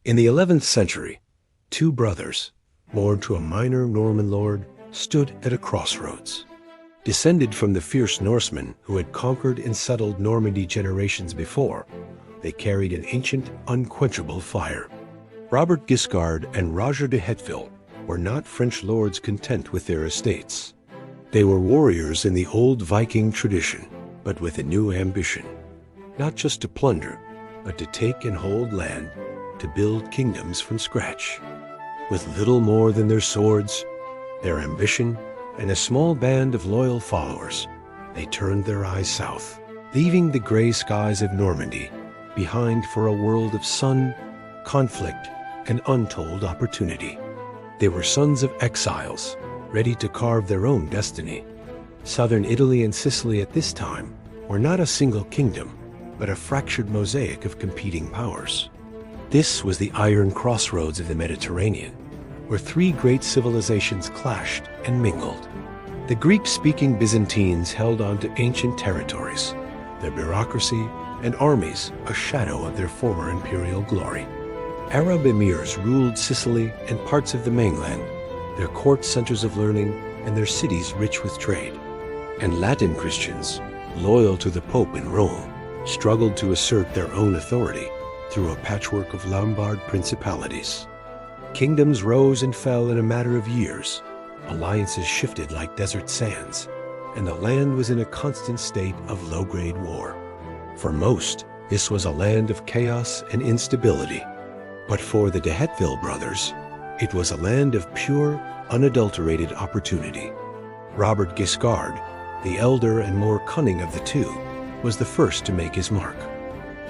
In the 11th century, two brothers, born to a minor Norman lord, stood at a crossroads. Descended from the fierce Norsemen who had conquered and settled Normandy generations before, they carried an ancient, unquenchable fire. Robert Guiscard and Roger de Heteville were not French lords content with their estates. They were warriors in the old Viking tradition, but with a new ambition, not just to plunder, but to take and hold land, to build kingdoms from scratch. With little more than their swords, their ambition, and a small band of loyal followers, they turned their eyes south, leaving the gray skies of Normandy behind for a world of sun, conflict, and untold opportunity. They were sons of exiles, ready to carve their own destiny. Southern Italy and Sicily at this time were not a single kingdom, but a fractured mosaic of competing powers. This was the iron crossroads of the Mediterranean, where three great civilizations clashed and mingled. The Greek-speaking Byzantines held on to ancient territories, their bureaucracy and armies a shadow of their former imperial glory. Arab emirs ruled Sicily and parts of the mainland, their court centers of learning and their cities rich with trade. And Latin Christians, loyal to the Pope in Rome, struggled to assert their own authority through a patchwork of Lombard principalities. Kingdoms rose and fell in a matter of years, alliances shifted like desert sands, and the land was in a constant state of low-grade war. For most, this was a land of chaos and instability. But for the de Heteville brothers, it was a land of pure, unadulterated opportunity. Robert Guiscard, the elder and more cunning of the two, was the first to make his mark.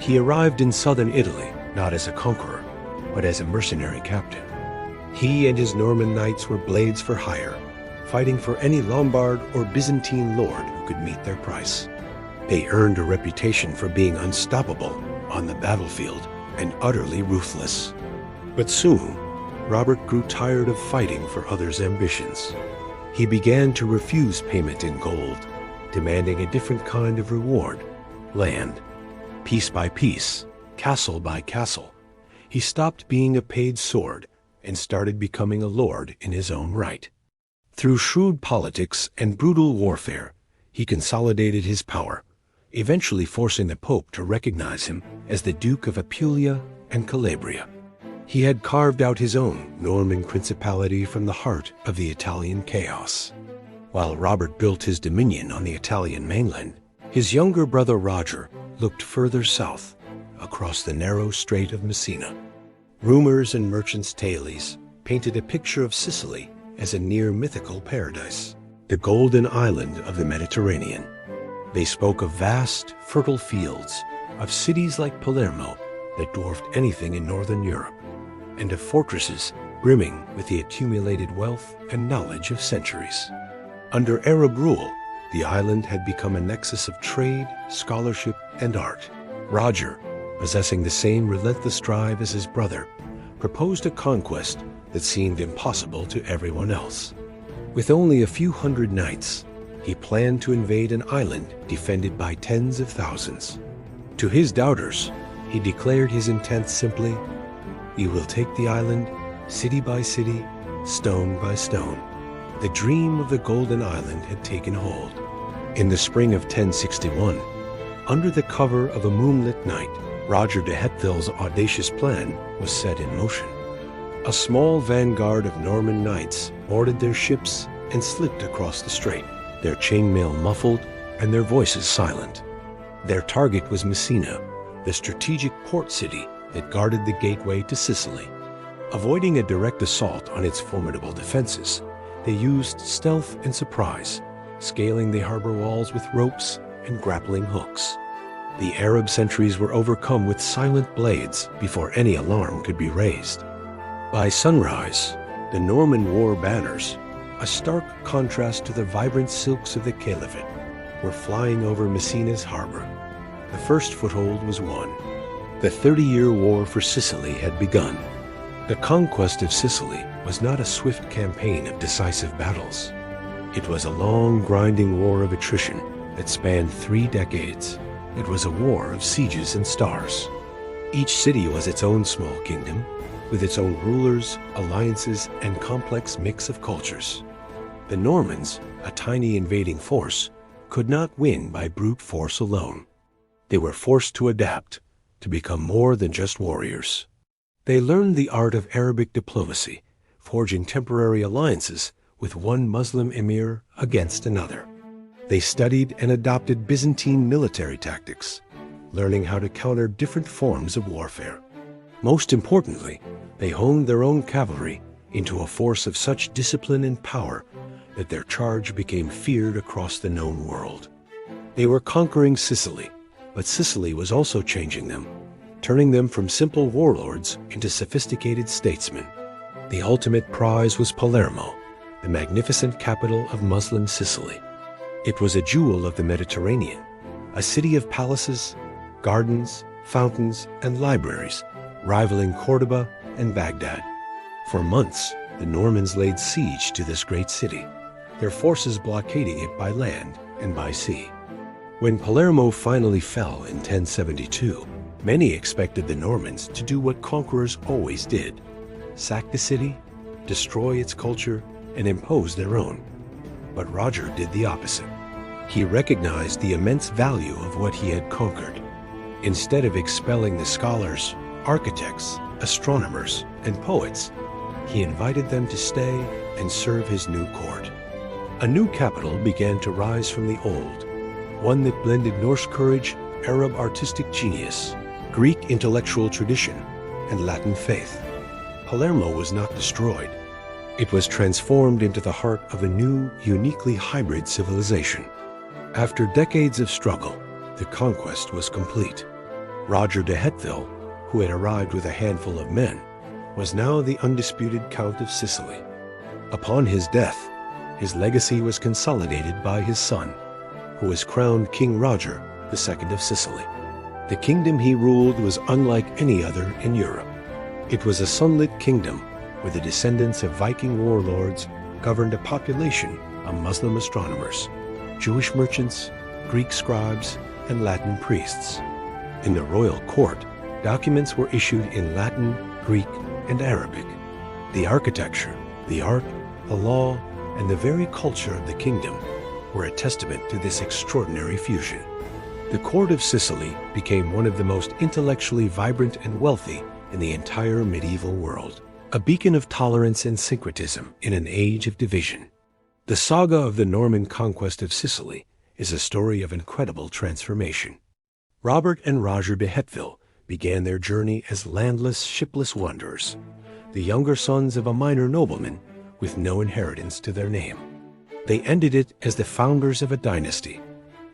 He arrived in southern Italy not as a conqueror, but as a mercenary captain. He and his Norman knights were blades for hire, fighting for any Lombard or Byzantine lord who could meet their price. They earned a reputation for being unstoppable on the battlefield and utterly ruthless. But soon, Robert grew tired of fighting for others' ambitions. He began to refuse payment in gold, demanding a different kind of reward: land. Piece by piece, castle by castle, he stopped being a paid sword and started becoming a lord in his own right. Through shrewd politics and brutal warfare, he consolidated his power, eventually forcing the Pope to recognize him as the Duke of Apulia and Calabria. He had carved out his own Norman principality from the heart of the Italian chaos. While Robert built his dominion on the Italian mainland, his younger brother Roger looked further south, across the narrow Strait of Messina. Rumors and merchants' tales painted a picture of Sicily as a near-mythical paradise, the golden island of the Mediterranean. They spoke of vast, fertile fields, of cities like Palermo that dwarfed anything in northern Europe, and of fortresses brimming with the accumulated wealth and knowledge of centuries. Under Arab rule, the island had become a nexus of trade, scholarship, and art. Roger, possessing the same relentless drive as his brother, proposed a conquest that seemed impossible to everyone else. With only a few hundred knights, he planned to invade an island defended by tens of thousands. To his doubters, he declared his intent simply: "We will take the island, city by city, stone by stone." The dream of the Golden Island had taken hold. In the spring of 1061, under the cover of a moonlit night, Roger de Heteville's audacious plan was set in motion. A small vanguard of Norman knights boarded their ships and slipped across the strait, their chainmail muffled and their voices silent. Their target was Messina, the strategic port city that guarded the gateway to Sicily. Avoiding a direct assault on its formidable defenses, they used stealth and surprise, scaling the harbor walls with ropes and grappling hooks. The Arab sentries were overcome with silent blades before any alarm could be raised. By sunrise, the Norman war banners, a stark contrast to the vibrant silks of the Caliphate, were flying over Messina's harbor. The first foothold was won. The 30-year war for Sicily had begun. The conquest of Sicily was not a swift campaign of decisive battles. It was a long, grinding war of attrition that spanned 3 decades. It was a war of sieges and stars. Each city was its own small kingdom, with its own rulers, alliances, and complex mix of cultures. The Normans, a tiny invading force, could not win by brute force alone. They were forced to adapt, to become more than just warriors. They learned the art of Arabic diplomacy, forging temporary alliances with one Muslim emir against another. They studied and adopted Byzantine military tactics, learning how to counter different forms of warfare. Most importantly, they honed their own cavalry into a force of such discipline and power that their charge became feared across the known world. They were conquering Sicily, but Sicily was also changing them, turning them from simple warlords into sophisticated statesmen. The ultimate prize was Palermo, the magnificent capital of Muslim Sicily. It was a jewel of the Mediterranean, a city of palaces, gardens, fountains, and libraries, rivaling Cordoba and Baghdad. For months, the Normans laid siege to this great city, their forces blockading it by land and by sea. When Palermo finally fell in 1072, many expected the Normans to do what conquerors always did: sack the city, destroy its culture, and impose their own. But Roger did the opposite. He recognized the immense value of what he had conquered. Instead of expelling the scholars, architects, astronomers, and poets, he invited them to stay and serve his new court. A new capital began to rise from the old, one that blended Norse courage, Arab artistic genius, Greek intellectual tradition, and Latin faith. Palermo was not destroyed. It was transformed into the heart of a new, uniquely hybrid civilization. After decades of struggle, the conquest was complete. Roger de Heteville, who had arrived with a handful of men, was now the undisputed Count of Sicily. Upon his death, his legacy was consolidated by his son, who was crowned King Roger II of Sicily. The kingdom he ruled was unlike any other in Europe. It was a sunlit kingdom where the descendants of Viking warlords governed a population of Muslim astronomers, Jewish merchants, Greek scribes, and Latin priests. In the royal court, documents were issued in Latin, Greek, and Arabic. The architecture, the art, the law, and the very culture of the kingdom were a testament to this extraordinary fusion. The court of Sicily became one of the most intellectually vibrant and wealthy in the entire medieval world, a beacon of tolerance and syncretism in an age of division. The saga of the Norman conquest of Sicily is a story of incredible transformation. Robert and Roger de Heteville began their journey as landless, shipless wanderers, the younger sons of a minor nobleman with no inheritance to their name. They ended it as the founders of a dynasty,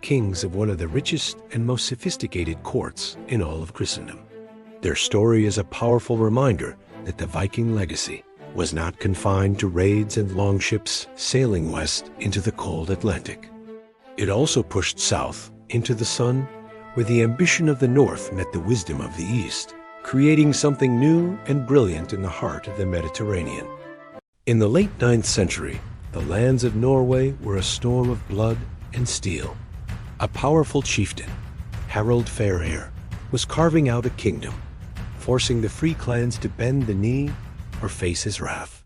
kings of one of the richest and most sophisticated courts in all of Christendom. Their story is a powerful reminder that the Viking legacy was not confined to raids and longships sailing west into the cold Atlantic. It also pushed south into the sun, where the ambition of the North met the wisdom of the East, creating something new and brilliant in the heart of the Mediterranean. In the late 9th century, the lands of Norway were a storm of blood and steel. A powerful chieftain, Harald Fairhair, was carving out a kingdom, forcing the free clans to bend the knee or face his wrath.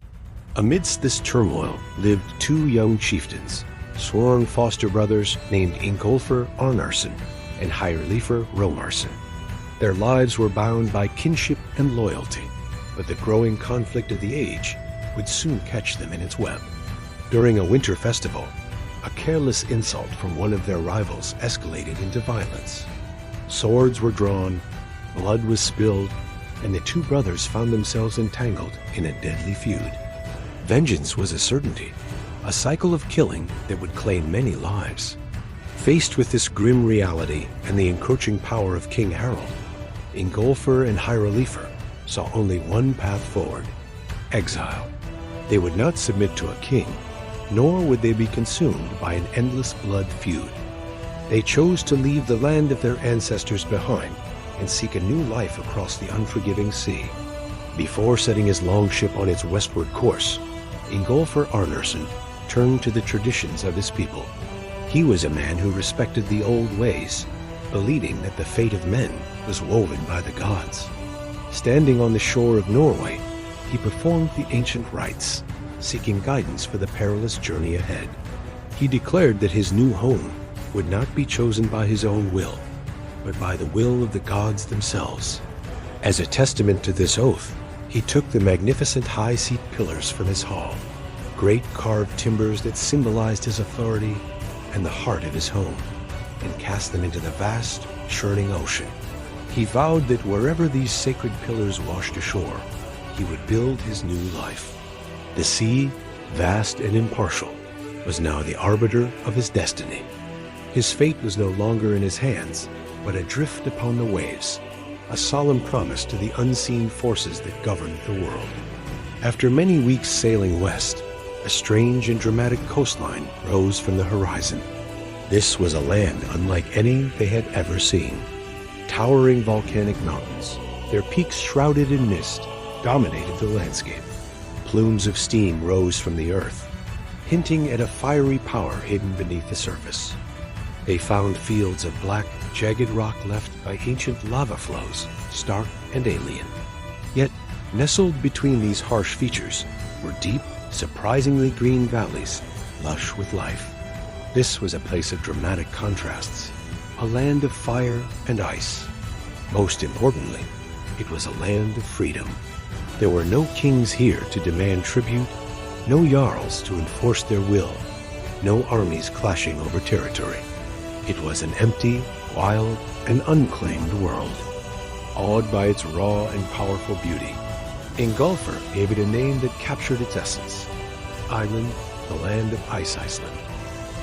Amidst this turmoil lived two young chieftains, sworn foster brothers named Ingolfr Arnarsson and Hærleifr Rómarsson. Their lives were bound by kinship and loyalty, but the growing conflict of the age would soon catch them in its web. During a winter festival, a careless insult from one of their rivals escalated into violence. Swords were drawn, blood was spilled, and the two brothers found themselves entangled in a deadly feud. Vengeance was a certainty, a cycle of killing that would claim many lives. Faced with this grim reality and the encroaching power of King Harald, Ingolfr and Hærleifr saw only one path forward: exile. They would not submit to a king, nor would they be consumed by an endless blood feud. They chose to leave the land of their ancestors behind and seek a new life across the unforgiving sea. Before setting his longship on its westward course, Ingolfr Arnarsson turned to the traditions of his people. He was a man who respected the old ways, believing that the fate of men was woven by the gods. Standing on the shore of Norway, he performed the ancient rites, seeking guidance for the perilous journey ahead. He declared that his new home would not be chosen by his own will, but by the will of the gods themselves. As a testament to this oath, he took the magnificent high seat pillars from his hall, great carved timbers that symbolized his authority and the heart of his home, and cast them into the vast, churning ocean. He vowed that wherever these sacred pillars washed ashore, he would build his new life. The sea, vast and impartial, was now the arbiter of his destiny. His fate was no longer in his hands, but adrift upon the waves, a solemn promise to the unseen forces that governed the world. After many weeks sailing west, a strange and dramatic coastline rose from the horizon. This was a land unlike any they had ever seen. Towering volcanic mountains, their peaks shrouded in mist, dominated the landscape. Plumes of steam rose from the earth, hinting at a fiery power hidden beneath the surface. They found fields of black, jagged rock left by ancient lava flows, stark and alien. Yet, nestled between these harsh features were deep, surprisingly green valleys, lush with life. This was a place of dramatic contrasts, a land of fire and ice. Most importantly, it was a land of freedom. There were no kings here to demand tribute, no jarls to enforce their will, no armies clashing over territory. It was an empty, wild, and unclaimed world, awed by its raw and powerful beauty. Ingolfr gave it a name that captured its essence: Island, the land of Ice Iceland.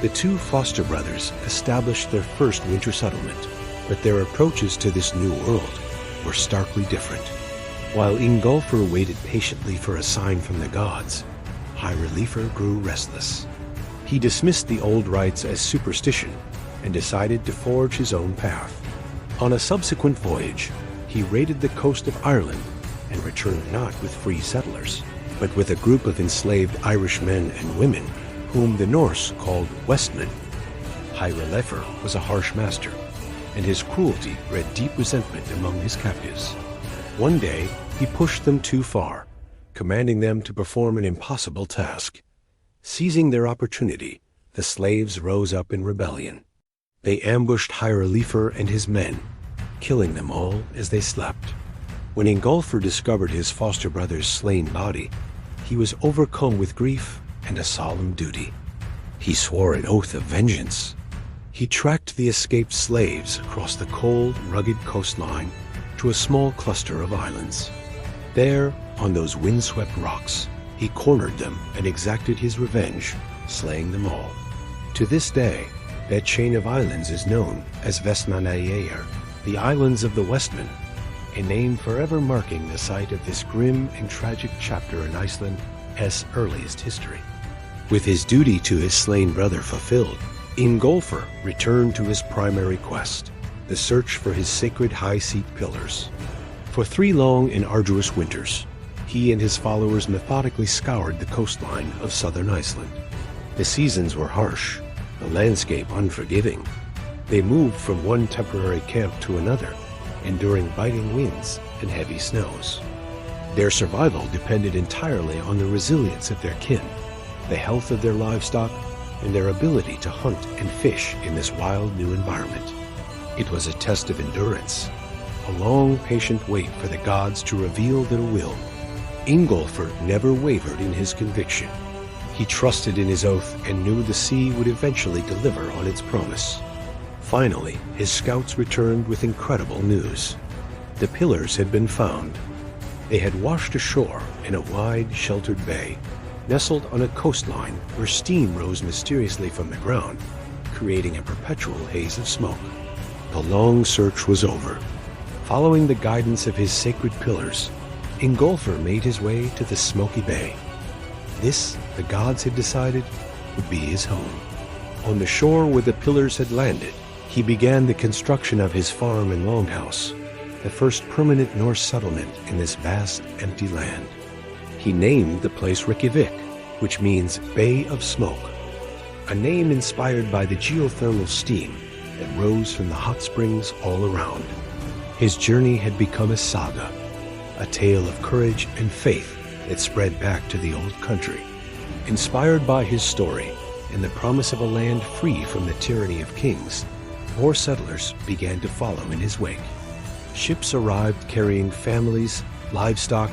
The two foster brothers established their first winter settlement, but their approaches to this new world were starkly different. While Ingolfr waited patiently for a sign from the gods, Hyrelifr grew restless. He dismissed the old rites as superstition and decided to forge his own path. On a subsequent voyage, he raided the coast of Ireland and returned not with free settlers, but with a group of enslaved Irish men and women whom the Norse called Westmen. Hyrelifr was a harsh master, and his cruelty bred deep resentment among his captives. One day, he pushed them too far, commanding them to perform an impossible task. Seizing their opportunity, the slaves rose up in rebellion. They ambushed Hyrelifr and his men, killing them all as they slept. When Ingolfr discovered his foster brother's slain body, he was overcome with grief and a solemn duty. He swore an oath of vengeance. He tracked the escaped slaves across the cold, rugged coastline to a small cluster of islands. There, on those windswept rocks, he cornered them and exacted his revenge, slaying them all. To this day, that chain of islands is known as Vestmannaeyjar, the Islands of the Westmen, a name forever marking the site of this grim and tragic chapter in Iceland's earliest history. With his duty to his slain brother fulfilled, Ingolfr returned to his primary quest, the search for his sacred high seat pillars. For 3 long and arduous winters, he and his followers methodically scoured the coastline of southern Iceland. The seasons were harsh, the landscape unforgiving. They moved from one temporary camp to another, enduring biting winds and heavy snows. Their survival depended entirely on the resilience of their kin, the health of their livestock, and their ability to hunt and fish in this wild new environment. It was a test of endurance, a long, patient wait for the gods to reveal their will. Ingolfr never wavered in his conviction. He trusted in his oath and knew the sea would eventually deliver on its promise. Finally, his scouts returned with incredible news. The pillars had been found. They had washed ashore in a wide, sheltered bay, nestled on a coastline where steam rose mysteriously from the ground, creating a perpetual haze of smoke. The long search was over. Following the guidance of his sacred pillars, Ingolfr made his way to the smoky bay. This, the gods had decided, would be his home. On the shore where the pillars had landed, he began the construction of his farm and longhouse, the first permanent Norse settlement in this vast, empty land. He named the place Reykjavik, which means Bay of Smoke, a name inspired by the geothermal steam that rose from the hot springs all around. His journey had become a saga, a tale of courage and faith that spread back to the old country. Inspired by his story and the promise of a land free from the tyranny of kings, more settlers began to follow in his wake. Ships arrived carrying families, livestock,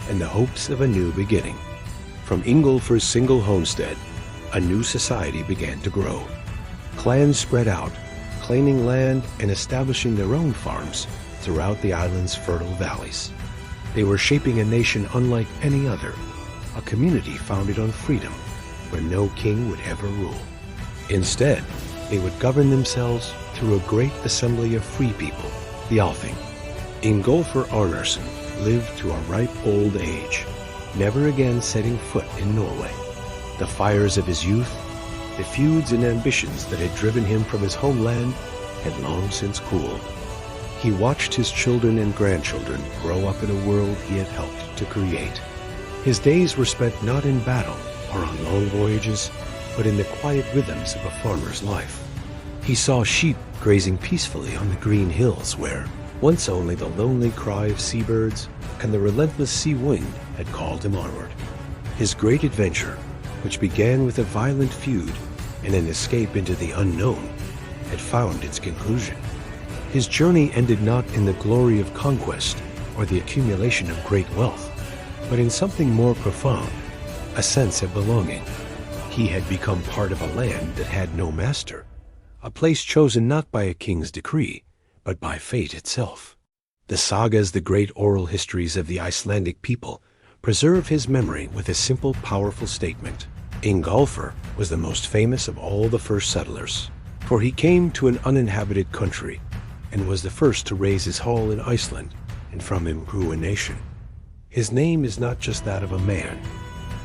and the hopes of a new beginning. From Ingolfur's single homestead, a new society began to grow. Clans spread out, claiming land and establishing their own farms throughout the island's fertile valleys. They were shaping a nation unlike any other, a community founded on freedom, where no king would ever rule. Instead, they would govern themselves through a great assembly of free people, the Althing. Ingolfur Arnarsson lived to a ripe old age, never again setting foot in Norway. The fires of his youth, the feuds and ambitions that had driven him from his homeland, had long since cooled. He watched his children and grandchildren grow up in a world he had helped to create. His days were spent not in battle or on long voyages, but in the quiet rhythms of a farmer's life. He saw sheep grazing peacefully on the green hills where once only the lonely cry of seabirds and the relentless sea wind had called him onward. His great adventure, which began with a violent feud and an escape into the unknown, had found its conclusion. His journey ended not in the glory of conquest or the accumulation of great wealth, but in something more profound, a sense of belonging. He had become part of a land that had no master, a place chosen not by a king's decree, but by fate itself. The sagas, the great oral histories of the Icelandic people, preserve his memory with a simple, powerful statement. Ingolfur was the most famous of all the first settlers, for he came to an uninhabited country and was the first to raise his hall in Iceland, and from him grew a nation. His name is not just that of a man.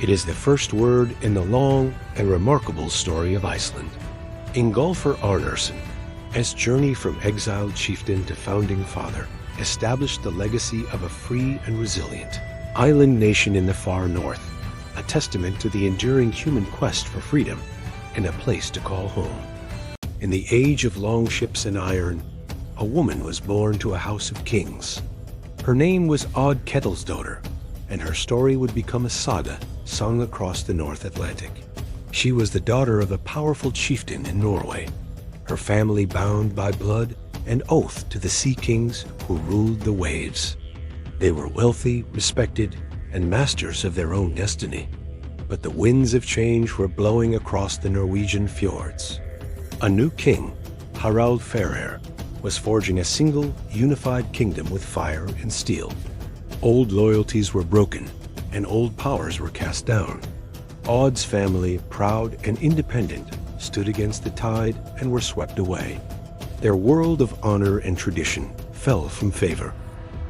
It is the first word in the long and remarkable story of Iceland. Ingolfur Arnarsson, as journey from exiled chieftain to founding father, established the legacy of a free and resilient island nation in the far north, a testament to the enduring human quest for freedom and a place to call home. In the age of long ships and iron, a woman was born to a house of kings. Her name was Odd Ketilsdottir, and her story would become a saga sung across the North Atlantic. She was the daughter of a powerful chieftain in Norway, her family bound by blood and oath to the sea kings who ruled the waves. They were wealthy, respected, and masters of their own destiny. But the winds of change were blowing across the Norwegian fjords. A new king, Harald Fairhair, was forging a single, unified kingdom with fire and steel. Old loyalties were broken, and old powers were cast down. Odd's family, proud and independent, stood against the tide and were swept away. Their world of honor and tradition fell from favor,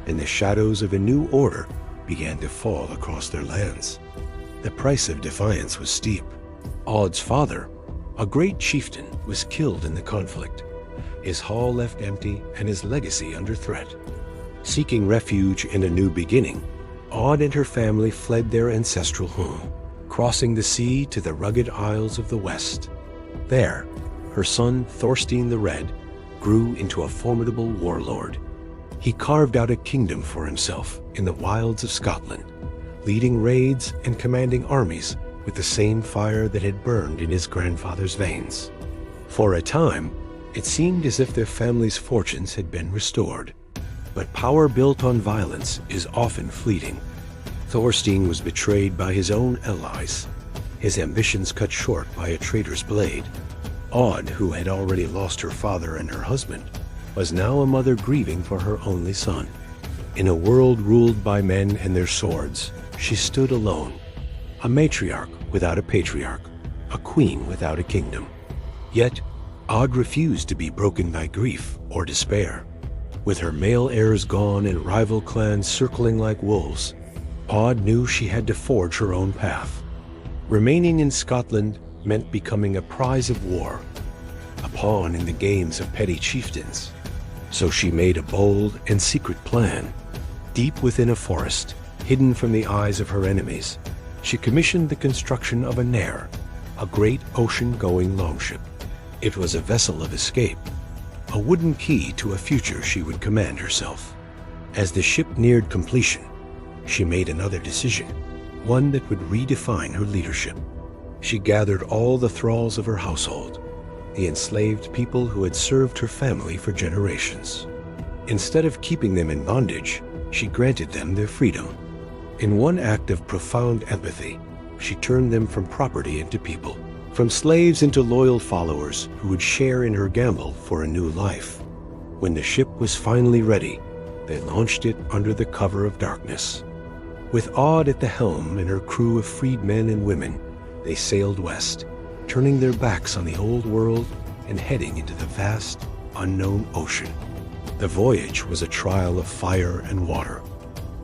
and the shadows of a new order began to fall across their lands. The price of defiance was steep. Odd's father, a great chieftain, was killed in the conflict, his hall left empty and his legacy under threat. Seeking refuge in a new beginning, Odd and her family fled their ancestral home, crossing the sea to the rugged isles of the west. There, her son Thorstein the Red grew into a formidable warlord. He carved out a kingdom for himself in the wilds of Scotland, leading raids and commanding armies with the same fire that had burned in his grandfather's veins. For a time, it seemed as if their family's fortunes had been restored. But power built on violence is often fleeting. Thorstein was betrayed by his own allies, his ambitions cut short by a traitor's blade. Odd, who had already lost her father and her husband, was now a mother grieving for her only son. In a world ruled by men and their swords, she stood alone, a matriarch without a patriarch, a queen without a kingdom. Yet, Odd refused to be broken by grief or despair. With her male heirs gone and rival clans circling like wolves, Odd knew she had to forge her own path. Remaining in Scotland meant becoming a prize of war, a pawn in the games of petty chieftains. So she made a bold and secret plan. Deep within a forest, hidden from the eyes of her enemies, she commissioned the construction of a nair, a great ocean-going longship. It was a vessel of escape, a wooden key to a future she would command herself. As the ship neared completion, she made another decision, one that would redefine her leadership. She gathered all the thralls of her household, the enslaved people who had served her family for generations. Instead of keeping them in bondage, she granted them their freedom. In one act of profound empathy, she turned them from property into people, from slaves into loyal followers who would share in her gamble for a new life. When the ship was finally ready, they launched it under the cover of darkness. With Aud at the helm and her crew of freed men and women, they sailed west, turning their backs on the old world and heading into the vast, unknown ocean. The voyage was a trial of fire and water.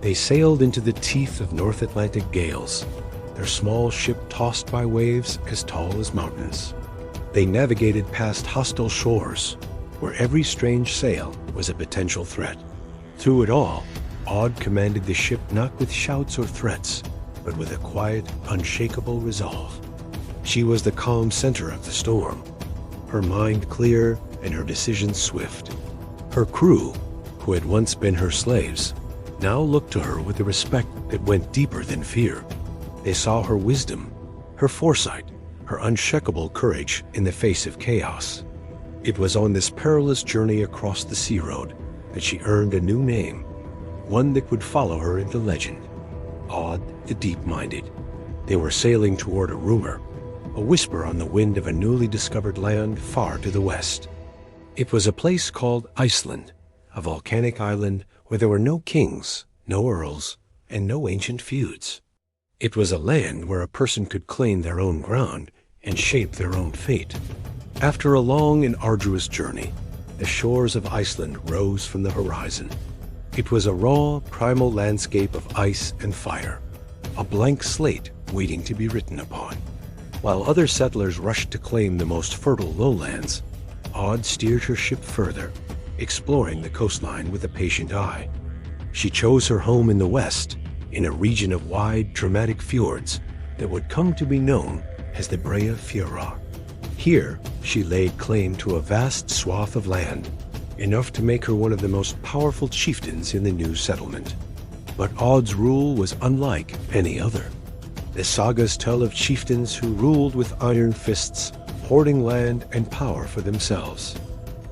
They sailed into the teeth of North Atlantic gales, their small ship tossed by waves as tall as mountains. They navigated past hostile shores, where every strange sail was a potential threat. Through it all, Aud commanded the ship not with shouts or threats, but with a quiet, unshakable resolve. She was the calm center of the storm, her mind clear and her decisions swift. Her crew, who had once been her slaves, now looked to her with a respect that went deeper than fear. They saw her wisdom, her foresight, her unshakable courage in the face of chaos. It was on this perilous journey across the sea road that she earned a new name, one that would follow her into legend: Aud the Deep-Minded. They were sailing toward a rumor, a whisper on the wind of a newly discovered land far to the west. It was a place called Iceland, a volcanic island where there were no kings, no earls, and no ancient feuds. It was a land where a person could claim their own ground and shape their own fate. After a long and arduous journey, the shores of Iceland rose from the horizon. It was a raw, primal landscape of ice and fire, a blank slate waiting to be written upon. While other settlers rushed to claim the most fertile lowlands, Aud steered her ship further, exploring the coastline with a patient eye. She chose her home in the west, in a region of wide, dramatic fjords that would come to be known as the Brea Fjordur. Here, she laid claim to a vast swath of land, enough to make her one of the most powerful chieftains in the new settlement. But Aud's rule was unlike any other. The sagas tell of chieftains who ruled with iron fists, hoarding land and power for themselves.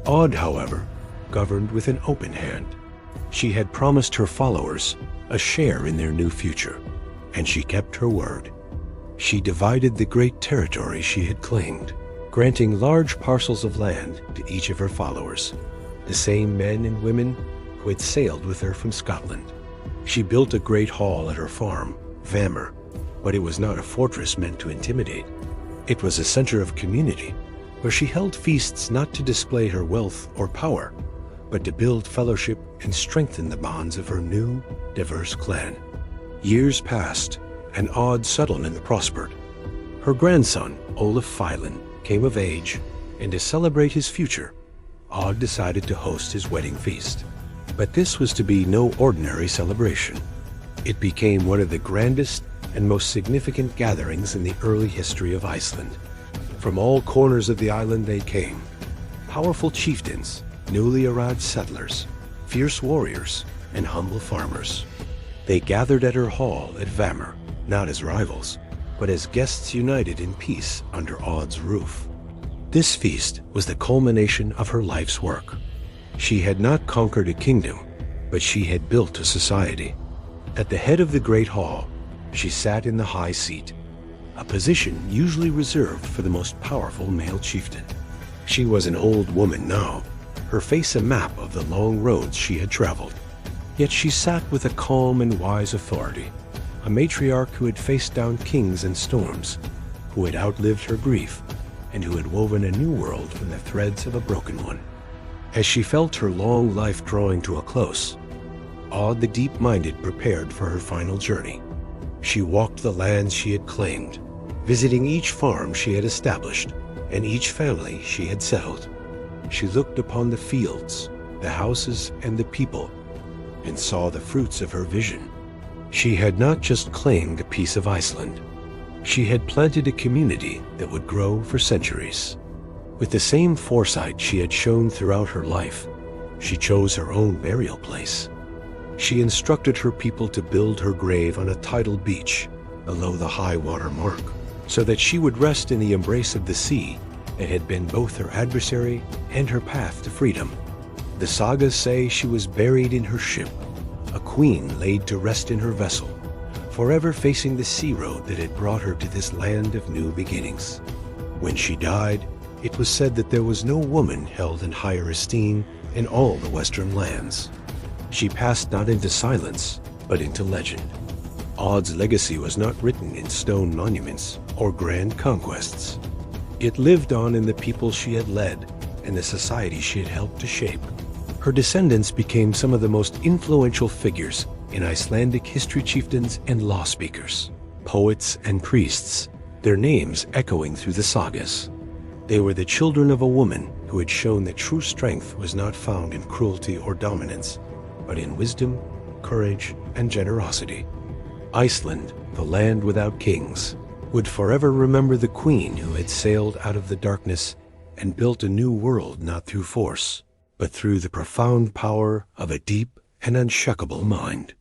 Aud, however, governed with an open hand. She had promised her followers a share in their new future, and she kept her word. She divided the great territory she had claimed, granting large parcels of land to each of her followers, the same men and women who had sailed with her from Scotland. She built a great hall at her farm, Vamr, but it was not a fortress meant to intimidate. It was a center of community, where she held feasts not to display her wealth or power, but to build fellowship and strengthen the bonds of her new, diverse clan. Years passed, and Aud settled and prospered. Her grandson, Olaf Fylen, came of age, and to celebrate his future, Aud decided to host his wedding feast. But this was to be no ordinary celebration. It became one of the grandest and most significant gatherings in the early history of Iceland. From all corners of the island they came, powerful chieftains, newly arrived settlers, fierce warriors, and humble farmers. They gathered at her hall at Vamr, not as rivals, but as guests united in peace under Aud's roof. This feast was the culmination of her life's work. She had not conquered a kingdom, but she had built a society. At the head of the great hall, she sat in the high seat, a position usually reserved for the most powerful male chieftain. She was an old woman now, her face a map of the long roads she had traveled. Yet she sat with a calm and wise authority, a matriarch who had faced down kings and storms, who had outlived her grief, and who had woven a new world from the threads of a broken one. As she felt her long life drawing to a close, Aud the Deep-Minded prepared for her final journey. She walked the lands she had claimed, visiting each farm she had established and each family she had settled. She looked upon the fields, the houses, and the people, and saw the fruits of her vision. She had not just claimed a piece of Iceland. She had planted a community that would grow for centuries. With the same foresight she had shown throughout her life, she chose her own burial place. She instructed her people to build her grave on a tidal beach below the high water mark, so that she would rest in the embrace of the sea that had been both her adversary and her path to freedom. The sagas say she was buried in her ship, a queen laid to rest in her vessel, forever facing the sea road that had brought her to this land of new beginnings. When she died, it was said that there was no woman held in higher esteem in all the Western lands. She passed not into silence, but into legend. Aud's legacy was not written in stone monuments or grand conquests. It lived on in the people she had led and the society she had helped to shape. Her descendants became some of the most influential figures in Icelandic history, chieftains and law speakers, poets and priests, their names echoing through the sagas. They were the children of a woman who had shown that true strength was not found in cruelty or dominance, but in wisdom, courage, and generosity. Iceland, the land without kings, would forever remember the queen who had sailed out of the darkness and built a new world not through force, but through the profound power of a deep and unshakable mind.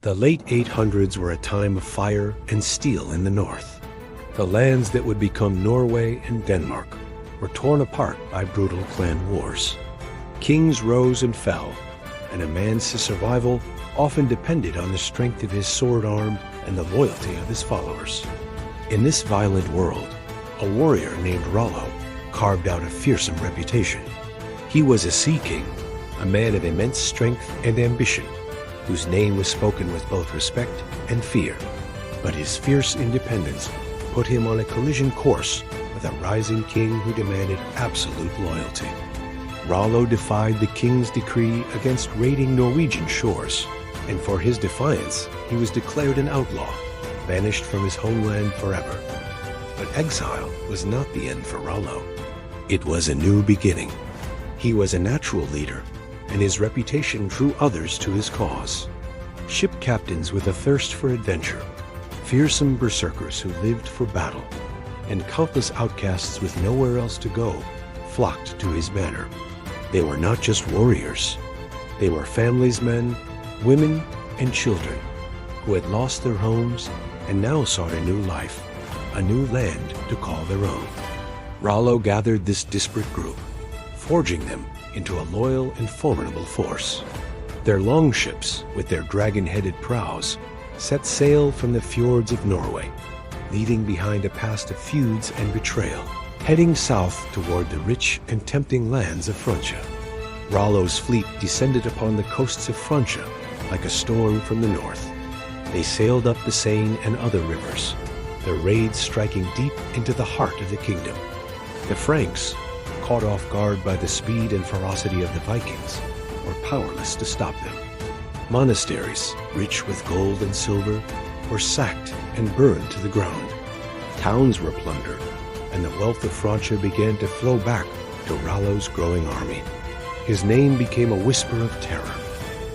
The late 800s were a time of fire and steel in the north. The lands that would become Norway and Denmark were torn apart by brutal clan wars. Kings rose and fell, and a man's survival often depended on the strength of his sword arm and the loyalty of his followers. In this violent world, a warrior named Rollo carved out a fearsome reputation. He was a sea king, a man of immense strength and ambition, whose name was spoken with both respect and fear. But his fierce independence put him on a collision course with a rising king who demanded absolute loyalty. Rollo defied the king's decree against raiding Norwegian shores, and for his defiance, he was declared an outlaw, banished from his homeland forever. But exile was not the end for Rollo. It was a new beginning. He was a natural leader, and his reputation drew others to his cause. Ship captains with a thirst for adventure, fearsome berserkers who lived for battle, and countless outcasts with nowhere else to go flocked to his banner. They were not just warriors. They were families, men, women, and children who had lost their homes and now sought a new life, a new land to call their own. Rollo gathered this disparate group, forging them into a loyal and formidable force. Their longships, with their dragon-headed prows, set sail from the fjords of Norway, leaving behind a past of feuds and betrayal, heading south toward the rich and tempting lands of Francia. Rollo's fleet descended upon the coasts of Francia like a storm from the north. They sailed up the Seine and other rivers, their raids striking deep into the heart of the kingdom. The Franks, caught off guard by the speed and ferocity of the Vikings, were powerless to stop them. Monasteries, rich with gold and silver, were sacked and burned to the ground. Towns were plundered, and the wealth of Francia began to flow back to Rollo's growing army. His name became a whisper of terror,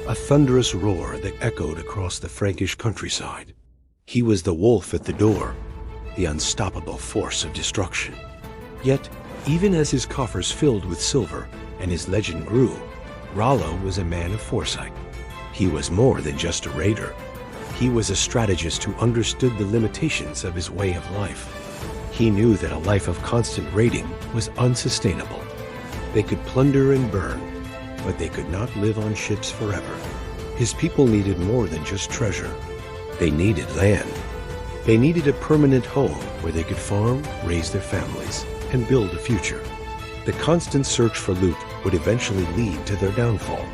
a thunderous roar that echoed across the Frankish countryside. He was the wolf at the door, the unstoppable force of destruction. Yet, even as his coffers filled with silver and his legend grew, Rollo was a man of foresight. He was more than just a raider. He was a strategist who understood the limitations of his way of life. He knew that a life of constant raiding was unsustainable. They could plunder and burn, but they could not live on ships forever. His people needed more than just treasure. They needed land. They needed a permanent home where they could farm, raise their families, and build a future. The constant search for loot would eventually lead to their downfall.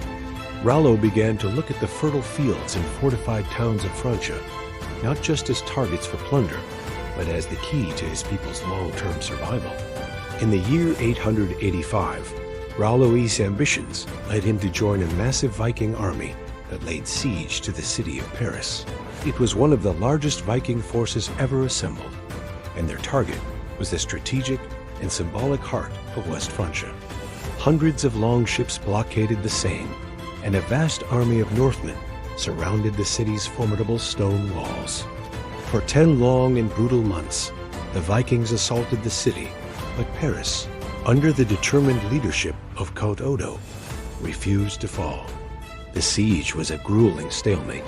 Rollo began to look at the fertile fields and fortified towns of Francia, not just as targets for plunder, but as the key to his people's long-term survival. In the year 885, Rollo's ambitions led him to join a massive Viking army that laid siege to the city of Paris. It was one of the largest Viking forces ever assembled, and their target was the strategic and symbolic heart of West Francia. Hundreds of longships blockaded the Seine, and a vast army of Northmen surrounded the city's formidable stone walls. For 10 long and brutal months, the Vikings assaulted the city, but Paris, under the determined leadership of Count Odo, refused to fall. The siege was a grueling stalemate,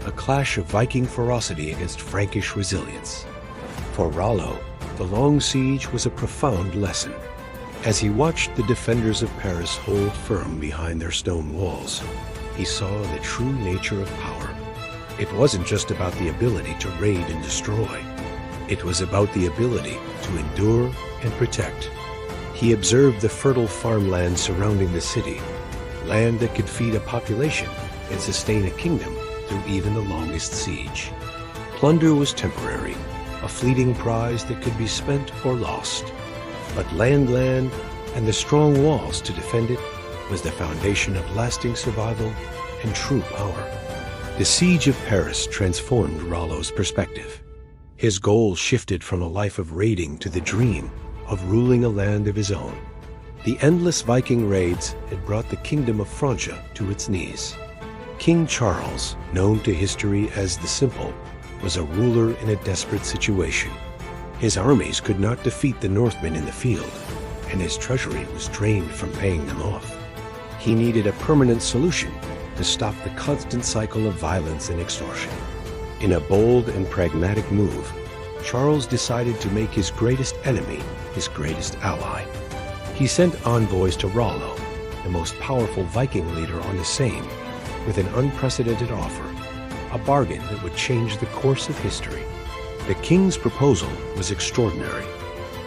a clash of Viking ferocity against Frankish resilience. For Rollo, the long siege was a profound lesson. As he watched the defenders of Paris hold firm behind their stone walls, he saw the true nature of power. It wasn't just about the ability to raid and destroy. It was about the ability to endure and protect. He observed the fertile farmland surrounding the city, land that could feed a population and sustain a kingdom through even the longest siege. Plunder was temporary, a fleeting prize that could be spent or lost. But land, and the strong walls to defend it was the foundation of lasting survival and true power. The siege of Paris transformed Rollo's perspective. His goal shifted from a life of raiding to the dream of ruling a land of his own. The endless Viking raids had brought the kingdom of Francia to its knees. King Charles, known to history as the Simple, was a ruler in a desperate situation. His armies could not defeat the Northmen in the field, and his treasury was drained from paying them off. He needed a permanent solution to stop the constant cycle of violence and extortion. In a bold and pragmatic move, Charles decided to make his greatest enemy his greatest ally. He sent envoys to Rollo, the most powerful Viking leader on the Seine, with an unprecedented offer, a bargain that would change the course of history. The king's proposal was extraordinary.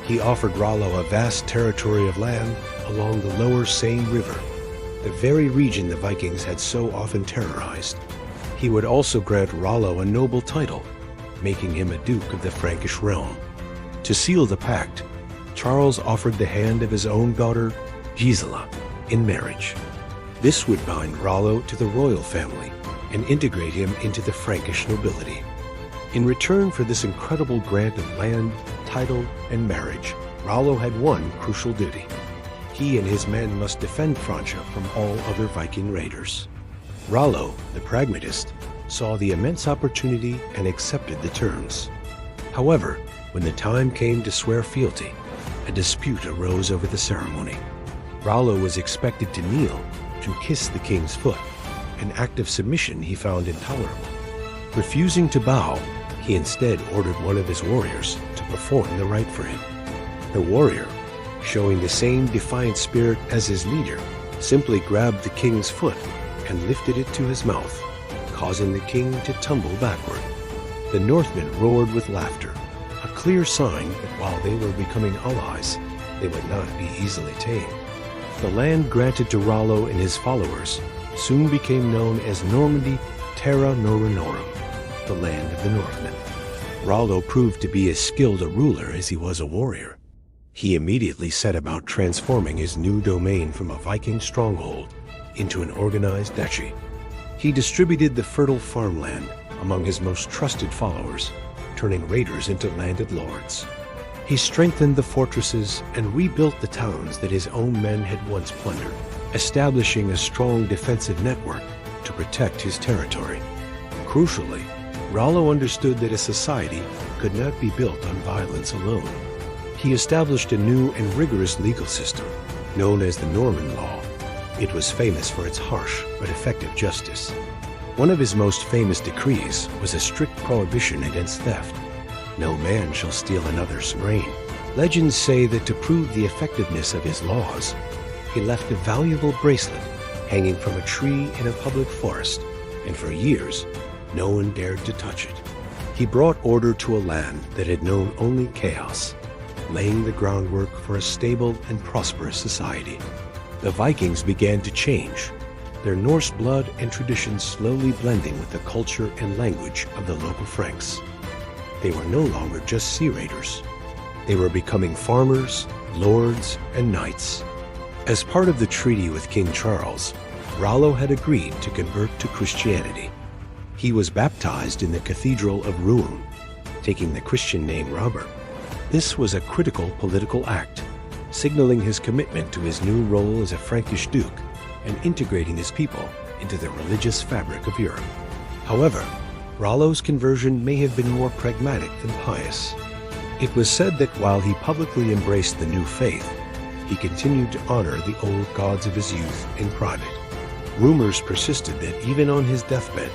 He offered Rollo a vast territory of land along the lower Seine River, the very region the Vikings had so often terrorized. He would also grant Rollo a noble title, making him a duke of the Frankish realm. To seal the pact, Charles offered the hand of his own daughter, Gisela, in marriage. This would bind Rollo to the royal family and integrate him into the Frankish nobility. In return for this incredible grant of land, title, and marriage, Rollo had one crucial duty. He and his men must defend Francia from all other Viking raiders. Rollo, the pragmatist, saw the immense opportunity and accepted the terms. However, when the time came to swear fealty, a dispute arose over the ceremony. Rollo was expected to kneel to kiss the king's foot, an act of submission he found intolerable. Refusing to bow, he instead ordered one of his warriors to perform the rite for him. The warrior, showing the same defiant spirit as his leader, simply grabbed the king's foot and lifted it to his mouth, causing the king to tumble backward. The Northmen roared with laughter, a clear sign that while they were becoming allies, they would not be easily tamed. The land granted to Rollo and his followers soon became known as Normandy Terra Norinorum, the land of the Northmen. Rollo proved to be as skilled a ruler as he was a warrior. He immediately set about transforming his new domain from a Viking stronghold into an organized duchy. He distributed the fertile farmland among his most trusted followers, turning raiders into landed lords. He strengthened the fortresses and rebuilt the towns that his own men had once plundered, establishing a strong defensive network to protect his territory. Crucially, Rollo understood that a society could not be built on violence alone. He established a new and rigorous legal system, known as the Norman Law. It was famous for its harsh but effective justice. One of his most famous decrees was a strict prohibition against theft. No man shall steal another's grain. Legends say that to prove the effectiveness of his laws, he left a valuable bracelet hanging from a tree in a public forest, and for years, no one dared to touch it. He brought order to a land that had known only chaos, laying the groundwork for a stable and prosperous society. The Vikings began to change, their Norse blood and traditions slowly blending with the culture and language of the local Franks. They were no longer just sea raiders. They were becoming farmers, lords, and knights. As part of the treaty with King Charles, Rollo had agreed to convert to Christianity. He was baptized in the Cathedral of Rouen, taking the Christian name Robert. This was a critical political act, signaling his commitment to his new role as a Frankish duke and integrating his people into the religious fabric of Europe. However, Rollo's conversion may have been more pragmatic than pious. It was said that while he publicly embraced the new faith, he continued to honor the old gods of his youth in private. Rumors persisted that even on his deathbed,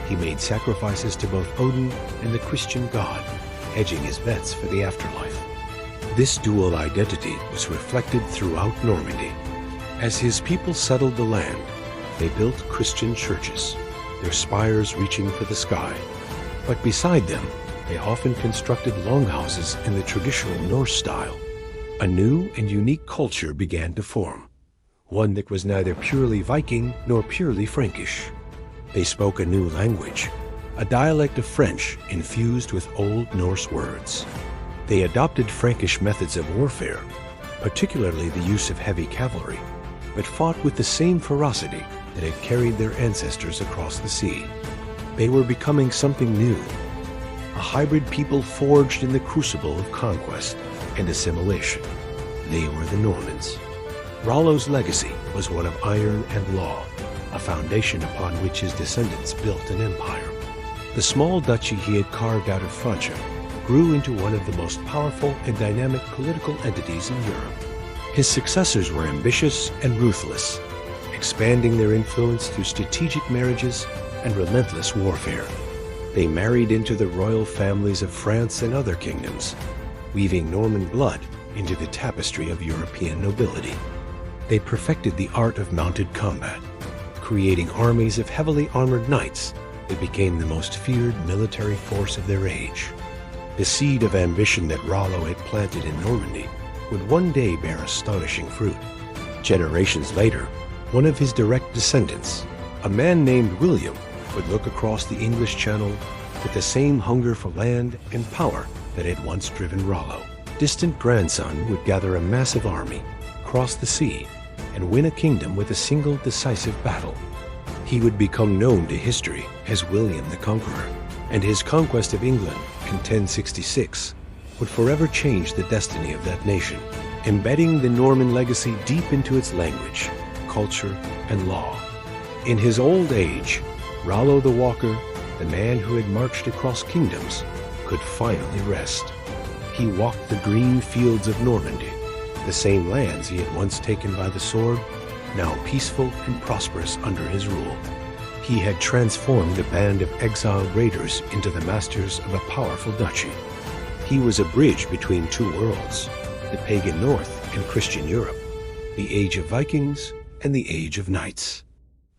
he made sacrifices to both Odin and the Christian god, hedging his bets for the afterlife. This dual identity was reflected throughout Normandy. As his people settled the land, they built Christian churches, their spires reaching for the sky. But beside them, they often constructed longhouses in the traditional Norse style. A new and unique culture began to form, one that was neither purely Viking nor purely Frankish. They spoke a new language, a dialect of French infused with Old Norse words. They adopted Frankish methods of warfare, particularly the use of heavy cavalry, but fought with the same ferocity that had carried their ancestors across the sea. They were becoming something new, a hybrid people forged in the crucible of conquest and assimilation. They were the Normans. Rollo's legacy was one of iron and law, a foundation upon which his descendants built an empire. The small duchy he had carved out of Francia grew into one of the most powerful and dynamic political entities in Europe. His successors were ambitious and ruthless, expanding their influence through strategic marriages and relentless warfare. They married into the royal families of France and other kingdoms, weaving Norman blood into the tapestry of European nobility. They perfected the art of mounted combat, creating armies of heavily armored knights that became the most feared military force of their age. The seed of ambition that Rollo had planted in Normandy would one day bear astonishing fruit. Generations later, one of his direct descendants, a man named William, would look across the English Channel with the same hunger for land and power that had once driven Rollo. Distant grandson would gather a massive army, cross the sea, and win a kingdom with a single decisive battle. He would become known to history as William the Conqueror, and his conquest of England in 1066 would forever change the destiny of that nation, embedding the Norman legacy deep into its language, culture, and law. In his old age, Rollo the Walker, the man who had marched across kingdoms, could finally rest. He walked the green fields of Normandy, the same lands he had once taken by the sword, now peaceful and prosperous under his rule. He had transformed a band of exiled raiders into the masters of a powerful duchy. He was a bridge between two worlds, the pagan North and Christian Europe, the age of Vikings and the age of knights.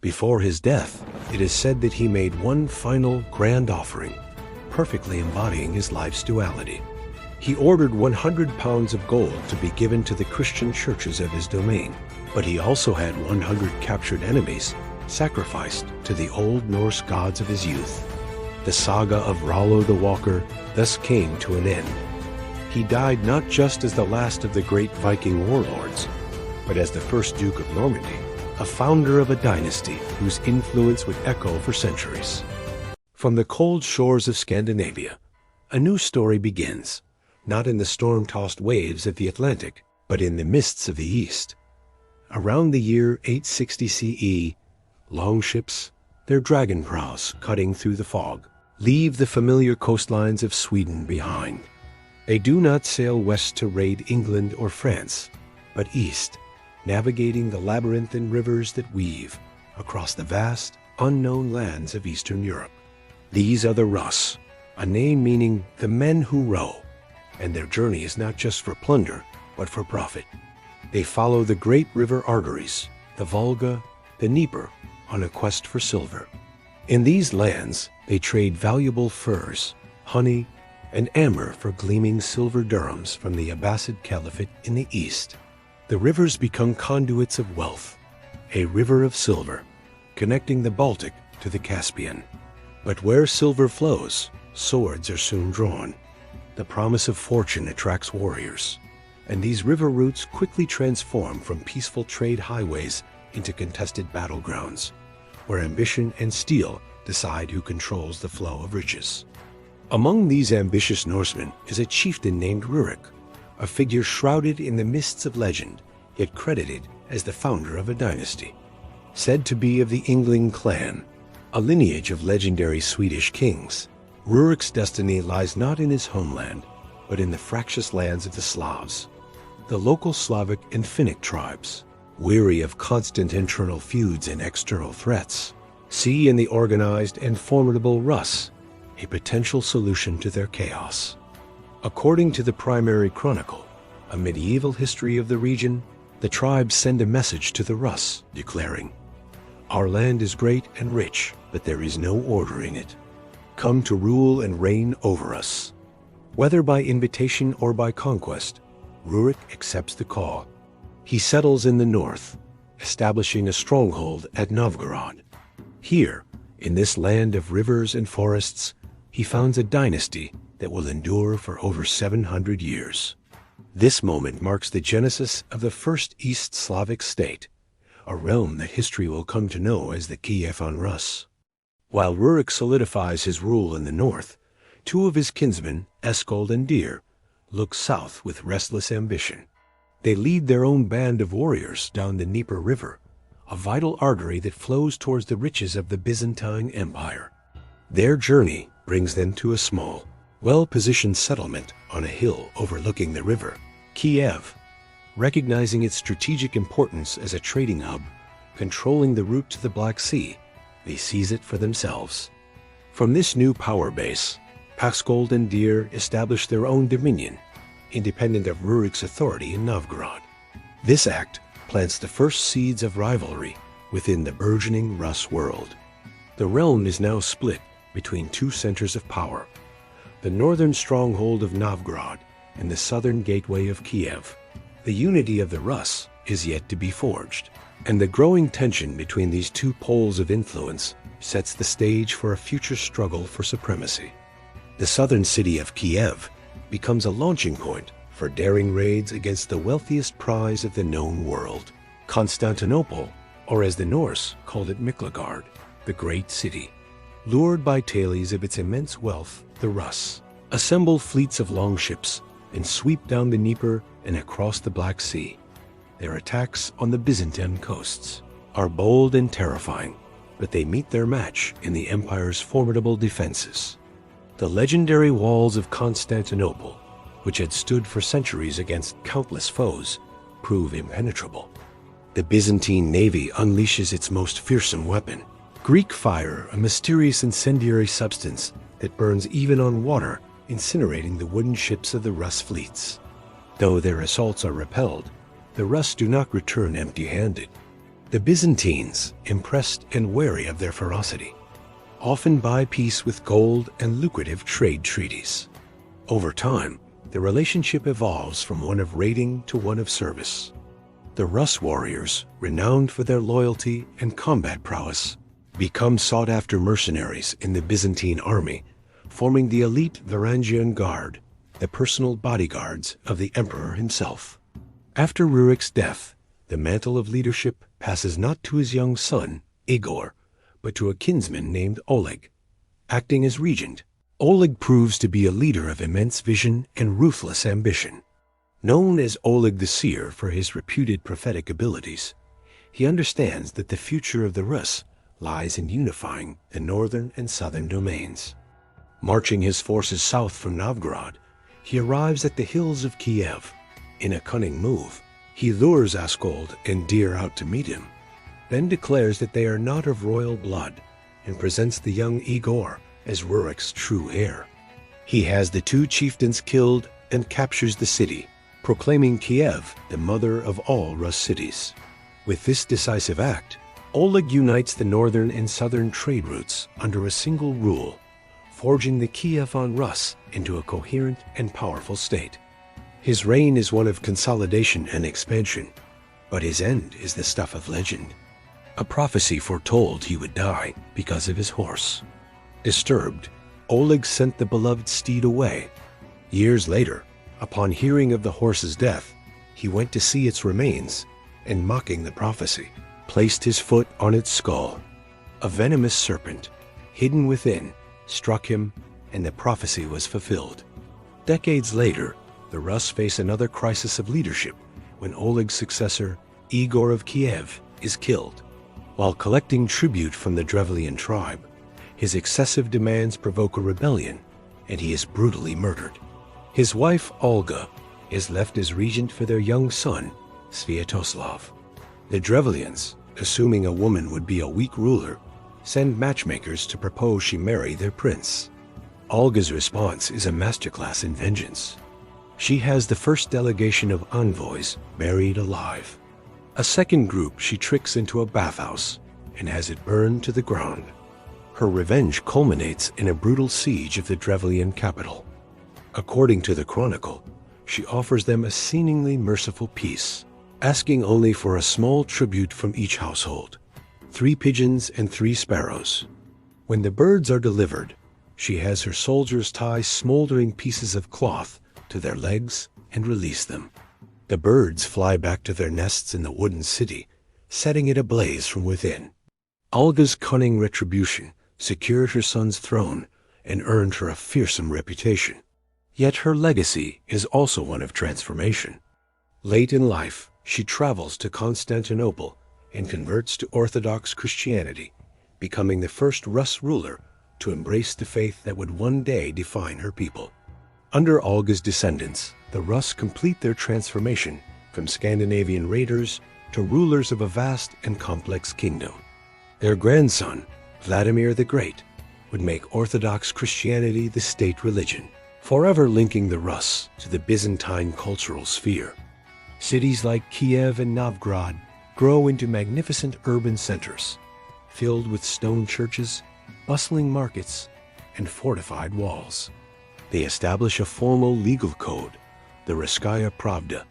Before his death, it is said that he made one final grand offering, perfectly embodying his life's duality. He ordered 100 pounds of gold to be given to the Christian churches of his domain, but he also had 100 captured enemies sacrificed to the Old Norse gods of his youth. The saga of Rollo the Walker thus came to an end. He died not just as the last of the great Viking warlords, but as the first Duke of Normandy, a founder of a dynasty whose influence would echo for centuries. From the cold shores of Scandinavia, a new story begins, not in the storm-tossed waves of the Atlantic, but in the mists of the East. Around the year 860 CE, longships, their dragon prows cutting through the fog, leave the familiar coastlines of Sweden behind. They do not sail west to raid England or France, but east, navigating the labyrinthine rivers that weave across the vast, unknown lands of Eastern Europe. These are the Russ, a name meaning the men who row, and their journey is not just for plunder, but for profit. They follow the great river arteries, the Volga, the Dnieper, on a quest for silver. In these lands, they trade valuable furs, honey, and amber for gleaming silver dirhams from the Abbasid Caliphate in the east. The rivers become conduits of wealth, a river of silver, connecting the Baltic to the Caspian. But where silver flows, swords are soon drawn. The promise of fortune attracts warriors, and these river routes quickly transform from peaceful trade highways into contested battlegrounds, where ambition and steel decide who controls the flow of riches. Among these ambitious Norsemen is a chieftain named Rurik, a figure shrouded in the mists of legend, yet credited as the founder of a dynasty. Said to be of the Yngling clan, a lineage of legendary Swedish kings, Rurik's destiny lies not in his homeland, but in the fractious lands of the Slavs. The local Slavic and Finnic tribes, Weary of constant internal feuds and external threats, see in the organized and formidable Rus a potential solution to their chaos. According to the primary chronicle, a medieval history of the region, the tribes send a message to the Rus, declaring, "Our land is great and rich, but there is no order in it. Come to rule and reign over us." Whether by invitation or by conquest, Rurik accepts the call. He settles in the north, establishing a stronghold at Novgorod. Here, in this land of rivers and forests, he founds a dynasty that will endure for over 700 years. This moment marks the genesis of the first East Slavic state, a realm that history will come to know as the Kievan Rus. While Rurik solidifies his rule in the north, two of his kinsmen, Eskold and Dir, look south with restless ambition. They lead their own band of warriors down the Dnieper River, a vital artery that flows towards the riches of the Byzantine Empire. Their journey brings them to a small, well-positioned settlement on a hill overlooking the river, Kiev. Recognizing its strategic importance as a trading hub, controlling the route to the Black Sea, they seize it for themselves. From this new power base, Paskold and Dir establish their own dominion, independent of Rurik's authority in Novgorod. This act plants the first seeds of rivalry within the burgeoning Rus world. The realm is now split between two centers of power, the northern stronghold of Novgorod and the southern gateway of Kiev. The unity of the Rus is yet to be forged, and the growing tension between these two poles of influence sets the stage for a future struggle for supremacy. The southern city of Kiev becomes a launching point for daring raids against the wealthiest prize of the known world, Constantinople, or as the Norse called it, Miklagard, the great city. Lured by tales of its immense wealth, the Rus assemble fleets of longships and sweep down the Dnieper and across the Black Sea. Their attacks on the Byzantine coasts are bold and terrifying, but they meet their match in the empire's formidable defenses. The legendary walls of Constantinople, which had stood for centuries against countless foes, prove impenetrable. The Byzantine navy unleashes its most fearsome weapon, Greek fire, a mysterious incendiary substance that burns even on water, incinerating the wooden ships of the Rus fleets. Though their assaults are repelled, the Rus do not return empty-handed. The Byzantines, impressed and wary of their ferocity, often buy peace with gold and lucrative trade treaties. Over time, the relationship evolves from one of raiding to one of service. The Rus warriors, renowned for their loyalty and combat prowess, become sought-after mercenaries in the Byzantine army, forming the elite Varangian Guard, the personal bodyguards of the emperor himself. After Rurik's death, the mantle of leadership passes not to his young son, Igor, but to a kinsman named Oleg. Acting as regent, Oleg proves to be a leader of immense vision and ruthless ambition. Known as Oleg the Seer for his reputed prophetic abilities, he understands that the future of the Rus lies in unifying the northern and southern domains. Marching his forces south from Novgorod, he arrives at the hills of Kiev. In a cunning move, he lures Askold and Dir out to meet him, then declares that they are not of royal blood and presents the young Igor as Rurik's true heir. He has the two chieftains killed and captures the city, proclaiming Kiev the mother of all Rus cities. With this decisive act, Oleg unites the northern and southern trade routes under a single rule, forging the Kievan Rus into a coherent and powerful state. His reign is one of consolidation and expansion, but his end is the stuff of legend. A prophecy foretold he would die because of his horse. Disturbed, Oleg sent the beloved steed away. Years later, upon hearing of the horse's death, he went to see its remains and, mocking the prophecy, placed his foot on its skull. A venomous serpent, hidden within, struck him, and the prophecy was fulfilled. Decades later, the Rus face another crisis of leadership when Oleg's successor, Igor of Kiev, is killed. While collecting tribute from the Drevlian tribe, his excessive demands provoke a rebellion, and he is brutally murdered. His wife, Olga, is left as regent for their young son, Sviatoslav. The Drevlians, assuming a woman would be a weak ruler, send matchmakers to propose she marry their prince. Olga's response is a masterclass in vengeance. She has the first delegation of envoys buried alive. A second group she tricks into a bathhouse and has it burned to the ground. Her revenge culminates in a brutal siege of the Drevlian capital. According to the Chronicle, she offers them a seemingly merciful peace, asking only for a small tribute from each household, 3 pigeons and 3 sparrows. When the birds are delivered, she has her soldiers tie smoldering pieces of cloth to their legs and release them. The birds fly back to their nests in the wooden city, setting it ablaze from within. Olga's cunning retribution secured her son's throne and earned her a fearsome reputation. Yet her legacy is also one of transformation. Late in life, she travels to Constantinople and converts to Orthodox Christianity, becoming the first Rus ruler to embrace the faith that would one day define her people. Under Olga's descendants, the Rus complete their transformation from Scandinavian raiders to rulers of a vast and complex kingdom. Their grandson, Vladimir the Great, would make Orthodox Christianity the state religion, forever linking the Rus to the Byzantine cultural sphere. Cities like Kiev and Novgorod grow into magnificent urban centers, filled with stone churches, bustling markets, and fortified walls. They establish a formal legal code, the Ruskaya Pravda,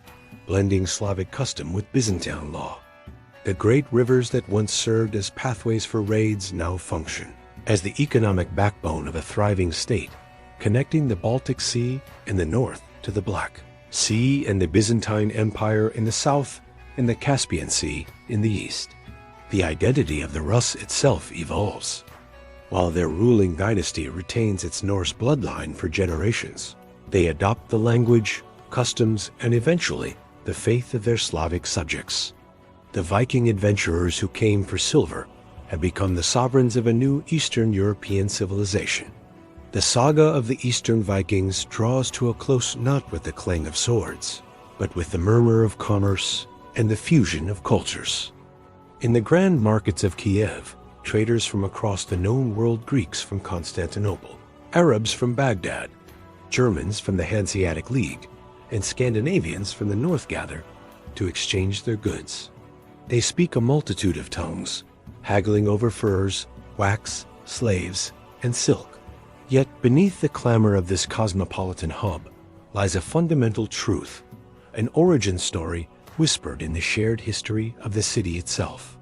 blending Slavic custom with Byzantine law. The great rivers that once served as pathways for raids now function as the economic backbone of a thriving state, connecting the Baltic Sea in the north to the Black Sea and the Byzantine Empire in the south and the Caspian Sea in the east. The identity of the Rus itself evolves. While their ruling dynasty retains its Norse bloodline for generations, they adopt the language, customs, and eventually the faith of their Slavic subjects. The Viking adventurers who came for silver have become the sovereigns of a new Eastern European civilization. The saga of the Eastern Vikings draws to a close not with the clang of swords, but with the murmur of commerce and the fusion of cultures. In the grand markets of Kiev, traders from across the known world, Greeks from Constantinople, Arabs from Baghdad, Germans from the Hanseatic League, and Scandinavians from the north gather to exchange their goods. They speak a multitude of tongues, haggling over furs, wax, slaves, and silk. Yet beneath the clamor of this cosmopolitan hub lies a fundamental truth, an origin story whispered in the shared history of the city itself.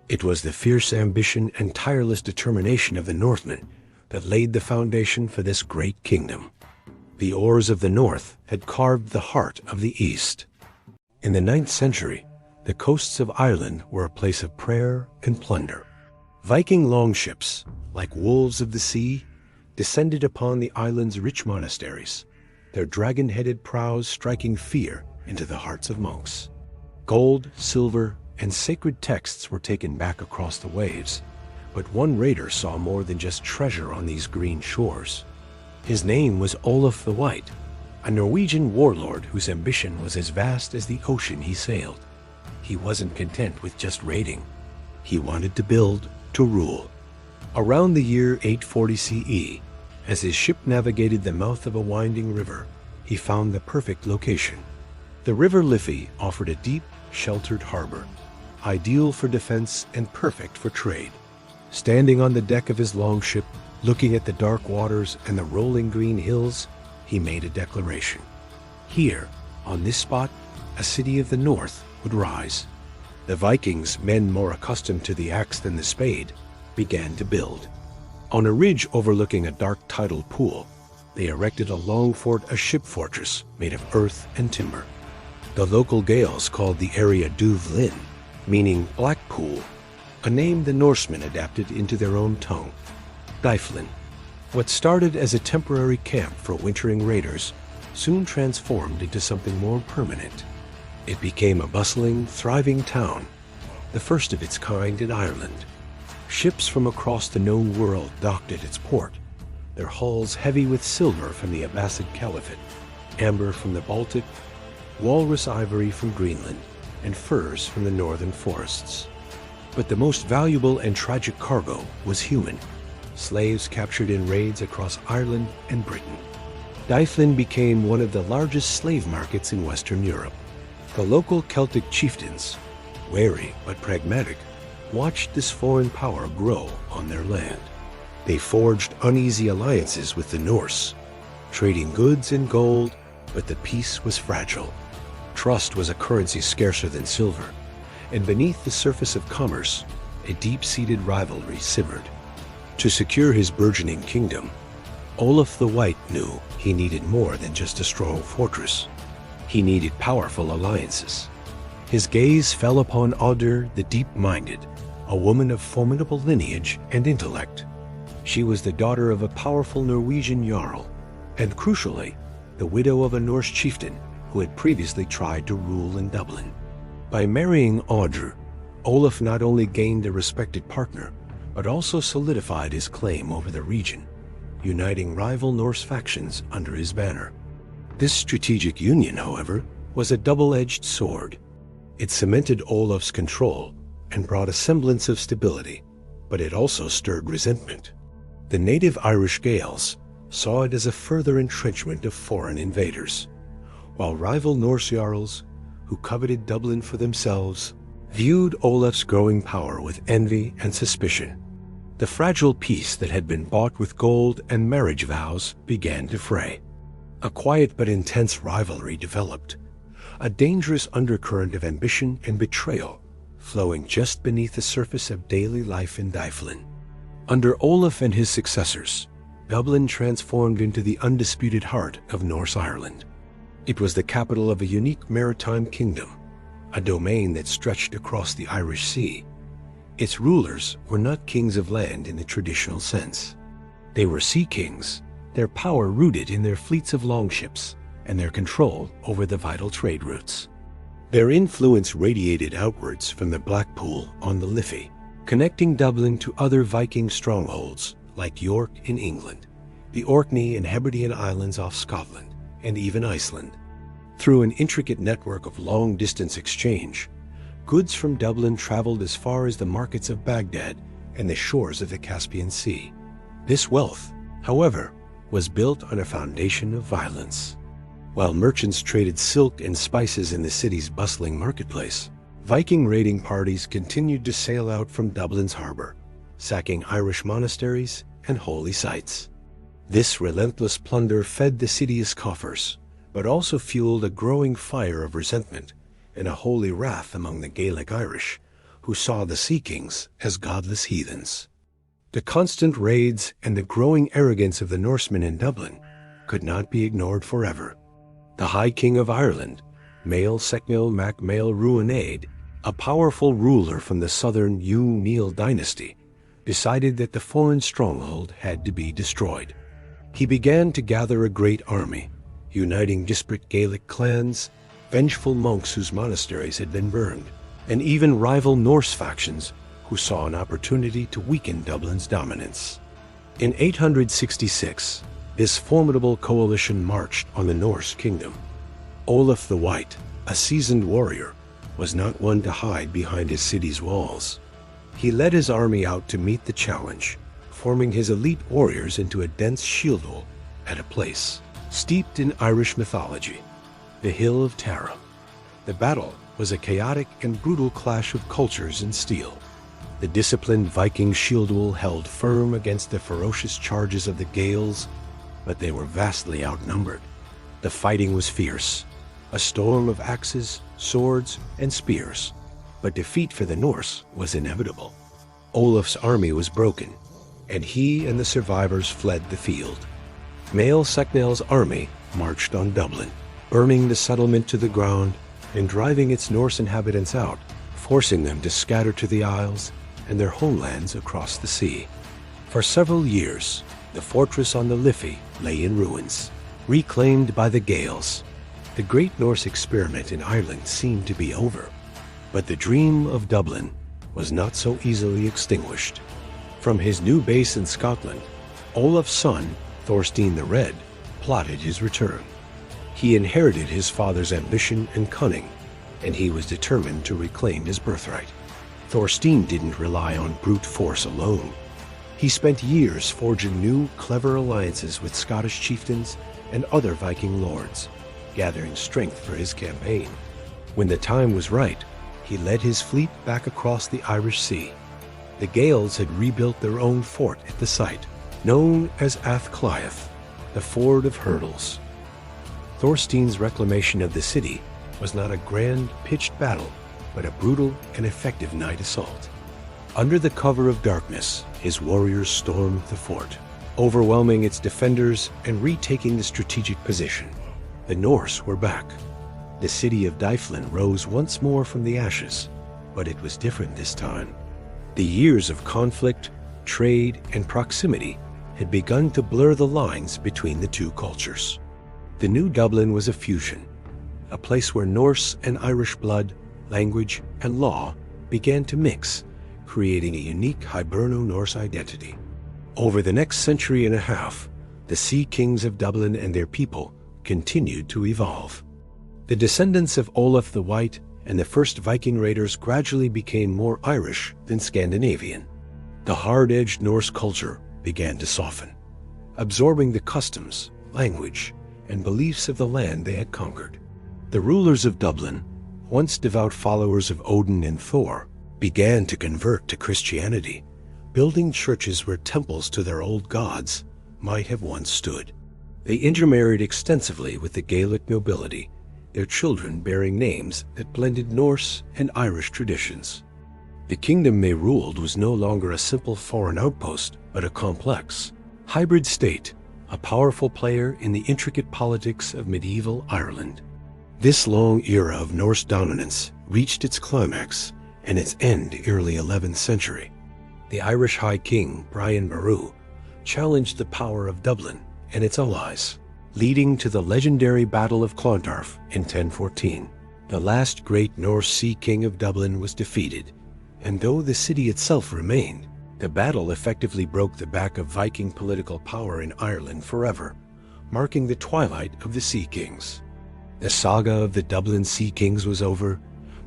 It was the fierce ambition and tireless determination of the Northmen that laid the foundation for this great kingdom. The oars of the north had carved the heart of the east. In the 9th century, the coasts of Ireland were a place of prayer and plunder. Viking longships, like wolves of the sea, descended upon the island's rich monasteries, their dragon-headed prows striking fear into the hearts of monks. Gold, silver, and sacred texts were taken back across the waves, but one raider saw more than just treasure on these green shores. His name was Olaf the White, a Norwegian warlord whose ambition was as vast as the ocean he sailed. He wasn't content with just raiding. He wanted to build, to rule. Around the year 840 CE, as his ship navigated the mouth of a winding river, he found the perfect location. The River Liffey offered a deep, sheltered harbor, ideal for defense and perfect for trade. Standing on the deck of his longship, looking at the dark waters and the rolling green hills, he made a declaration. Here, on this spot, a city of the north would rise. The Vikings, men more accustomed to the axe than the spade, began to build. On a ridge overlooking a dark tidal pool, they erected a long fort, a ship fortress made of earth and timber. The local Gaels called the area Duv Linn, meaning black pool, a name the Norsemen adapted into their own tongue. Dyflin. What started as a temporary camp for wintering raiders soon transformed into something more permanent. It became a bustling, thriving town, the first of its kind in Ireland. Ships from across the known world docked at its port, their hulls heavy with silver from the Abbasid Caliphate, amber from the Baltic, walrus ivory from Greenland, and furs from the northern forests. But the most valuable and tragic cargo was human, slaves captured in raids across Ireland and Britain. Dyflin became one of the largest slave markets in Western Europe. The local Celtic chieftains, wary but pragmatic, watched this foreign power grow on their land. They forged uneasy alliances with the Norse, trading goods and gold, but the peace was fragile. Trust was a currency scarcer than silver, and beneath the surface of commerce, a deep-seated rivalry simmered. To secure his burgeoning kingdom, Olaf the White knew he needed more than just a strong fortress. He needed powerful alliances. His gaze fell upon Audr the Deep-Minded, a woman of formidable lineage and intellect. She was the daughter of a powerful Norwegian jarl, and crucially, the widow of a Norse chieftain who had previously tried to rule in Dublin. By marrying Audr, Olaf not only gained a respected partner, but also solidified his claim over the region, uniting rival Norse factions under his banner. This strategic union, however, was a double-edged sword. It cemented Olaf's control and brought a semblance of stability, but it also stirred resentment. The native Irish Gaels saw it as a further entrenchment of foreign invaders, while rival Norse jarls, who coveted Dublin for themselves, viewed Olaf's growing power with envy and suspicion. The fragile peace that had been bought with gold and marriage vows began to fray. A quiet but intense rivalry developed, a dangerous undercurrent of ambition and betrayal flowing just beneath the surface of daily life in Dyflin. Under Olaf and his successors, Dublin transformed into the undisputed heart of Norse Ireland. It was the capital of a unique maritime kingdom, a domain that stretched across the Irish Sea. Its rulers were not kings of land in the traditional sense. They were sea kings, their power rooted in their fleets of longships and their control over the vital trade routes. Their influence radiated outwards from the Blackpool on the Liffey, connecting Dublin to other Viking strongholds like York in England, the Orkney and Hebridean Islands off Scotland, and even Iceland. Through an intricate network of long-distance exchange, goods from Dublin traveled as far as the markets of Baghdad and the shores of the Caspian Sea. This wealth, however, was built on a foundation of violence. While merchants traded silk and spices in the city's bustling marketplace, Viking raiding parties continued to sail out from Dublin's harbor, sacking Irish monasteries and holy sites. This relentless plunder fed the city's coffers, but also fueled a growing fire of resentment and a holy wrath among the Gaelic Irish, who saw the Sea Kings as godless heathens. The constant raids and the growing arrogance of the Norsemen in Dublin could not be ignored forever. The High King of Ireland, Mael Secnil Mac Mael Ruaidh, a powerful ruler from the southern Hugh Neil dynasty, decided that the foreign stronghold had to be destroyed. He began to gather a great army, uniting disparate Gaelic clans, vengeful monks whose monasteries had been burned, and even rival Norse factions who saw an opportunity to weaken Dublin's dominance. In 866, this formidable coalition marched on the Norse kingdom. Olaf the White, a seasoned warrior, was not one to hide behind his city's walls. He led his army out to meet the challenge, forming his elite warriors into a dense shield wall at a place steeped in Irish mythology, the Hill of Tara. The battle was a chaotic and brutal clash of cultures and steel. The disciplined Viking shield wall held firm against the ferocious charges of the Gaels, but they were vastly outnumbered. The fighting was fierce, a storm of axes, swords, and spears, but defeat for the Norse was inevitable. Olaf's army was broken, and he and the survivors fled the field. Mael Secnil's army marched on Dublin, burning the settlement to the ground and driving its Norse inhabitants out, forcing them to scatter to the Isles and their homelands across the sea. For several years, the fortress on the Liffey lay in ruins, reclaimed by the Gaels. The great Norse experiment in Ireland seemed to be over, but the dream of Dublin was not so easily extinguished. From his new base in Scotland, Olaf's son, Thorstein the Red, plotted his return. He inherited his father's ambition and cunning, and he was determined to reclaim his birthright. Thorstein didn't rely on brute force alone. He spent years forging new, clever alliances with Scottish chieftains and other Viking lords, gathering strength for his campaign. When the time was right, he led his fleet back across the Irish Sea. The Gaels had rebuilt their own fort at the site, known as Athcliath, the Ford of Hurdles. Thorstein's reclamation of the city was not a grand, pitched battle, but a brutal and effective night assault. Under the cover of darkness, his warriors stormed the fort, overwhelming its defenders and retaking the strategic position. The Norse were back. The city of Dyflin rose once more from the ashes, but it was different this time. The years of conflict, trade, and proximity had begun to blur the lines between the two cultures. The new Dublin was a fusion, a place where Norse and Irish blood, language, and law began to mix, creating a unique Hiberno-Norse identity. Over the next century and a half, the Sea Kings of Dublin and their people continued to evolve. The descendants of Olaf the White and the first Viking raiders gradually became more Irish than Scandinavian. The hard-edged Norse culture began to soften, absorbing the customs, language, and beliefs of the land they had conquered. The rulers of Dublin, once devout followers of Odin and Thor, began to convert to Christianity, building churches where temples to their old gods might have once stood. They intermarried extensively with the Gaelic nobility, their children bearing names that blended Norse and Irish traditions. The kingdom they ruled was no longer a simple foreign outpost, but a complex, hybrid state, a powerful player in the intricate politics of medieval Ireland. This long era of Norse dominance reached its climax and its end early 11th century. The Irish High King, Brian Boru, challenged the power of Dublin and its allies, leading to the legendary Battle of Clontarf in 1014. The last great Norse Sea King of Dublin was defeated, and though the city itself remained, the battle effectively broke the back of Viking political power in Ireland forever, marking the twilight of the Sea Kings. The saga of the Dublin Sea Kings was over,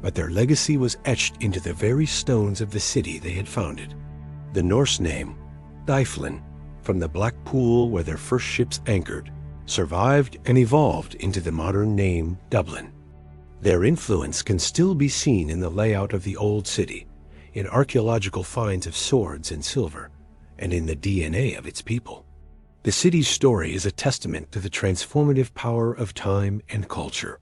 but their legacy was etched into the very stones of the city they had founded. The Norse name, Dyflin, from the black pool where their first ships anchored, survived and evolved into the modern name Dublin. Their influence can still be seen in the layout of the old city, in archaeological finds of swords and silver, and in the DNA of its people. The city's story is a testament to the transformative power of time and culture.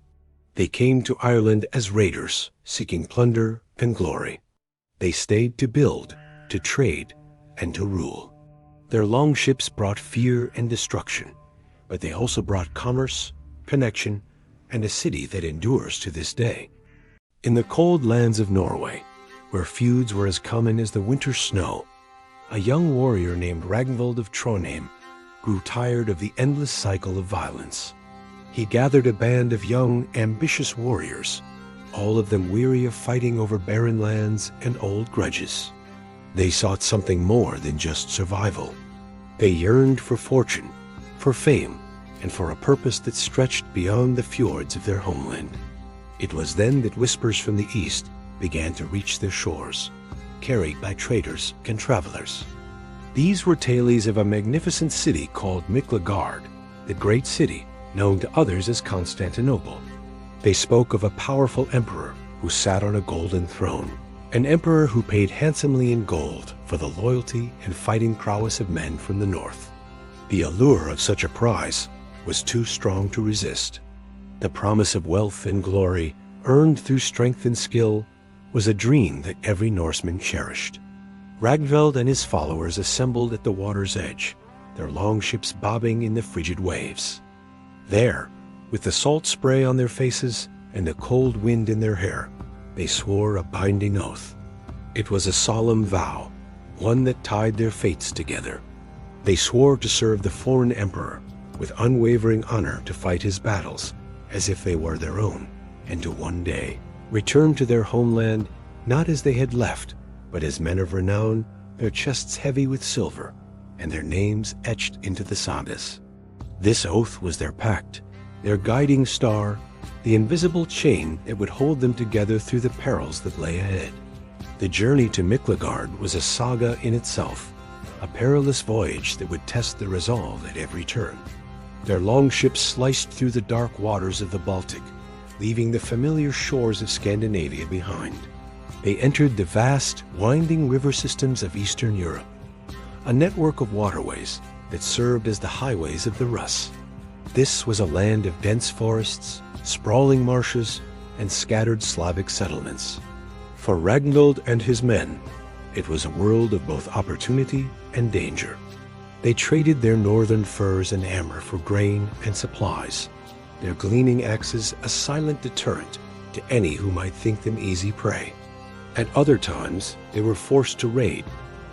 They came to Ireland as raiders, seeking plunder and glory. They stayed to build, to trade, and to rule. Their longships brought fear and destruction, but they also brought commerce, connection, and a city that endures to this day. In the cold lands of Norway, where feuds were as common as the winter snow, a young warrior named Ragnvald of Trondheim grew tired of the endless cycle of violence. He gathered a band of young, ambitious warriors, all of them weary of fighting over barren lands and old grudges. They sought something more than just survival. They yearned for fortune, for fame, and for a purpose that stretched beyond the fjords of their homeland. It was then that whispers from the east began to reach their shores, carried by traders and travelers. These were tales of a magnificent city called Miklagard, the great city known to others as Constantinople. They spoke of a powerful emperor who sat on a golden throne, an emperor who paid handsomely in gold for the loyalty and fighting prowess of men from the north. The allure of such a prize was too strong to resist. The promise of wealth and glory, earned through strength and skill, was a dream that every Norseman cherished. Ragnvald and his followers assembled at the water's edge, their longships bobbing in the frigid waves. There, with the salt spray on their faces and the cold wind in their hair, they swore a binding oath. It was a solemn vow, one that tied their fates together. They swore to serve the foreign emperor with unwavering honor, to fight his battles as if they were their own, and to one day return to their homeland not as they had left, but as men of renown, their chests heavy with silver, and their names etched into the Sagas. This oath was their pact, their guiding star, the invisible chain that would hold them together through the perils that lay ahead. The journey to Miklagard was a saga in itself, a perilous voyage that would test their resolve at every turn. Their longships sliced through the dark waters of the Baltic, leaving the familiar shores of Scandinavia behind. They entered the vast, winding river systems of Eastern Europe, a network of waterways that served as the highways of the Rus. This was a land of dense forests, sprawling marshes, and scattered Slavic settlements. For Ragnvald and his men, it was a world of both opportunity and danger. They traded their northern furs and armor for grain and supplies, their gleaming axes a silent deterrent to any who might think them easy prey. At other times, they were forced to raid,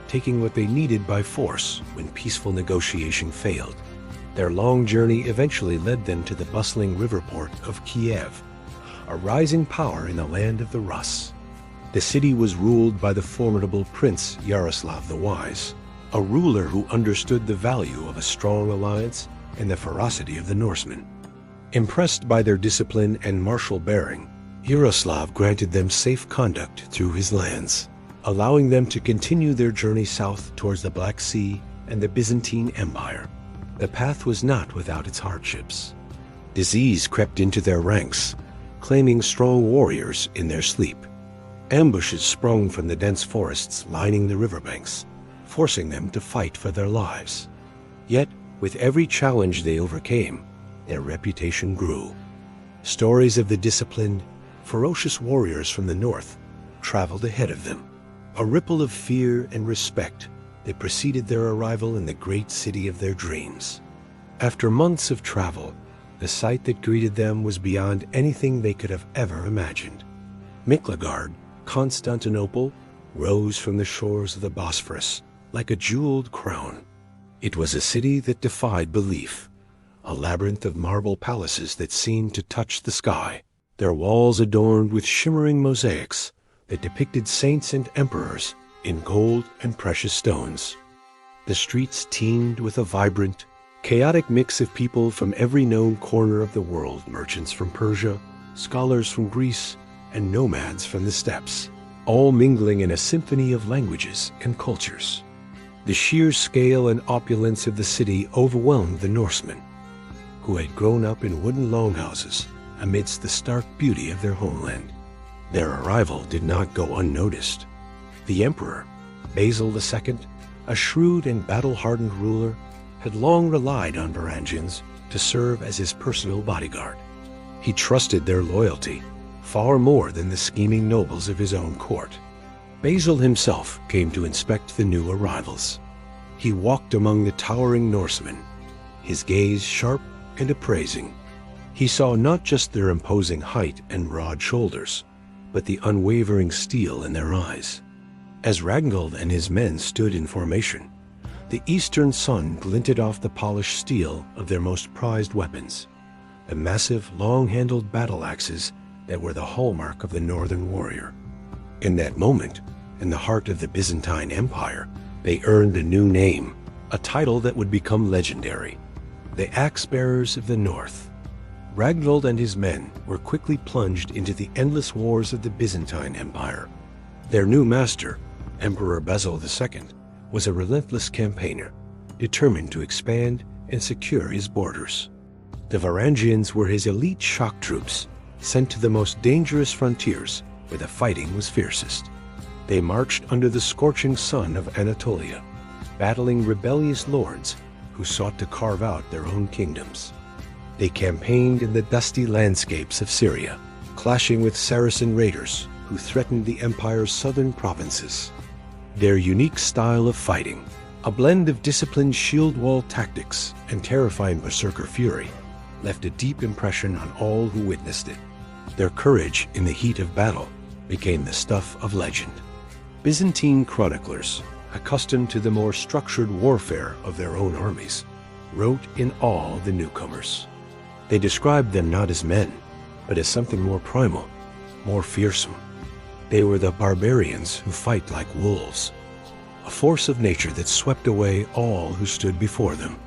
taking what they needed by force when peaceful negotiation failed. Their long journey eventually led them to the bustling river port of Kiev, a rising power in the land of the Rus. The city was ruled by the formidable Prince Yaroslav the Wise, a ruler who understood the value of a strong alliance and the ferocity of the Norsemen. Impressed by their discipline and martial bearing, Yaroslav granted them safe conduct through his lands, allowing them to continue their journey south towards the Black Sea and the Byzantine Empire. The path was not without its hardships. Disease crept into their ranks, claiming strong warriors in their sleep. Ambushes sprung from the dense forests lining the riverbanks, forcing them to fight for their lives. Yet, with every challenge they overcame, their reputation grew. Stories of the disciplined, ferocious warriors from the north traveled ahead of them, a ripple of fear and respect that preceded their arrival in the great city of their dreams. After months of travel, the sight that greeted them was beyond anything they could have ever imagined. Miklagard, Constantinople, rose from the shores of the Bosphorus like a jeweled crown. It was a city that defied belief, a labyrinth of marble palaces that seemed to touch the sky, their walls adorned with shimmering mosaics that depicted saints and emperors in gold and precious stones. The streets teemed with a vibrant, chaotic mix of people from every known corner of the world, merchants from Persia, scholars from Greece, and nomads from the steppes, all mingling in a symphony of languages and cultures. The sheer scale and opulence of the city overwhelmed the Norsemen, who had grown up in wooden longhouses amidst the stark beauty of their homeland. Their arrival did not go unnoticed. The emperor, Basil II, a shrewd and battle-hardened ruler, had long relied on Varangians to serve as his personal bodyguard. He trusted their loyalty far more than the scheming nobles of his own court. Basil himself came to inspect the new arrivals. He walked among the towering Norsemen, his gaze sharp and appraising. He saw not just their imposing height and broad shoulders, but the unwavering steel in their eyes. As Ragnvald and his men stood in formation, the eastern sun glinted off the polished steel of their most prized weapons, the massive, long-handled battle axes that were the hallmark of the northern warrior. In that moment, in the heart of the Byzantine Empire, they earned a new name, a title that would become legendary: the Axe-Bearers of the North. Ragnvald and his men were quickly plunged into the endless wars of the Byzantine Empire. Their new master, Emperor Basil II, was a relentless campaigner, determined to expand and secure his borders. The Varangians were his elite shock troops, sent to the most dangerous frontiers where the fighting was fiercest. They marched under the scorching sun of Anatolia, battling rebellious lords who sought to carve out their own kingdoms. They campaigned in the dusty landscapes of Syria, clashing with Saracen raiders who threatened the empire's southern provinces. Their unique style of fighting, a blend of disciplined shield wall tactics and terrifying berserker fury, left a deep impression on all who witnessed it. Their courage in the heat of battle became the stuff of legend. Byzantine chroniclers, accustomed to the more structured warfare of their own armies, wrote in awe of the newcomers. They described them not as men, but as something more primal, more fearsome. They were the barbarians who fight like wolves, a force of nature that swept away all who stood before them.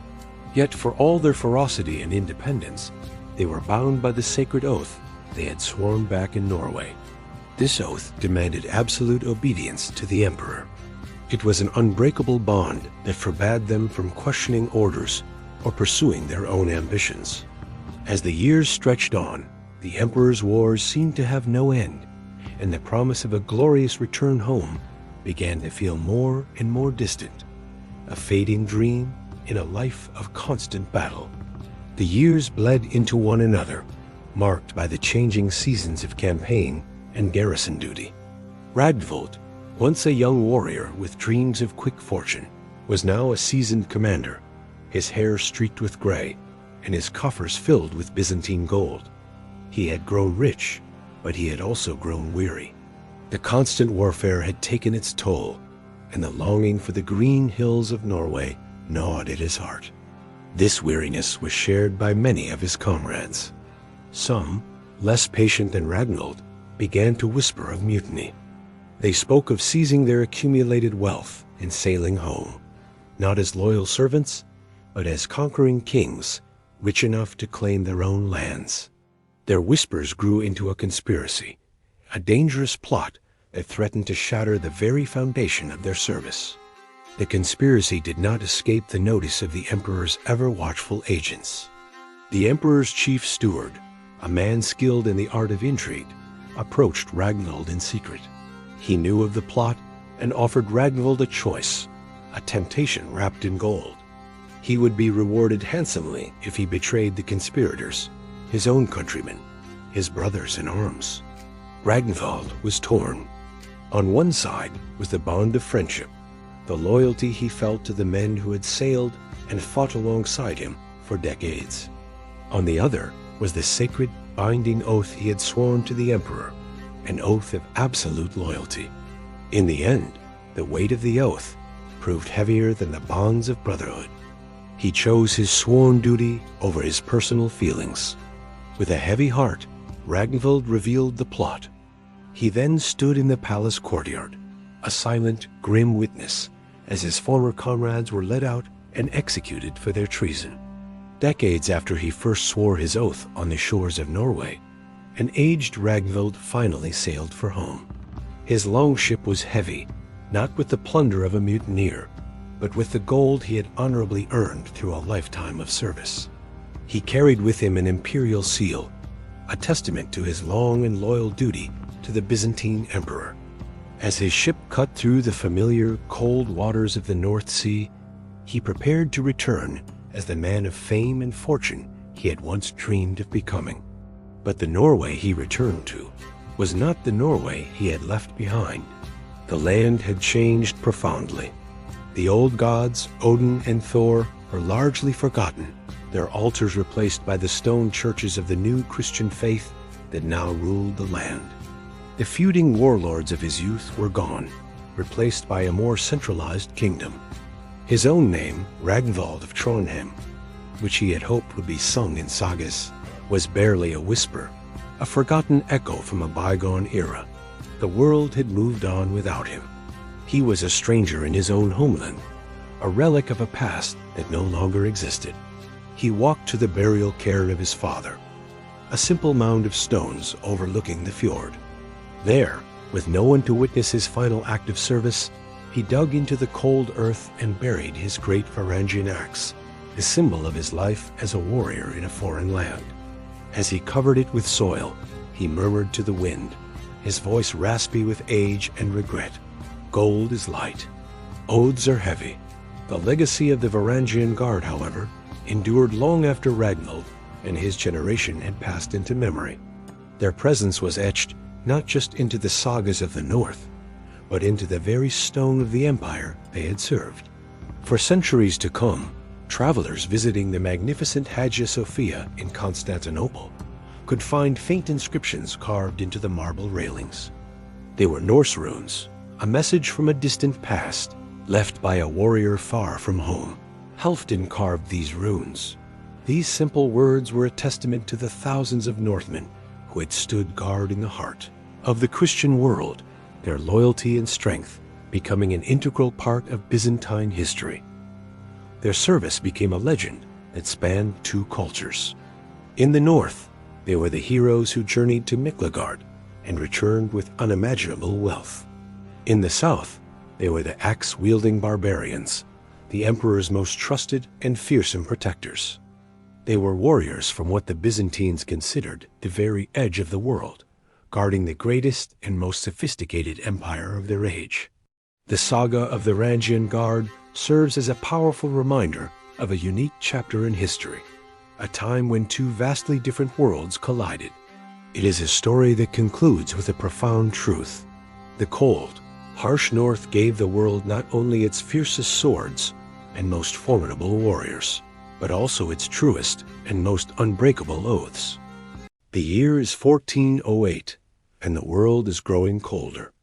Yet for all their ferocity and independence, they were bound by the sacred oath they had sworn back in Norway. This oath demanded absolute obedience to the emperor. It was an unbreakable bond that forbade them from questioning orders or pursuing their own ambitions. As the years stretched on, the emperor's wars seemed to have no end, and the promise of a glorious return home began to feel more and more distant, a fading dream in a life of constant battle. The years bled into one another, marked by the changing seasons of campaign and garrison duty. Ragnvald, once a young warrior with dreams of quick fortune, was now a seasoned commander, his hair streaked with gray and his coffers filled with Byzantine gold. He had grown rich, but he had also grown weary. The constant warfare had taken its toll, and the longing for the green hills of Norway gnawed at his heart. This weariness was shared by many of his comrades. Some, less patient than Ragnvald, began to whisper of mutiny. They spoke of seizing their accumulated wealth and sailing home, not as loyal servants, but as conquering kings, rich enough to claim their own lands. Their whispers grew into a conspiracy, a dangerous plot that threatened to shatter the very foundation of their service. The conspiracy did not escape the notice of the emperor's ever-watchful agents. The emperor's chief steward, a man skilled in the art of intrigue, approached Ragnvald in secret. He knew of the plot and offered Ragnvald a choice, a temptation wrapped in gold. He would be rewarded handsomely if he betrayed the conspirators, his own countrymen, his brothers in arms. Ragnvald was torn. On one side was the bond of friendship, the loyalty he felt to the men who had sailed and fought alongside him for decades. On the other was the sacred, binding oath he had sworn to the emperor, an oath of absolute loyalty. In the end, the weight of the oath proved heavier than the bonds of brotherhood. He chose his sworn duty over his personal feelings. With a heavy heart, Ragnvald revealed the plot. He then stood in the palace courtyard, a silent, grim witness, as his former comrades were led out and executed for their treason. Decades after he first swore his oath on the shores of Norway, an aged Ragnvald finally sailed for home. His longship was heavy, not with the plunder of a mutineer, but with the gold he had honorably earned through a lifetime of service. He carried with him an imperial seal, a testament to his long and loyal duty to the Byzantine emperor. As his ship cut through the familiar, cold waters of the North Sea, he prepared to return as the man of fame and fortune he had once dreamed of becoming. But the Norway he returned to was not the Norway he had left behind. The land had changed profoundly. The old gods, Odin and Thor, were largely forgotten, their altars replaced by the stone churches of the new Christian faith that now ruled the land. The feuding warlords of his youth were gone, replaced by a more centralized kingdom. His own name, Ragnvald of Trondheim, which he had hoped would be sung in sagas, was barely a whisper, a forgotten echo from a bygone era. The world had moved on without him. He was a stranger in his own homeland, a relic of a past that no longer existed. He walked to the burial care of his father, a simple mound of stones overlooking the fjord. There, with no one to witness his final act of service, he dug into the cold earth and buried his great Varangian axe, the symbol of his life as a warrior in a foreign land. As he covered it with soil, he murmured to the wind, his voice raspy with age and regret, "Gold is light. Oaths are heavy." The legacy of the Varangian Guard, however, endured long after Ragnvald and his generation had passed into memory. Their presence was etched not just into the sagas of the North, but into the very stone of the empire they had served. For centuries to come, travelers visiting the magnificent Hagia Sophia in Constantinople could find faint inscriptions carved into the marble railings. They were Norse runes, a message from a distant past, left by a warrior far from home. Halfdan carved these runes. These simple words were a testament to the thousands of Northmen who had stood guard in the heart of the Christian world, their loyalty and strength becoming an integral part of Byzantine history. Their service became a legend that spanned two cultures. In the north, They were the heroes who journeyed to Miklagard and returned with unimaginable wealth. In the south, they were the axe-wielding barbarians, the emperor's most trusted and fearsome protectors. They were warriors from what the Byzantines considered the very edge of the world, guarding the greatest and most sophisticated empire of their age. The saga of the Rangian Guard serves as a powerful reminder of a unique chapter in history, a time when two vastly different worlds collided. It is a story that concludes with a profound truth. The cold, harsh north gave the world not only its fiercest swords and most formidable warriors, but also its truest and most unbreakable oaths. The year is 1408, and the world is growing colder.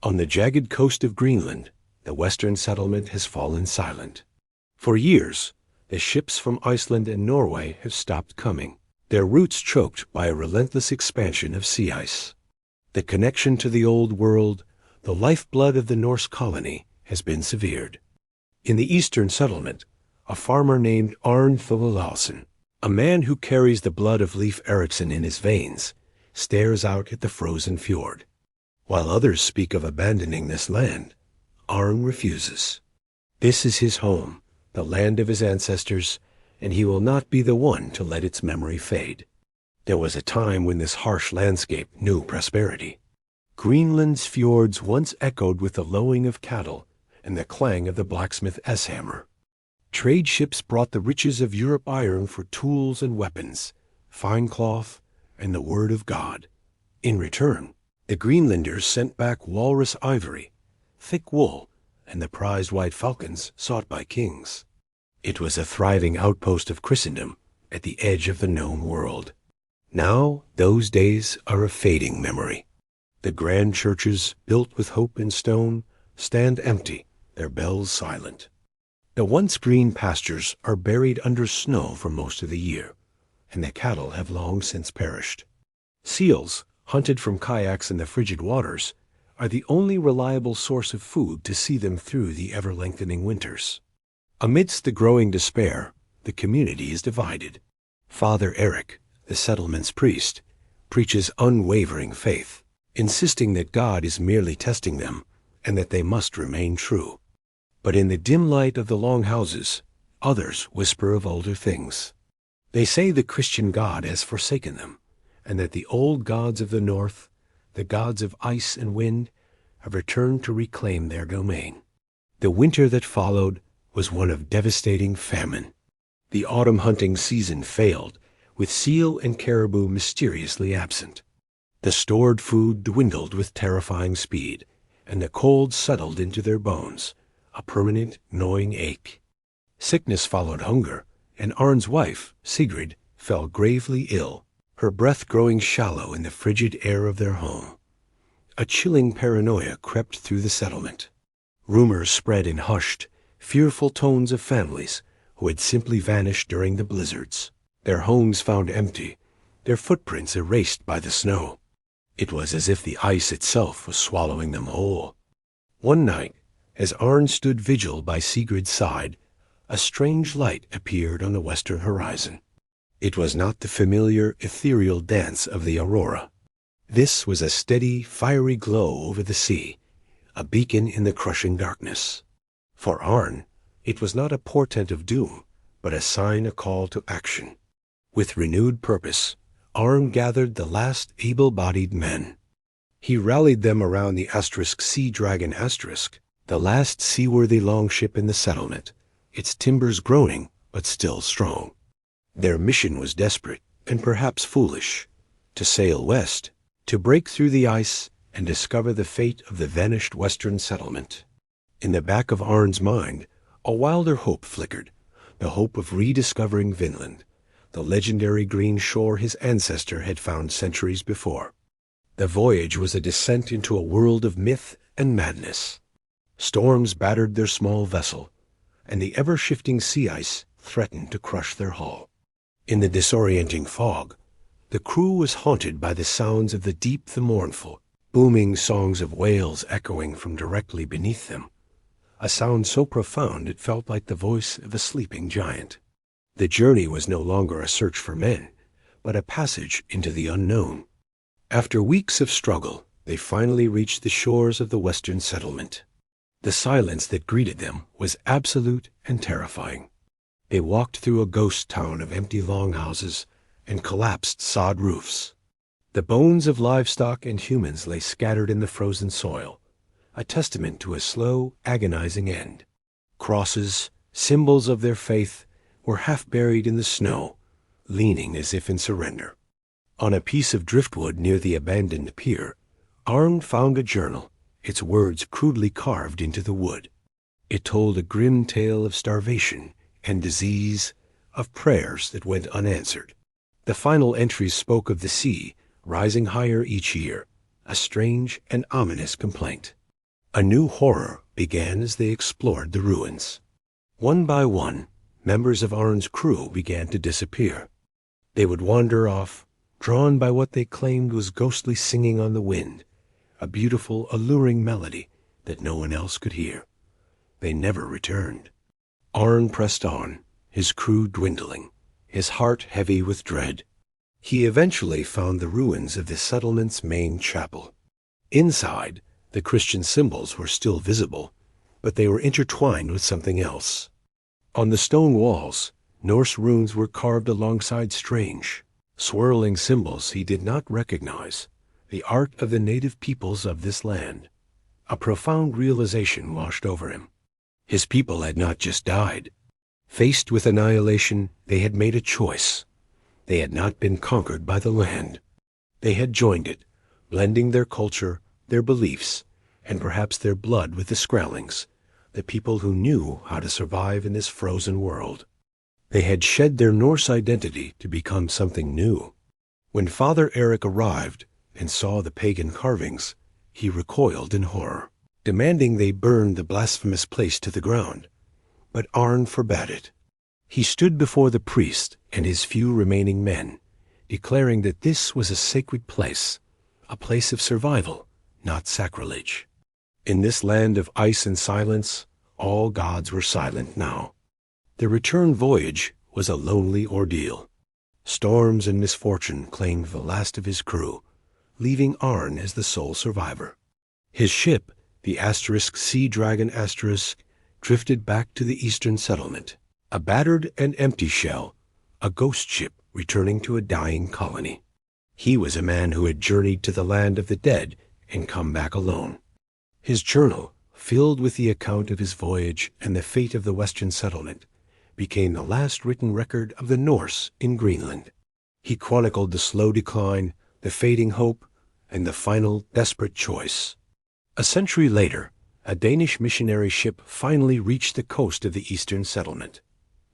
On the jagged coast of Greenland, the western settlement has fallen silent. For years, the ships from Iceland and Norway have stopped coming, their routes choked by a relentless expansion of sea ice. The connection to the old world, the lifeblood of the Norse colony, has been severed. In the eastern settlement, a farmer named Arn Thorvaldsen, a man who carries the blood of Leif Erikson in his veins, stares out at the frozen fjord. While others speak of abandoning this land, Arn refuses. This is his home, the land of his ancestors, and he will not be the one to let its memory fade. There was a time when this harsh landscape knew prosperity. Greenland's fjords once echoed with the lowing of cattle and the clang of the blacksmith S-hammer. Trade ships brought the riches of Europe iron for tools and weapons, fine cloth, and the word of God. In return, the Greenlanders sent back walrus ivory, thick wool, and the prized white falcons sought by kings. It was a thriving outpost of Christendom at the edge of the known world. Now, those days are a fading memory. The grand churches, built with hope and stone, stand empty, their bells silent. The once green pastures are buried under snow for most of the year, and the cattle have long since perished. Seals, hunted from kayaks in the frigid waters, are the only reliable source of food to see them through the ever-lengthening winters. Amidst the growing despair, the community is divided. Father Eric, the settlement's priest, preaches unwavering faith, insisting that God is merely testing them and that they must remain true. But in the dim light of the long houses, others whisper of older things. They say the Christian God has forsaken them, and that the old gods of the north, the gods of ice and wind, have returned to reclaim their domain. The winter that followed was one of devastating famine. The autumn hunting season failed, with seal and caribou mysteriously absent. The stored food dwindled with terrifying speed, and the cold settled into their bones, a permanent gnawing ache. Sickness followed hunger, and Arn's wife, Sigrid, fell gravely ill, her breath growing shallow in the frigid air of their home. A chilling paranoia crept through the settlement. Rumors spread in hushed, fearful tones of families who had simply vanished during the blizzards, their homes found empty, their footprints erased by the snow. It was as if the ice itself was swallowing them whole. One night, as Arn stood vigil by Sigrid's side, a strange light appeared on the western horizon. It was not the familiar, ethereal dance of the aurora. This was a steady, fiery glow over the sea, a beacon in the crushing darkness. For Arn, it was not a portent of doom, but a sign, a call to action. With renewed purpose, Arn gathered the last able-bodied men. He rallied them around the Sea Dragon, the last seaworthy longship in the settlement, its timbers groaning but still strong. Their mission was desperate and perhaps foolish: to sail west, to break through the ice and discover the fate of the vanished western settlement. In the back of Arn's mind, a wilder hope flickered, the hope of rediscovering Vinland, the legendary green shore his ancestor had found centuries before. The voyage was a descent into a world of myth and madness. Storms battered their small vessel, and the ever-shifting sea ice threatened to crush their hull. In the disorienting fog, the crew was haunted by the sounds of the deep, the mournful, booming songs of whales echoing from directly beneath them, a sound so profound it felt like the voice of a sleeping giant. The journey was no longer a search for men, but a passage into the unknown. After weeks of struggle, they finally reached the shores of the western settlement. The silence that greeted them was absolute and terrifying. They walked through a ghost town of empty longhouses and collapsed sod roofs. The bones of livestock and humans lay scattered in the frozen soil, a testament to a slow, agonizing end. Crosses, symbols of their faith, were half buried in the snow, leaning as if in surrender. On a piece of driftwood near the abandoned pier, Arn found a journal, its words crudely carved into the wood. It told a grim tale of starvation and disease, of prayers that went unanswered. The final entries spoke of the sea rising higher each year, a strange and ominous complaint. A new horror began as they explored the ruins. One by one, members of Arn's crew began to disappear. They would wander off, drawn by what they claimed was ghostly singing on the wind, a beautiful, alluring melody that no one else could hear. They never returned. Arn pressed on, his crew dwindling, his heart heavy with dread. He eventually found the ruins of the settlement's main chapel. Inside, the Christian symbols were still visible, but they were intertwined with something else. On the stone walls, Norse runes were carved alongside strange, swirling symbols he did not recognize, the art of the native peoples of this land. A profound realization washed over him. His people had not just died. Faced with annihilation, they had made a choice. They had not been conquered by the land. They had joined it, blending their culture, their beliefs, and perhaps their blood with the Skrellings, the people who knew how to survive in this frozen world. They had shed their Norse identity to become something new. When Father Eric arrived and saw the pagan carvings, he recoiled in horror, demanding they burn the blasphemous place to the ground. But Arn forbade it. He stood before the priest and his few remaining men, declaring that this was a sacred place, a place of survival, not sacrilege. In this land of ice and silence, all gods were silent now. The return voyage was a lonely ordeal. Storms and misfortune claimed the last of his crew, leaving Arn as the sole survivor. His ship, the Sea Dragon *, drifted back to the eastern settlement, a battered and empty shell, a ghost ship returning to a dying colony. He was a man who had journeyed to the land of the dead and come back alone. His journal, filled with the account of his voyage and the fate of the western settlement, became the last written record of the Norse in Greenland. He chronicled the slow decline, the fading hope, and the final desperate choice. A century later, a Danish missionary ship finally reached the coast of the eastern settlement.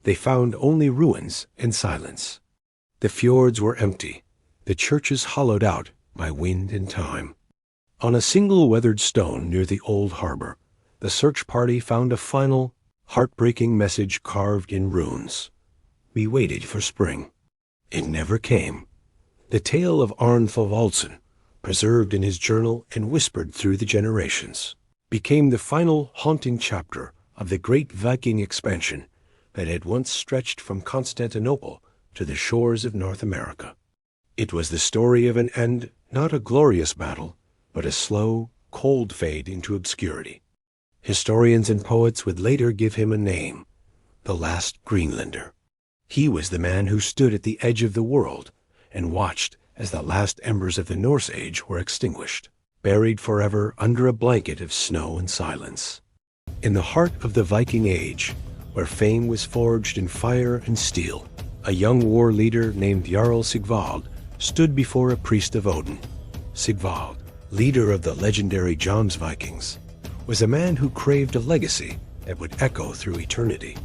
They found only ruins and silence. The fjords were empty, the churches hollowed out by wind and time. On a single weathered stone near the old harbor, the search party found a final, heartbreaking message carved in runes. We waited for spring. It never came. The tale of Arn Thorvaldsen, preserved in his journal and whispered through the generations, became the final haunting chapter of the great Viking expansion that had once stretched from Constantinople to the shores of North America. It was the story of an end, not a glorious battle, but a slow, cold fade into obscurity. Historians and poets would later give him a name, the last Greenlander. He was the man who stood at the edge of the world and watched as the last embers of the Norse Age were extinguished, buried forever under a blanket of snow and silence. In the heart of the Viking Age, where fame was forged in fire and steel, a young war leader named Jarl Sigvald stood before a priest of Odin. Sigvald, leader of the legendary Jomsvikings, was a man who craved a legacy that would echo through eternity.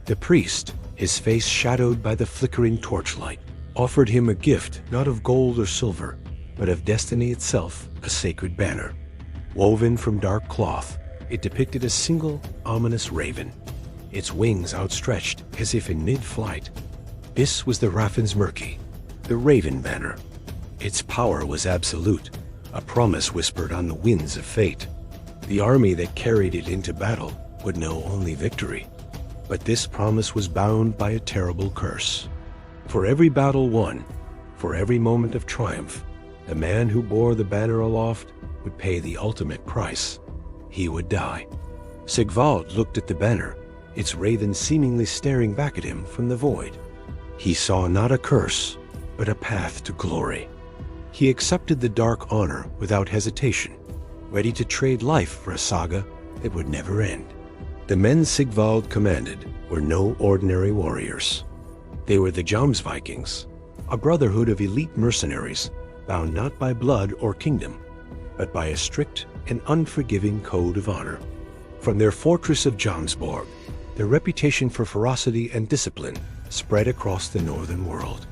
The priest, his face shadowed by the flickering torchlight, offered him a gift not of gold or silver, but of destiny itself, a sacred banner. Woven from dark cloth, it depicted a single, ominous raven, its wings outstretched as if in mid-flight. This was the Raffin's Murki, the Raven Banner. Its power was absolute, a promise whispered on the winds of fate. The army that carried it into battle would know only victory. But this promise was bound by a terrible curse. For every battle won, For every moment of triumph, the man who bore the banner aloft would pay the ultimate price. He would die. Sigvald looked at the banner, its raven seemingly staring back at him from the void. He saw not a curse, but a path to glory. He accepted the dark honor without hesitation, ready to trade life for a saga that would never end. The men Sigvald commanded were no ordinary warriors. They were the Jomsvikings, a brotherhood of elite mercenaries bound not by blood or kingdom, but by a strict and unforgiving code of honor. From their fortress of Jomsborg, their reputation for ferocity and discipline spread across the northern world.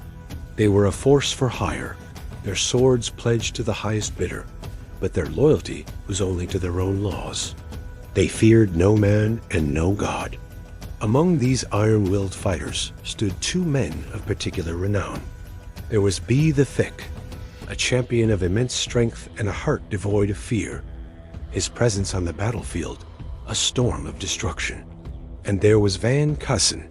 They were a force for hire, their swords pledged to the highest bidder, but their loyalty was only to their own laws. They feared no man and no god. Among these iron-willed fighters stood two men of particular renown. There was Be the Thick, a champion of immense strength and a heart devoid of fear. His presence on the battlefield, a storm of destruction. And there was Van Cussen,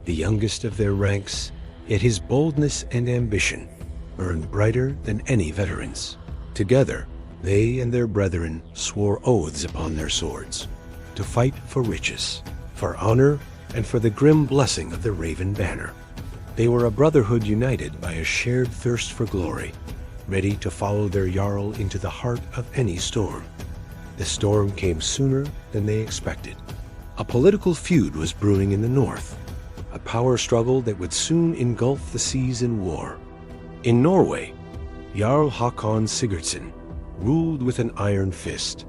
the youngest of their ranks, yet his boldness and ambition burned brighter than any veterans. Together, they and their brethren swore oaths upon their swords to fight for riches, for honor, and for the grim blessing of the Raven Banner. They were a brotherhood united by a shared thirst for glory, ready to follow their Jarl into the heart of any storm. The storm came sooner than they expected. A political feud was brewing in the north, a power struggle that would soon engulf the seas in war. In Norway, Jarl Hakon Sigurdsson ruled with an iron fist,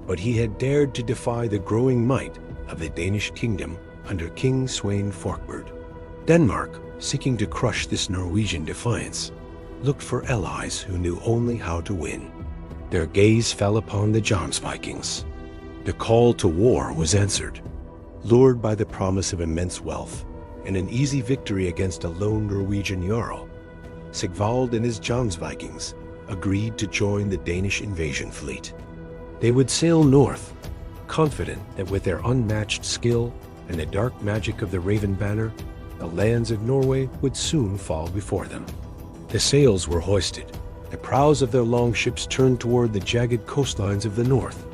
but he had dared to defy the growing might of the Danish kingdom under King Sweyn Forkbeard. Denmark, seeking to crush this Norwegian defiance, looked for allies who knew only how to win. Their gaze fell upon the Jomsvikings. The call to war was answered. Lured by the promise of immense wealth and an easy victory against a lone Norwegian Jarl, Sigvald and his Jomsvikings agreed to join the Danish invasion fleet. They would sail north, confident that with their unmatched skill and the dark magic of the Raven Banner, the lands of Norway would soon fall before them. The sails were hoisted, the prows of their longships turned toward the jagged coastlines of the north,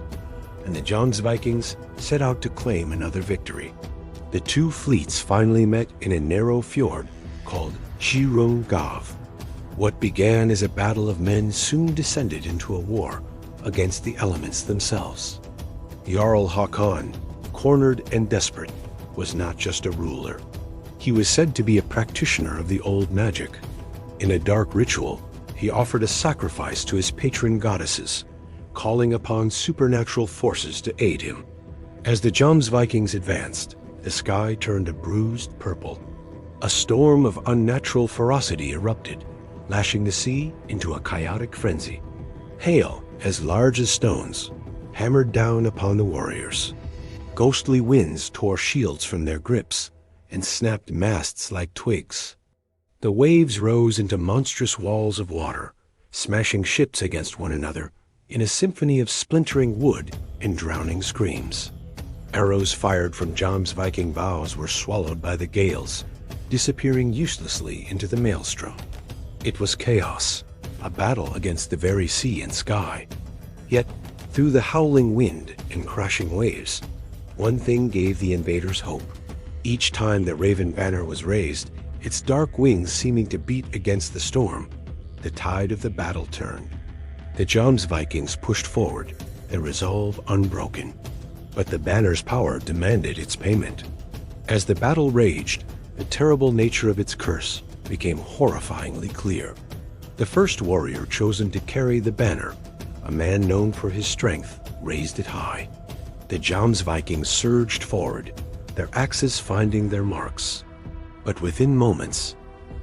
and the Jomsvikings set out to claim another victory. The two fleets finally met in a narrow fjord called Gav. What began as a battle of men soon descended into a war against the elements themselves. Jarl Hakon, cornered and desperate, was not just a ruler. He was said to be a practitioner of the old magic. In a dark ritual, he offered a sacrifice to his patron goddesses, calling upon supernatural forces to aid him. As the Jomsvikings advanced, the sky turned a bruised purple. A storm of unnatural ferocity erupted, lashing the sea into a chaotic frenzy. Hail, as large as stones, hammered down upon the warriors. Ghostly winds tore shields from their grips and snapped masts like twigs. The waves rose into monstrous walls of water, smashing ships against one another in a symphony of splintering wood and drowning screams. Arrows fired from Jomsviking bows were swallowed by the gales, disappearing uselessly into the maelstrom. It was chaos, a battle against the very sea and sky. Yet, through the howling wind and crashing waves, one thing gave the invaders hope. Each time the Raven Banner was raised, its dark wings seeming to beat against the storm, the tide of the battle turned. The Jomsvikings pushed forward, their resolve unbroken. But the banner's power demanded its payment. As the battle raged, the terrible nature of its curse became horrifyingly clear. The first warrior chosen to carry the banner, a man known for his strength, raised it high. The Jomsvikings surged forward, their axes finding their marks. But within moments,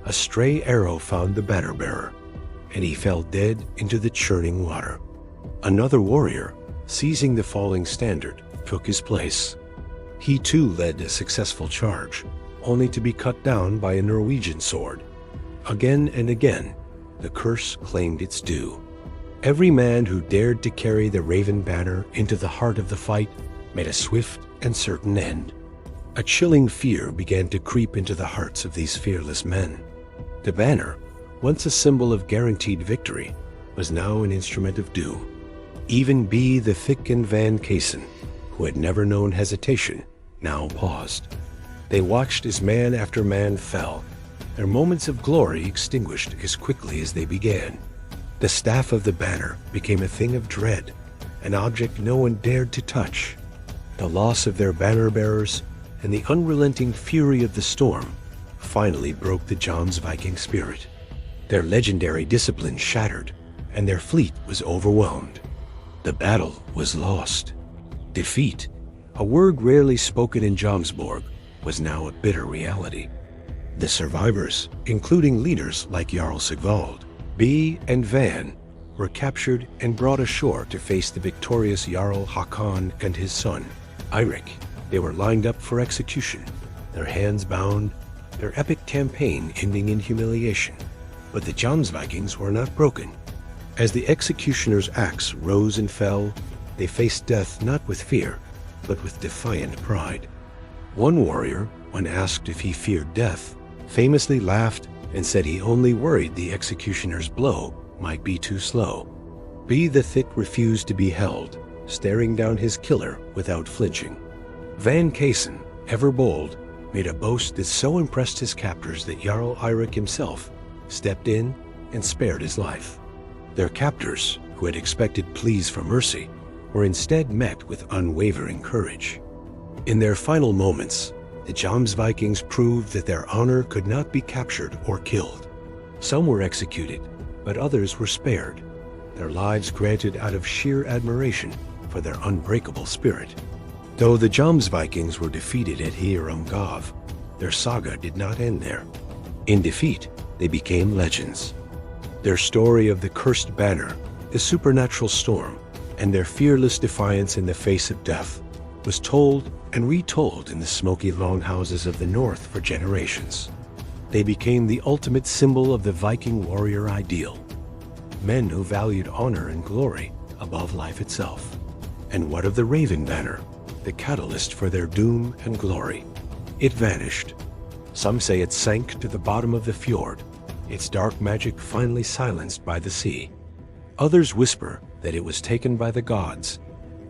a stray arrow found the banner-bearer, and he fell dead into the churning water. Another warrior, seizing the falling standard, took his place. He too led a successful charge, only to be cut down by a Norwegian sword. Again and again, the curse claimed its due. Every man who dared to carry the Raven Banner into the heart of the fight met a swift and certain end. A chilling fear began to creep into the hearts of these fearless men. The banner, once a symbol of guaranteed victory, was now an instrument of doom. Even Be the Thick and Van Kaysen, who had never known hesitation, now paused. They watched as man after man fell, their moments of glory extinguished as quickly as they began. The staff of the banner became a thing of dread, an object no one dared to touch. The loss of their banner bearers and the unrelenting fury of the storm finally broke the Jomsviking spirit. Their legendary discipline shattered, and their fleet was overwhelmed. The battle was lost. Defeat, a word rarely spoken in Jomsborg, was now a bitter reality. The survivors, including leaders like Jarl Sigvald, Be and Van, were captured and brought ashore to face the victorious Jarl Hakon and his son, Eirik. They were lined up for execution, their hands bound, their epic campaign ending in humiliation. But the Jomsvikings were not broken. As the executioner's axe rose and fell, they faced death not with fear, but with defiant pride. One warrior, when asked if he feared death, famously laughed and said he only worried the executioner's blow might be too slow. Be the Thick refused to be held, staring down his killer without flinching. Van Kaysen, ever bold, made a boast that so impressed his captors that Jarl Eirik himself stepped in and spared his life. Their captors, who had expected pleas for mercy, were instead met with unwavering courage. In their final moments, the Jomsvikings proved that their honor could not be captured or killed. Some were executed, but others were spared, their lives granted out of sheer admiration for their unbreakable spirit. Though the Jomsvikings were defeated at Hierumgav, their saga did not end there. In defeat, they became legends. Their story of the cursed banner, the supernatural storm, and their fearless defiance in the face of death was told and retold in the smoky longhouses of the North for generations. They became the ultimate symbol of the Viking warrior ideal, men who valued honor and glory above life itself. And what of the Raven banner, the catalyst for their doom and glory? It vanished. Some say it sank to the bottom of the fjord, its dark magic finally silenced by the sea. Others whisper that it was taken by the gods,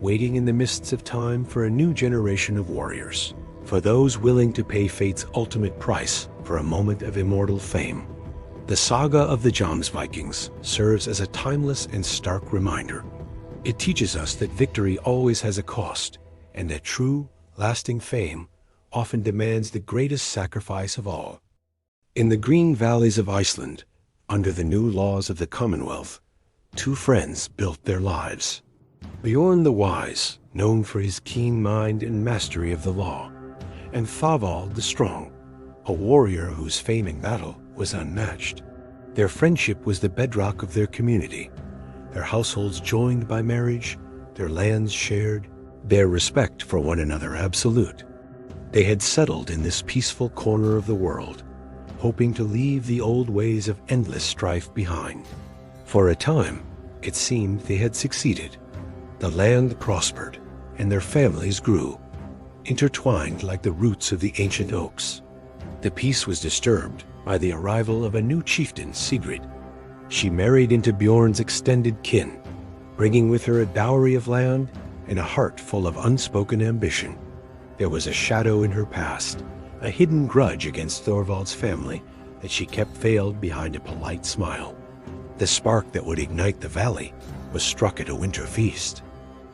waiting in the mists of time for a new generation of warriors, for those willing to pay fate's ultimate price for a moment of immortal fame. The saga of the Jomsvikings serves as a timeless and stark reminder. It teaches us that victory always has a cost, and that true, lasting fame often demands the greatest sacrifice of all. In the green valleys of Iceland, under the new laws of the Commonwealth, two friends built their lives. Bjorn the Wise, known for his keen mind and mastery of the law, and Thorvald the Strong, a warrior whose fame in battle was unmatched. Their friendship was the bedrock of their community, their households joined by marriage, their lands shared, their respect for one another absolute. They had settled in this peaceful corner of the world, hoping to leave the old ways of endless strife behind. For a time, it seemed they had succeeded. The land prospered, and their families grew, intertwined like the roots of the ancient oaks. The peace was disturbed by the arrival of a new chieftain, Sigrid. She married into Bjorn's extended kin, bringing with her a dowry of land and a heart full of unspoken ambition. There was a shadow in her past, a hidden grudge against Thorvald's family that she kept veiled behind a polite smile. The spark that would ignite the valley was struck at a winter feast.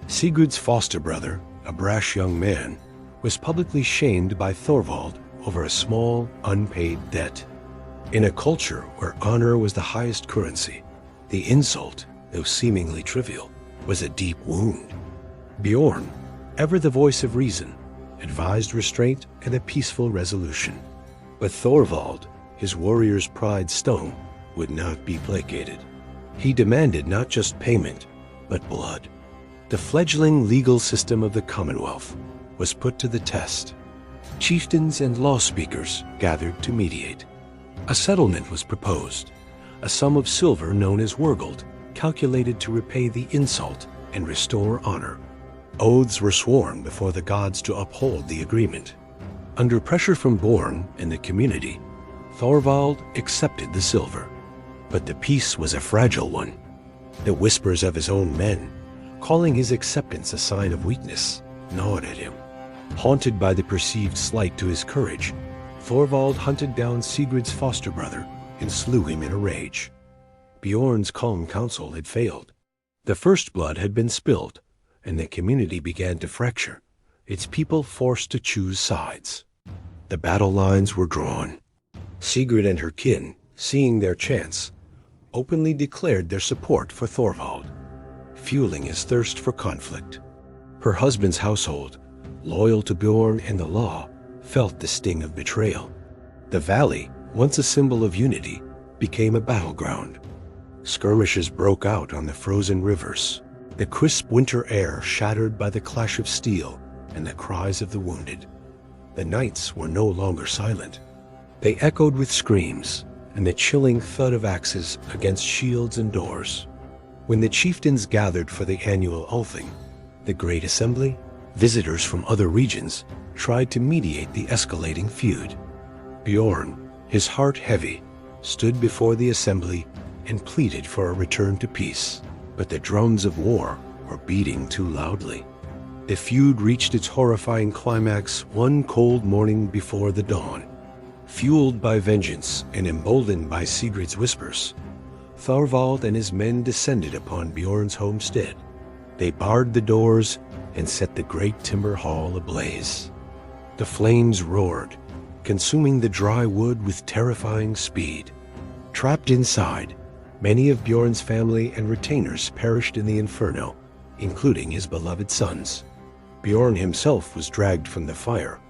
Sigurd's foster brother, a brash young man, was publicly shamed by Thorvald over a small, unpaid debt. In a culture where honor was the highest currency, the insult, though seemingly trivial, was a deep wound. Bjorn, ever the voice of reason, advised restraint and a peaceful resolution. But Thorvald, his warrior's pride stung, would not be placated. He demanded not just payment, but blood. The fledgling legal system of the Commonwealth was put to the test. Chieftains and law speakers gathered to mediate. A settlement was proposed, a sum of silver known as wergold, calculated to repay the insult and restore honor. Oaths were sworn before the gods to uphold the agreement. Under pressure from Born and the community, Thorvald accepted the silver. But the peace was a fragile one. The whispers of his own men, calling his acceptance a sign of weakness, gnawed at him. Haunted by the perceived slight to his courage, Thorvald hunted down Sigurd's foster brother and slew him in a rage. Bjorn's calm counsel had failed. The first blood had been spilled, and the community began to fracture, its people forced to choose sides. The battle lines were drawn. Sigrid and her kin, seeing their chance, openly declared their support for Thorvald, fueling his thirst for conflict. Her husband's household, loyal to Bjorn and the law, felt the sting of betrayal. The valley, once a symbol of unity, became a battleground. Skirmishes broke out on the frozen rivers, the crisp winter air shattered by the clash of steel and the cries of the wounded. The nights were no longer silent. They echoed with screams and the chilling thud of axes against shields and doors. When the chieftains gathered for the annual Ulthing, the Great Assembly, visitors from other regions tried to mediate the escalating feud. Bjorn, his heart heavy, stood before the assembly and pleaded for a return to peace. But the drums of war were beating too loudly. The feud reached its horrifying climax one cold morning before the dawn. Fueled by vengeance and emboldened by Sigrid's whispers, Thorvald and his men descended upon Bjorn's homestead. They barred the doors and set the great timber hall ablaze. The flames roared, consuming the dry wood with terrifying speed. Trapped inside, many of Bjorn's family and retainers perished in the inferno, including his beloved sons. Bjorn himself was dragged from the fire,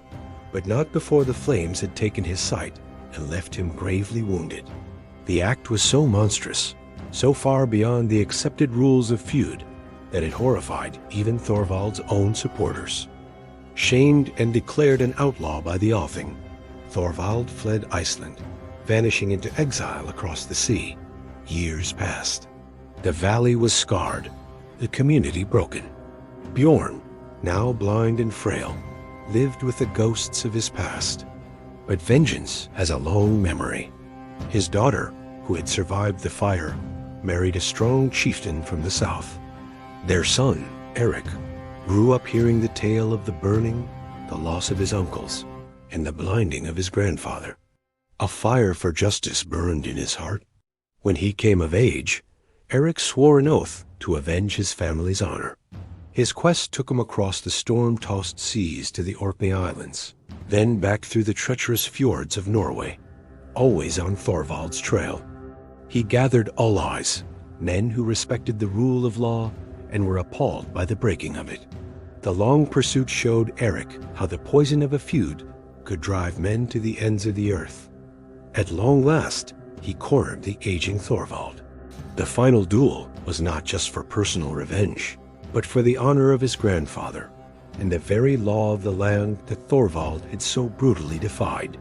but not before the flames had taken his sight and left him gravely wounded. The act was so monstrous, so far beyond the accepted rules of feud, that it horrified even Thorvald's own supporters. Shamed and declared an outlaw by the Althing, Thorvald fled Iceland, vanishing into exile across the sea. Years passed. The valley was scarred, the community broken. Bjorn, now blind and frail, lived with the ghosts of his past. But vengeance has a long memory. His daughter, who had survived the fire, married a strong chieftain from the south. Their son, Eric, grew up hearing the tale of the burning, the loss of his uncles, and the blinding of his grandfather. A fire for justice burned in his heart. When he came of age, Eric swore an oath to avenge his family's honor. His quest took him across the storm-tossed seas to the Orkney Islands, then back through the treacherous fjords of Norway, always on Thorvald's trail. He gathered allies, men who respected the rule of law and were appalled by the breaking of it. The long pursuit showed Eric how the poison of a feud could drive men to the ends of the earth. At long last, he cornered the aging Thorvald. The final duel was not just for personal revenge, but for the honor of his grandfather and the very law of the land that Thorvald had so brutally defied.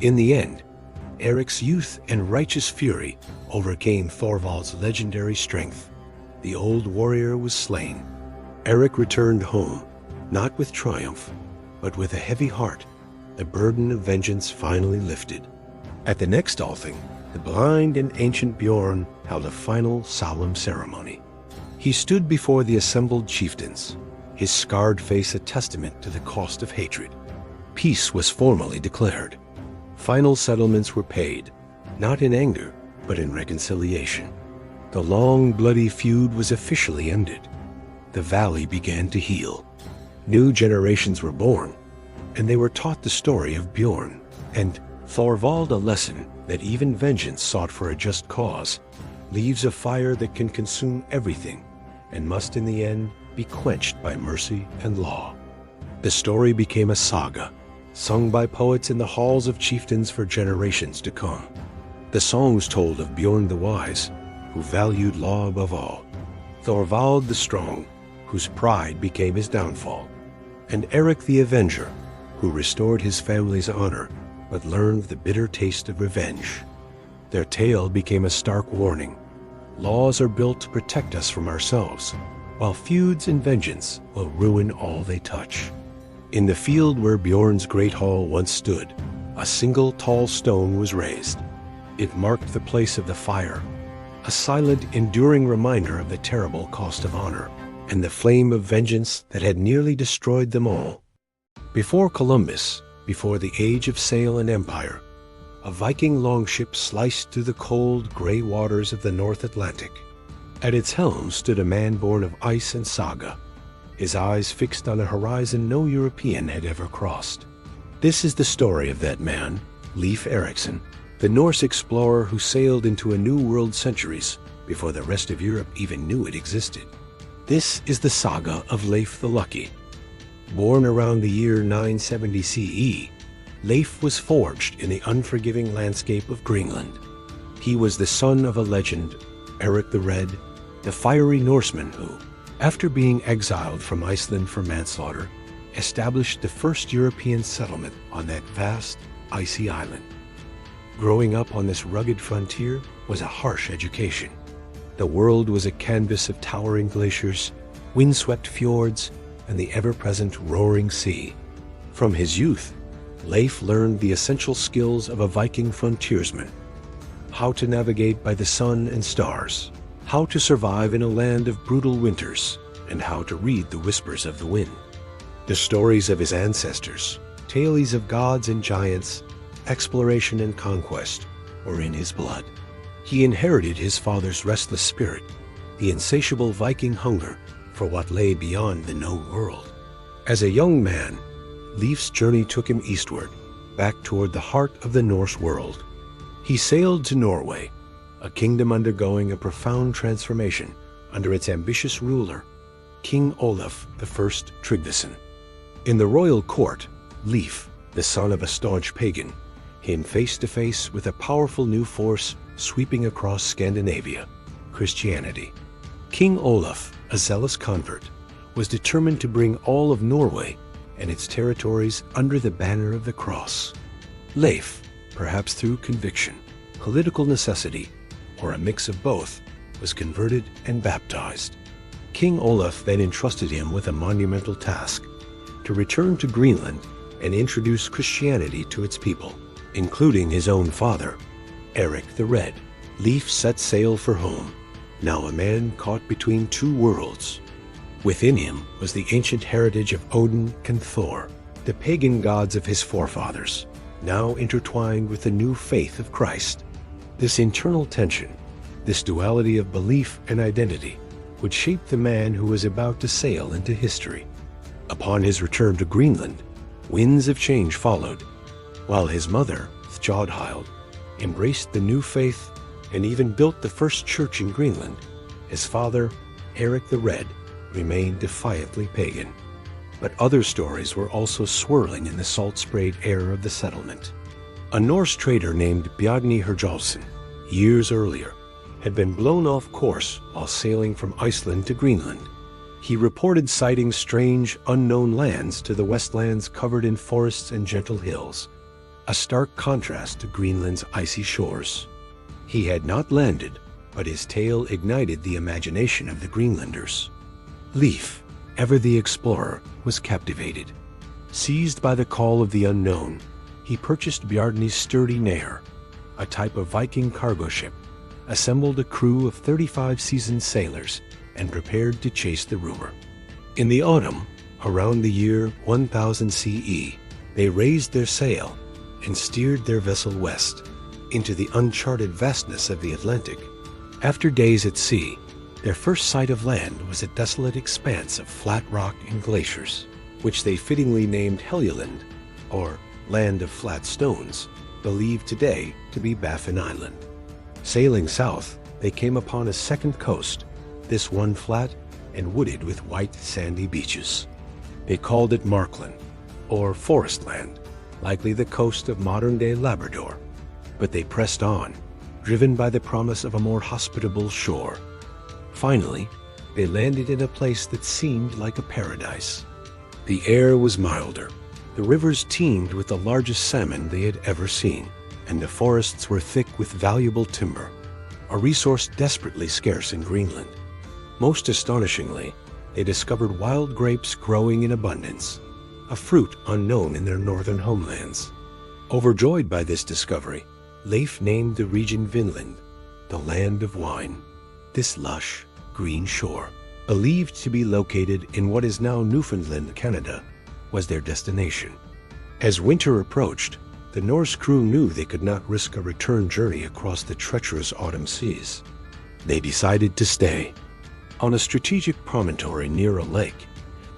In the end, Eric's youth and righteous fury overcame Thorvald's legendary strength. The old warrior was slain. Eric returned home, not with triumph, but with a heavy heart, the burden of vengeance finally lifted. At the next Althing, the blind and ancient Bjorn held a final solemn ceremony. He stood before the assembled chieftains, his scarred face a testament to the cost of hatred. Peace was formally declared. Final settlements were paid, not in anger, but in reconciliation. The long, bloody feud was officially ended. The valley began to heal. New generations were born, and they were taught the story of Bjorn and Thorvald, a lesson that even vengeance sought for a just cause leaves a fire that can consume everything and must in the end be quenched by mercy and law. The story became a saga, sung by poets in the halls of chieftains for generations to come. The songs told of Bjorn the Wise, who valued law above all, Thorvald the Strong, whose pride became his downfall, and Eric the Avenger, who restored his family's honor but learned the bitter taste of revenge. Their tale became a stark warning. Laws are built to protect us from ourselves, while feuds and vengeance will ruin all they touch. In the field where Bjorn's great hall once stood, a single tall stone was raised. It marked the place of the fire, a silent, enduring reminder of the terrible cost of honor and the flame of vengeance that had nearly destroyed them all. Before Columbus, before the age of sail and empire, a Viking longship sliced through the cold, gray waters of the North Atlantic. At its helm stood a man born of ice and saga, his eyes fixed on a horizon no European had ever crossed. This is the story of that man, Leif Erikson, the Norse explorer who sailed into a new world centuries before the rest of Europe even knew it existed. This is the saga of Leif the Lucky. Born around the year 970 CE, Leif was forged in the unforgiving landscape of Greenland. He was the son of a legend, Eric the Red, the fiery Norseman who, after being exiled from Iceland for manslaughter, established the first European settlement on that vast, icy island. Growing up on this rugged frontier was a harsh education. The world was a canvas of towering glaciers, windswept fjords, and the ever-present roaring sea. From his youth, Leif learned the essential skills of a Viking frontiersman: how to navigate by the sun and stars, how to survive in a land of brutal winters, and how to read the whispers of the wind. The stories of his ancestors, tales of gods and giants, exploration and conquest, were in his blood. He inherited his father's restless spirit, the insatiable Viking hunger for what lay beyond the known world. As a young man, Leif's journey took him eastward, back toward the heart of the Norse world. He sailed to Norway, a kingdom undergoing a profound transformation under its ambitious ruler, King Olaf I Tryggvason. In the royal court, Leif, the son of a staunch pagan, came face to face with a powerful new force sweeping across Scandinavia: Christianity. King Olaf, a zealous convert, was determined to bring all of Norway and its territories under the banner of the cross. Leif, perhaps through conviction, political necessity, or a mix of both, was converted and baptized. King Olaf then entrusted him with a monumental task: to return to Greenland and introduce Christianity to its people, including his own father, Eric the Red. Leif set sail for home, now a man caught between two worlds. Within him was the ancient heritage of Odin and Thor, the pagan gods of his forefathers, now intertwined with the new faith of Christ. This internal tension, this duality of belief and identity, would shape the man who was about to sail into history. Upon his return to Greenland, winds of change followed. While his mother, Thjodhild, embraced the new faith and even built the first church in Greenland, his father, Eric the Red, remained defiantly pagan. But other stories were also swirling in the salt-sprayed air of the settlement. A Norse trader named Bjarni Herjolfsson, years earlier, had been blown off course while sailing from Iceland to Greenland. He reported sighting strange, unknown lands to the westlands covered in forests and gentle hills, a stark contrast to Greenland's icy shores. He had not landed, but his tale ignited the imagination of the Greenlanders. Leif, ever the explorer, was captivated. Seized by the call of the unknown, he purchased Bjarni's sturdy Nair, a type of Viking cargo ship, assembled a crew of 35 seasoned sailors, and prepared to chase the rumor. In the autumn, around the year 1000 CE, they raised their sail and steered their vessel west into the uncharted vastness of the Atlantic. After days at sea, their first sight of land was a desolate expanse of flat rock and glaciers, which they fittingly named Helgeland, or Land of Flat Stones, believed today to be Baffin Island. Sailing south, they came upon a second coast, this one flat and wooded with white sandy beaches. They called it Markland, or Forest Land, likely the coast of modern-day Labrador. But they pressed on, driven by the promise of a more hospitable shore. Finally, they landed in a place that seemed like a paradise. The air was milder, the rivers teemed with the largest salmon they had ever seen, and the forests were thick with valuable timber, a resource desperately scarce in Greenland. Most astonishingly, they discovered wild grapes growing in abundance, a fruit unknown in their northern homelands. Overjoyed by this discovery, Leif named the region Vinland, the land of wine. This lush, green shore, believed to be located in what is now Newfoundland, Canada, was their destination. As winter approached, the Norse crew knew they could not risk a return journey across the treacherous autumn seas. They decided to stay. On a strategic promontory near a lake,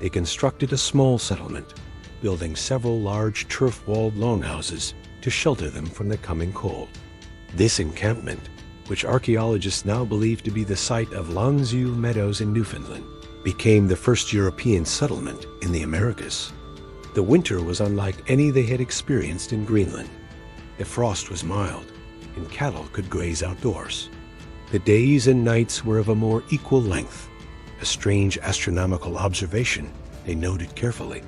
they constructed a small settlement, building several large turf-walled longhouses to shelter them from the coming cold. This encampment, which archaeologists now believe to be the site of Longzhu Meadows in Newfoundland, became the first European settlement in the Americas. The winter was unlike any they had experienced in Greenland. The frost was mild, and cattle could graze outdoors. The days and nights were of a more equal length, a strange astronomical observation they noted carefully.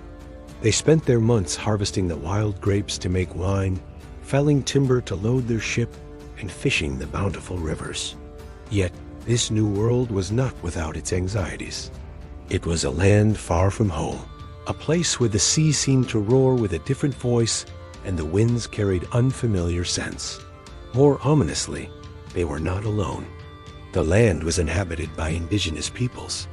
They spent their months harvesting the wild grapes to make wine, felling timber to load their ship, and fishing the bountiful rivers. Yet, this new world was not without its anxieties. It was a land far from home, a place where the sea seemed to roar with a different voice and the winds carried unfamiliar scents. More ominously, they were not alone. The land was inhabited by indigenous peoples,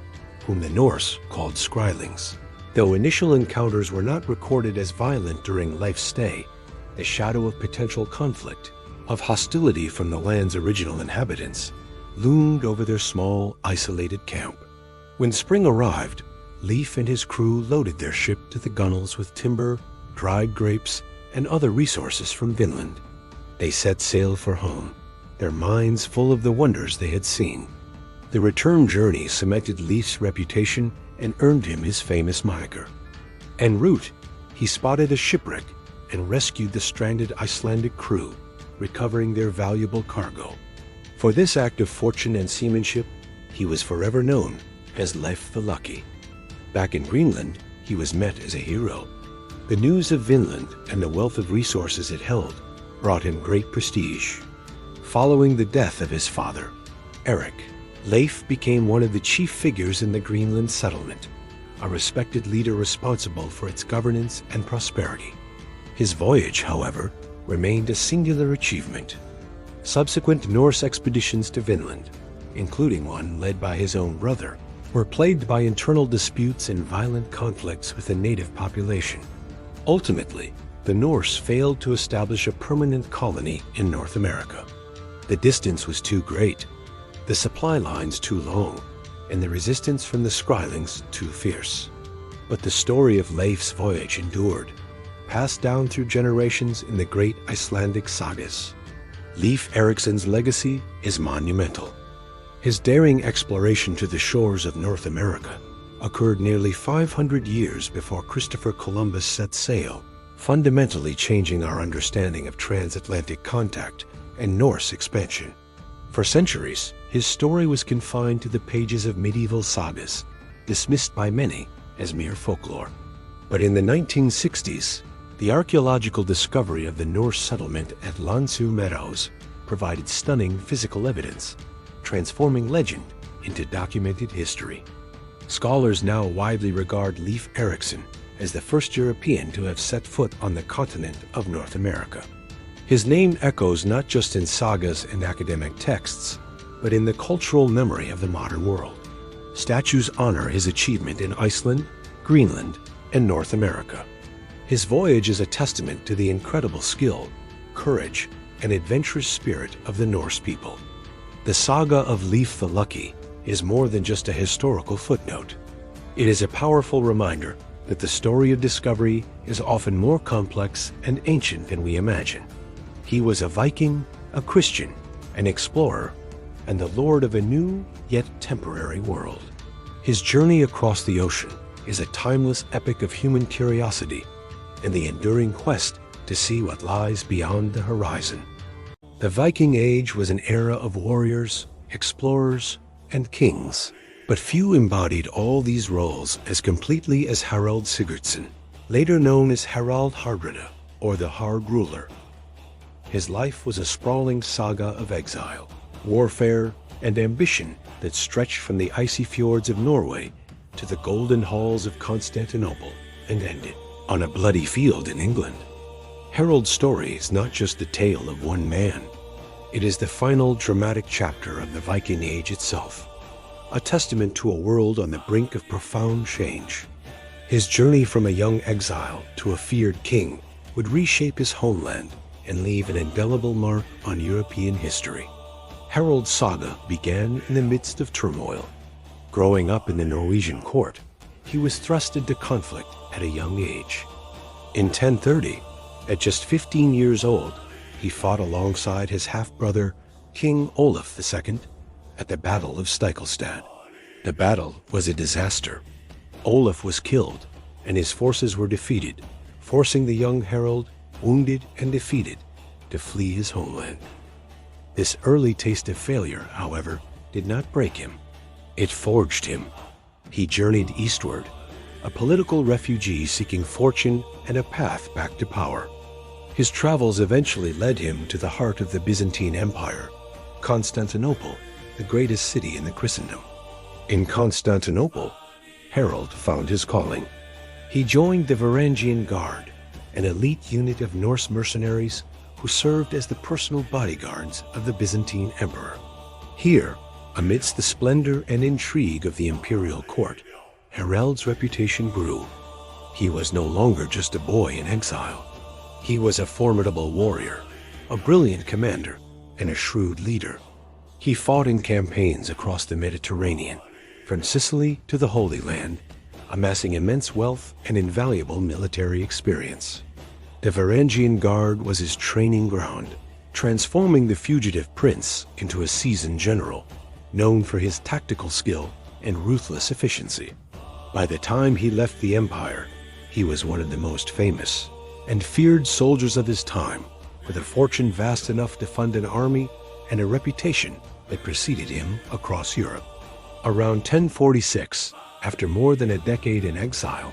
whom the Norse called Skrælings. Though initial encounters were not recorded as violent during Leif's stay, the shadow of potential conflict, of hostility from the land's original inhabitants, loomed over their small, isolated camp. When spring arrived, Leif and his crew loaded their ship to the gunwales with timber, dried grapes, and other resources from Vinland. They set sail for home, their minds full of the wonders they had seen. The return journey cemented Leif's reputation and earned him his famous moniker. En route, he spotted a shipwreck and rescued the stranded Icelandic crew, recovering their valuable cargo. For this act of fortune and seamanship, he was forever known as Leif the Lucky. Back in Greenland, he was met as a hero. The news of Vinland and the wealth of resources it held brought him great prestige. Following the death of his father, Eric, Leif became one of the chief figures in the Greenland settlement, a respected leader responsible for its governance and prosperity. His voyage, however, remained a singular achievement. Subsequent Norse expeditions to Vinland, including one led by his own brother, were plagued by internal disputes and violent conflicts with the native population. Ultimately, the Norse failed to establish a permanent colony in North America. The distance was too great, the supply lines too long, and the resistance from the Skrælings too fierce. But the story of Leif's voyage endured, passed down through generations in the great Icelandic sagas. Leif Eriksson's legacy is monumental. His daring exploration to the shores of North America occurred nearly 500 years before Christopher Columbus set sail, fundamentally changing our understanding of transatlantic contact and Norse expansion. For centuries, his story was confined to the pages of medieval sagas, dismissed by many as mere folklore. But in the 1960s, the archaeological discovery of the Norse settlement at Longzhu Meadows provided stunning physical evidence, transforming legend into documented history. Scholars now widely regard Leif Eriksson as the first European to have set foot on the continent of North America. His name echoes not just in sagas and academic texts, but in the cultural memory of the modern world. Statues honor his achievement in Iceland, Greenland, and North America. His voyage is a testament to the incredible skill, courage, and adventurous spirit of the Norse people. The saga of Leif the Lucky is more than just a historical footnote. It is a powerful reminder that the story of discovery is often more complex and ancient than we imagine. He was a Viking, a Christian, an explorer, and the lord of a new yet temporary world. His journey across the ocean is a timeless epic of human curiosity and the enduring quest to see what lies beyond the horizon. The Viking Age was an era of warriors, explorers, and kings, but few embodied all these roles as completely as Harald Sigurdsson, later known as Harald Hardrada, or the Hard Ruler. His life was a sprawling saga of exile, warfare, and ambition that stretched from the icy fjords of Norway to the golden halls of Constantinople and ended on a bloody field in England. Harold's story is not just the tale of one man. It is the final dramatic chapter of the Viking Age itself, a testament to a world on the brink of profound change. His journey from a young exile to a feared king would reshape his homeland and leave an indelible mark on European history. Harold's saga began in the midst of turmoil. Growing up in the Norwegian court, he was thrust into conflict at a young age. In 1030, at just 15 years old, he fought alongside his half-brother, King Olaf II, at the Battle of Stiklestad. The battle was a disaster. Olaf was killed, and his forces were defeated, forcing the young Harold, wounded and defeated, to flee his homeland. This early taste of failure, however, did not break him. It forged him. He journeyed eastward, a political refugee seeking fortune and a path back to power. His travels eventually led him to the heart of the Byzantine Empire, Constantinople, the greatest city in the Christendom. In Constantinople, Harold found his calling. He joined the Varangian Guard, an elite unit of Norse mercenaries who served as the personal bodyguards of the Byzantine emperor. Here, amidst the splendor and intrigue of the imperial court, Harold's reputation grew. He was no longer just a boy in exile. He was a formidable warrior, a brilliant commander, and a shrewd leader. He fought in campaigns across the Mediterranean, from Sicily to the Holy Land, amassing immense wealth and invaluable military experience. The Varangian Guard was his training ground, transforming the fugitive prince into a seasoned general, known for his tactical skill and ruthless efficiency. By the time he left the empire, he was one of the most famous and feared soldiers of his time, with a fortune vast enough to fund an army and a reputation that preceded him across Europe. Around 1046, after more than a decade in exile,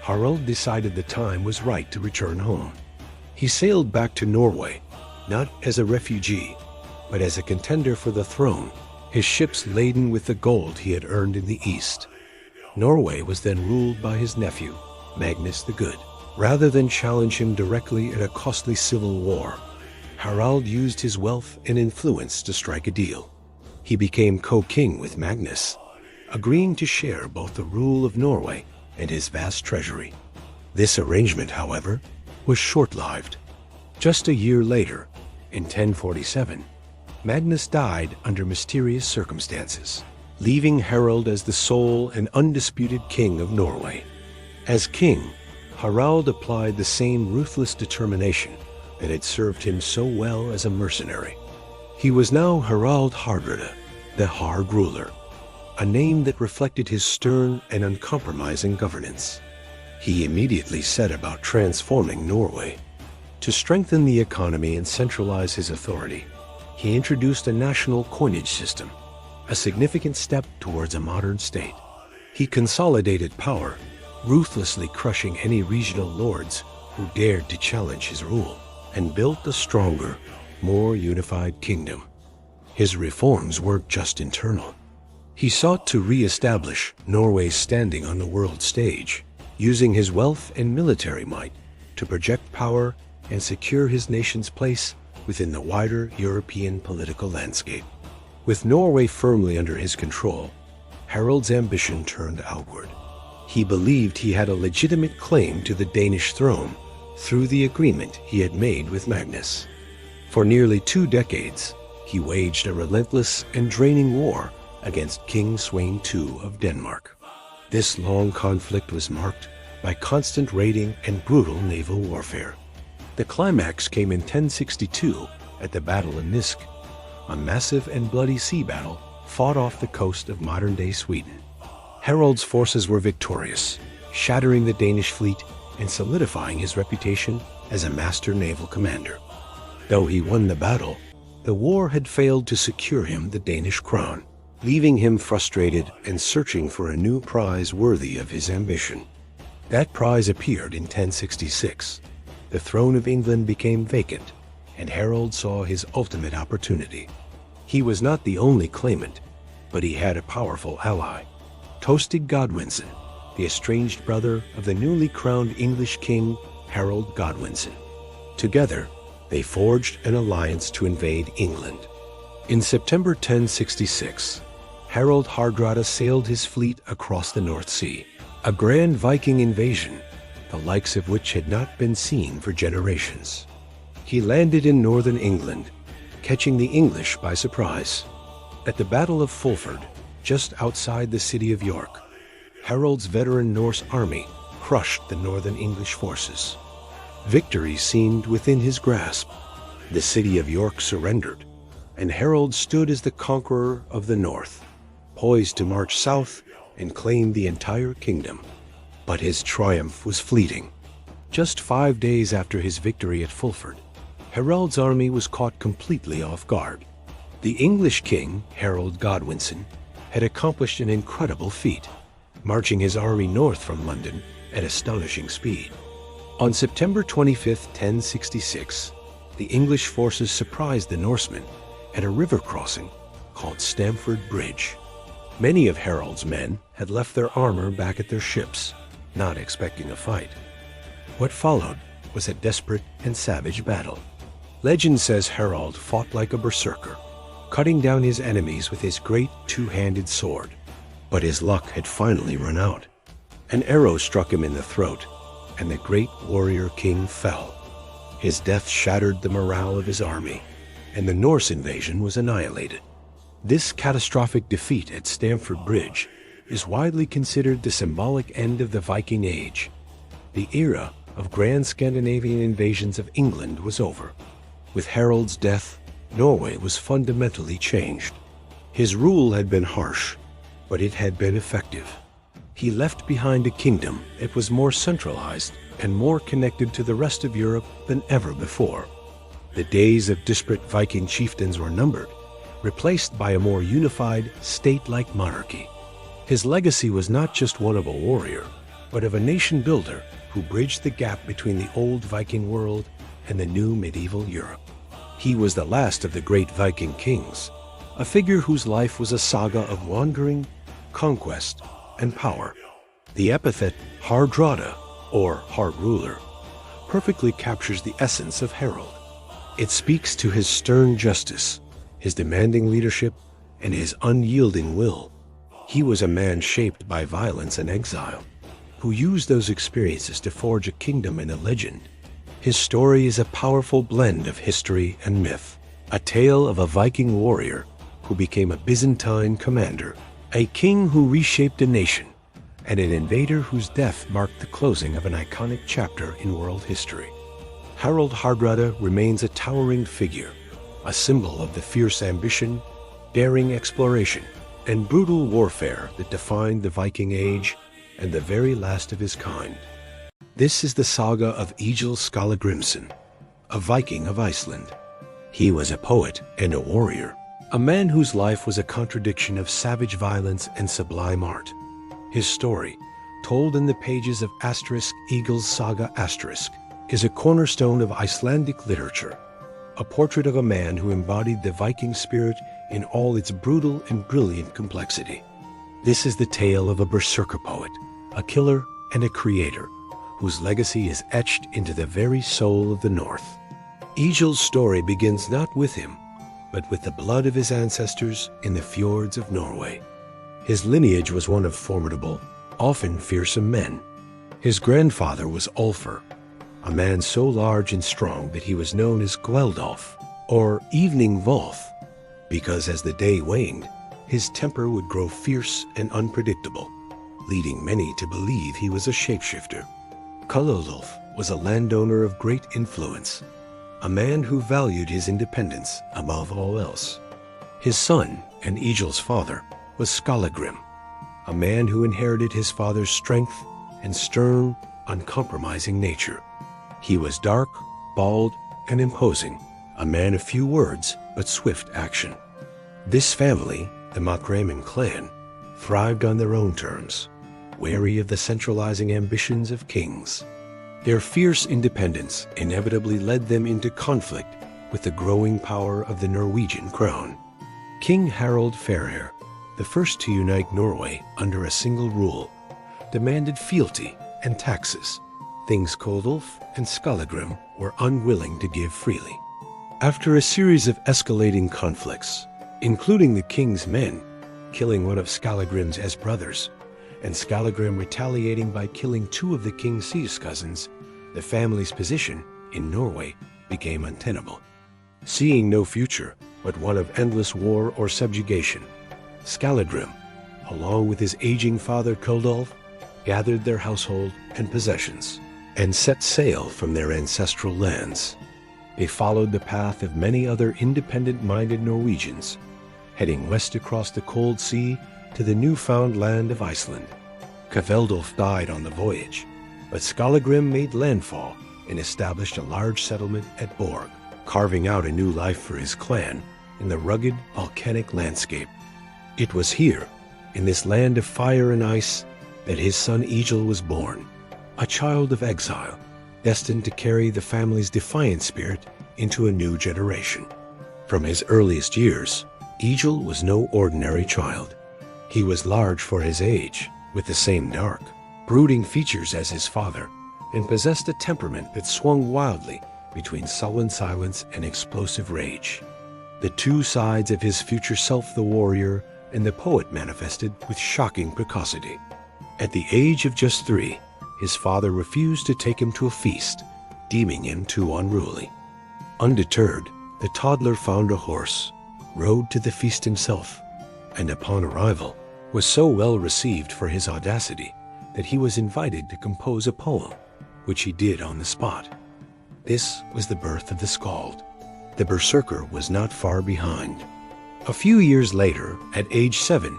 Harald decided the time was right to return home. He sailed back to Norway, not as a refugee, but as a contender for the throne, his ships laden with the gold he had earned in the east. Norway was then ruled by his nephew, Magnus the Good. Rather than challenge him directly in a costly civil war, Harald used his wealth and influence to strike a deal. He became co-king with Magnus, agreeing to share both the rule of Norway and his vast treasury. This arrangement, however, was short-lived. Just a year later, in 1047, Magnus died under mysterious circumstances, leaving Harald as the sole and undisputed king of Norway. As king, Harald applied the same ruthless determination that had served him so well as a mercenary. He was now Harald Hardrada, the Hard Ruler, a name that reflected his stern and uncompromising governance. He immediately set about transforming Norway. To strengthen the economy and centralize his authority, he introduced a national coinage system, a significant step towards a modern state. He consolidated power, ruthlessly crushing any regional lords who dared to challenge his rule, and built a stronger, more unified kingdom. His reforms weren't just internal. He sought to re-establish Norway's standing on the world stage, using his wealth and military might to project power and secure his nation's place within the wider European political landscape. With Norway firmly under his control, Harald's ambition turned outward. He believed he had a legitimate claim to the Danish throne through the agreement he had made with Magnus. For nearly 2 decades, he waged a relentless and draining war against King Sweyn II of Denmark. This long conflict was marked by constant raiding and brutal naval warfare. The climax came in 1062 at the Battle of Nisk, a massive and bloody sea battle fought off the coast of modern-day Sweden. Harald's forces were victorious, shattering the Danish fleet and solidifying his reputation as a master naval commander. Though he won the battle, the war had failed to secure him the Danish crown, leaving him frustrated and searching for a new prize worthy of his ambition. That prize appeared in 1066. The throne of England became vacant, and Harold saw his ultimate opportunity. He was not the only claimant, but he had a powerful ally, Tostig Godwinson, the estranged brother of the newly crowned English king Harold Godwinson. Together, they forged an alliance to invade England. In September 1066, Harald Hardrada sailed his fleet across the North Sea, a grand Viking invasion, the likes of which had not been seen for generations. He landed in northern England, catching the English by surprise. At the Battle of Fulford, just outside the city of York, Harold's veteran Norse army crushed the northern English forces. Victory seemed within his grasp. The city of York surrendered, and Harold stood as the conqueror of the north, poised to march south and claim the entire kingdom. But his triumph was fleeting. Just 5 days after his victory at Fulford, Harold's army was caught completely off guard. The English king, Harold Godwinson, had accomplished an incredible feat, marching his army north from London at astonishing speed. On September 25, 1066, the English forces surprised the Norsemen at a river crossing called Stamford Bridge. Many of Harold's men had left their armor back at their ships, not expecting a fight. What followed was a desperate and savage battle. Legend says Harold fought like a berserker, cutting down his enemies with his great two-handed sword. But his luck had finally run out. An arrow struck him in the throat, and the great warrior king fell. His death shattered the morale of his army, and the Norse invasion was annihilated. This catastrophic defeat at Stamford Bridge is widely considered the symbolic end of the Viking Age. The era of grand Scandinavian invasions of England was over. With Harold's death, Norway was fundamentally changed. His rule had been harsh, but it had been effective. He left behind a kingdom that was more centralized and more connected to the rest of Europe than ever before. The days of disparate Viking chieftains were numbered, replaced by a more unified, state-like monarchy. His legacy was not just one of a warrior, but of a nation builder who bridged the gap between the old Viking world and the new medieval Europe. He was the last of the great Viking kings, a figure whose life was a saga of wandering, conquest, and power. The epithet Hardrada, or hard ruler, perfectly captures the essence of Harold. It speaks to his stern justice, his demanding leadership, and his unyielding will. He was a man shaped by violence and exile, who used those experiences to forge a kingdom and a legend. His story is a powerful blend of history and myth, a tale of a Viking warrior who became a Byzantine commander, a king who reshaped a nation, and an invader whose death marked the closing of an iconic chapter in world history. Harald Hardrada remains a towering figure, a symbol of the fierce ambition, daring exploration, and brutal warfare that defined the Viking Age and the very last of his kind. This is the saga of Egil Skallagrimsson, a Viking of Iceland. He was a poet and a warrior, a man whose life was a contradiction of savage violence and sublime art. His story, told in the pages of Egil's Saga is a cornerstone of Icelandic literature, a portrait of a man who embodied the Viking spirit in all its brutal and brilliant complexity. This is the tale of a berserker poet, a killer and a creator, whose legacy is etched into the very soul of the North. Egil's story begins not with him, but with the blood of his ancestors in the fjords of Norway. His lineage was one of formidable, often fearsome men. His grandfather was Ulfr, a man so large and strong that he was known as Gweldolf, or Evening Volf, because as the day waned, his temper would grow fierce and unpredictable, leading many to believe he was a shapeshifter. Kullululf was a landowner of great influence, a man who valued his independence above all else. His son, and Egil's father, was Skallagrim, a man who inherited his father's strength and stern, uncompromising nature. He was dark, bald, and imposing, a man of few words but swift action. This family, the Makramen clan, thrived on their own terms, wary of the centralizing ambitions of kings. Their fierce independence inevitably led them into conflict with the growing power of the Norwegian crown. King Harald Fairhair, the first to unite Norway under a single rule, demanded fealty and taxes, things Kodulf and Skallagrim were unwilling to give freely. After a series of escalating conflicts, including the king's men killing one of Skallagrim's brothers, and Skallagrim retaliating by killing two of the king's siege cousins, the family's position in Norway became untenable. Seeing no future but one of endless war or subjugation, Skallagrim, along with his aging father Kodulf, gathered their household and possessions and set sail from their ancestral lands. They followed the path of many other independent-minded Norwegians, heading west across the cold sea to the newfound land of Iceland. Kveldulf died on the voyage, but Skallagrim made landfall and established a large settlement at Borg, carving out a new life for his clan in the rugged, volcanic landscape. It was here, in this land of fire and ice, that his son Egil was born, a child of exile, destined to carry the family's defiant spirit into a new generation. From his earliest years, Egil was no ordinary child. He was large for his age, with the same dark, brooding features as his father, and possessed a temperament that swung wildly between sullen silence and explosive rage. The two sides of his future self, the warrior and the poet, manifested with shocking precocity. At the age of just 3, his father refused to take him to a feast, deeming him too unruly. Undeterred, the toddler found a horse, rode to the feast himself, and upon arrival was so well received for his audacity that he was invited to compose a poem, which he did on the spot. This was the birth of the Skald. The berserker was not far behind. A few years later, at age 7,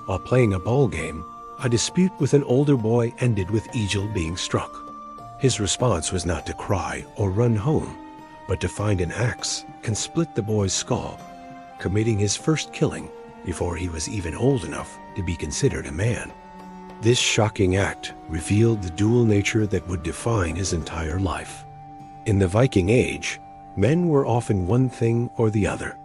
while playing a ball game, a dispute with an older boy ended with Egil being struck. His response was not to cry or run home, but to find an axe and split the boy's skull, committing his first killing before he was even old enough to be considered a man. This shocking act revealed the dual nature that would define his entire life. In the Viking Age, men were often one thing or the other.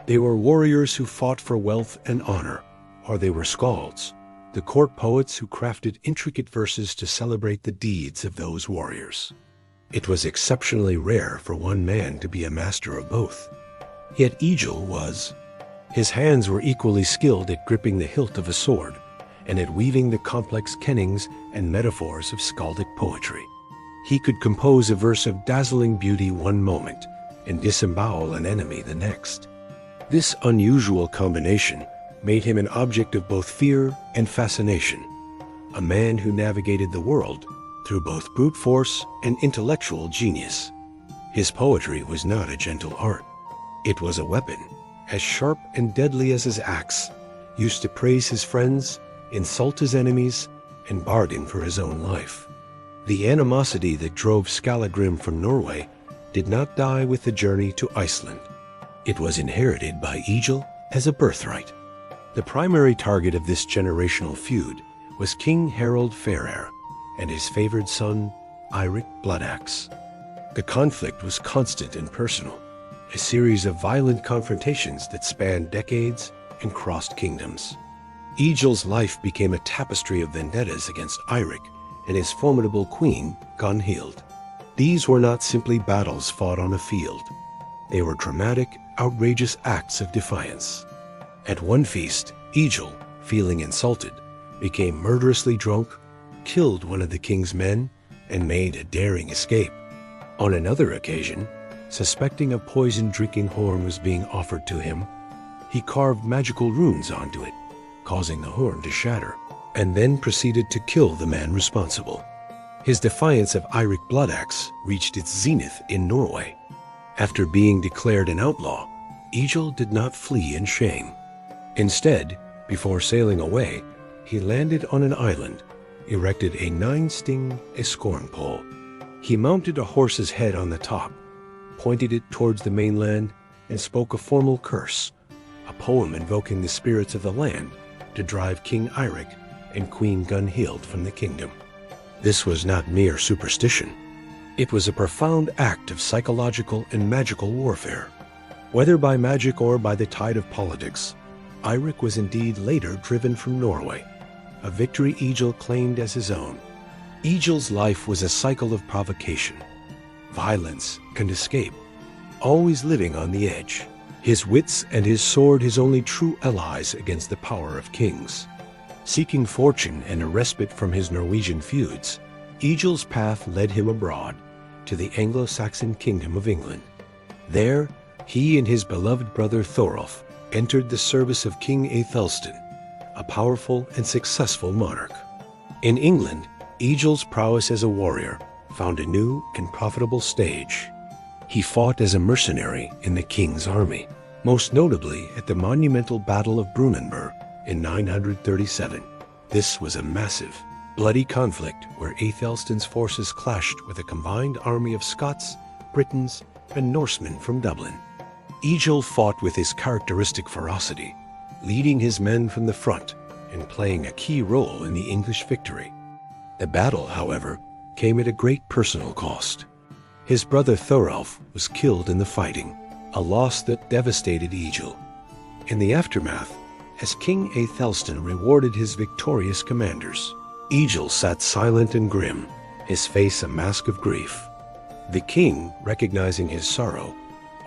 They were warriors who fought for wealth and honor, or they were skalds, the court poets who crafted intricate verses to celebrate the deeds of those warriors. It was exceptionally rare for one man to be a master of both. Yet Egil was. His hands were equally skilled at gripping the hilt of a sword and at weaving the complex kennings and metaphors of skaldic poetry. He could compose a verse of dazzling beauty one moment and disembowel an enemy the next. This unusual combination made him an object of both fear and fascination, a man who navigated the world through both brute force and intellectual genius. His poetry was not a gentle art. It was a weapon, as sharp and deadly as his axe, used to praise his friends, insult his enemies, and bargain for his own life. The animosity that drove Skallagrim from Norway did not die with the journey to Iceland. It was inherited by Egil as a birthright. The primary target of this generational feud was King Harald Fairhair and his favored son, Eirik Bloodaxe. The conflict was constant and personal, a series of violent confrontations that spanned decades and crossed kingdoms. Egil's life became a tapestry of vendettas against Eirik and his formidable queen, Gunhild. These were not simply battles fought on a field. They were dramatic, outrageous acts of defiance. At one feast, Egil, feeling insulted, became murderously drunk, killed one of the king's men, and made a daring escape. On another occasion, suspecting a poisoned drinking horn was being offered to him, he carved magical runes onto it, causing the horn to shatter, and then proceeded to kill the man responsible. His defiance of Eirik Bloodaxe reached its zenith in Norway. After being declared an outlaw, Egil did not flee in shame. Instead, before sailing away, he landed on an island, erected a 9-sting escorn pole. He mounted a horse's head on the top, pointed it towards the mainland, and spoke a formal curse, a poem invoking the spirits of the land to drive King Eirik and Queen Gunhild from the kingdom. This was not mere superstition. It was a profound act of psychological and magical warfare. Whether by magic or by the tide of politics, Eirik was indeed later driven from Norway, a victory Egil claimed as his own. Egel's life was a cycle of provocation, violence, and escape, always living on the edge. His wits and his sword his only true allies against the power of kings. Seeking fortune and a respite from his Norwegian feuds, Egel's path led him abroad to the Anglo-Saxon kingdom of England. There, he and his beloved brother Thorolf entered the service of King Aethelstan, a powerful and successful monarch. In England, Egel's prowess as a warrior found a new and profitable stage. He fought as a mercenary in the king's army, most notably at the monumental Battle of Brunanburh in 937. This was a massive, bloody conflict where Aethelstan's forces clashed with a combined army of Scots, Britons, and Norsemen from Dublin. Egil fought with his characteristic ferocity, leading his men from the front and playing a key role in the English victory. The battle, however, came at a great personal cost. His brother Thorolf was killed in the fighting, a loss that devastated Egil. In the aftermath, as King Aethelstan rewarded his victorious commanders, Egil sat silent and grim, his face a mask of grief. The king, recognizing his sorrow,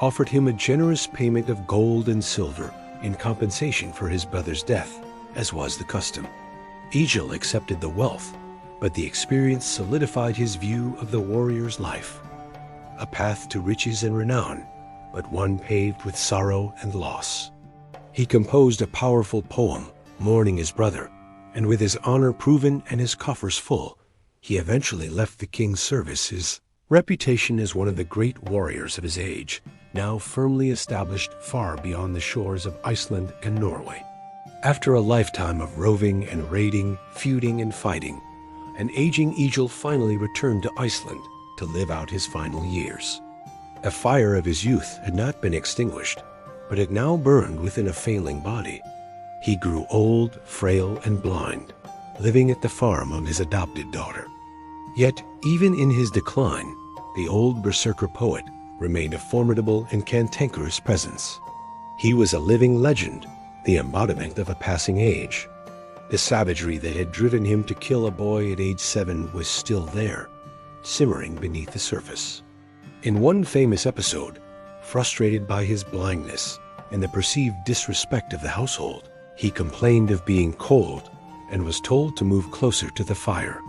offered him a generous payment of gold and silver in compensation for his brother's death, as was the custom. Egil accepted the wealth, but the experience solidified his view of the warrior's life. A path to riches and renown, but one paved with sorrow and loss. He composed a powerful poem mourning his brother, and with his honor proven and his coffers full, he eventually left the king's service. His reputation as one of the great warriors of his age now firmly established far beyond the shores of Iceland and Norway. After a lifetime of roving and raiding, feuding and fighting, an aging Egil finally returned to Iceland to live out his final years. A fire of his youth had not been extinguished, but it now burned within a failing body. He grew old, frail, and blind, living at the farm of his adopted daughter. Yet, even in his decline, the old berserker poet remained a formidable and cantankerous presence. He was a living legend, the embodiment of a passing age. The savagery that had driven him to kill a boy at age 7 was still there, simmering beneath the surface. In one famous episode, frustrated by his blindness and the perceived disrespect of the household, he complained of being cold and was told to move closer to the fire.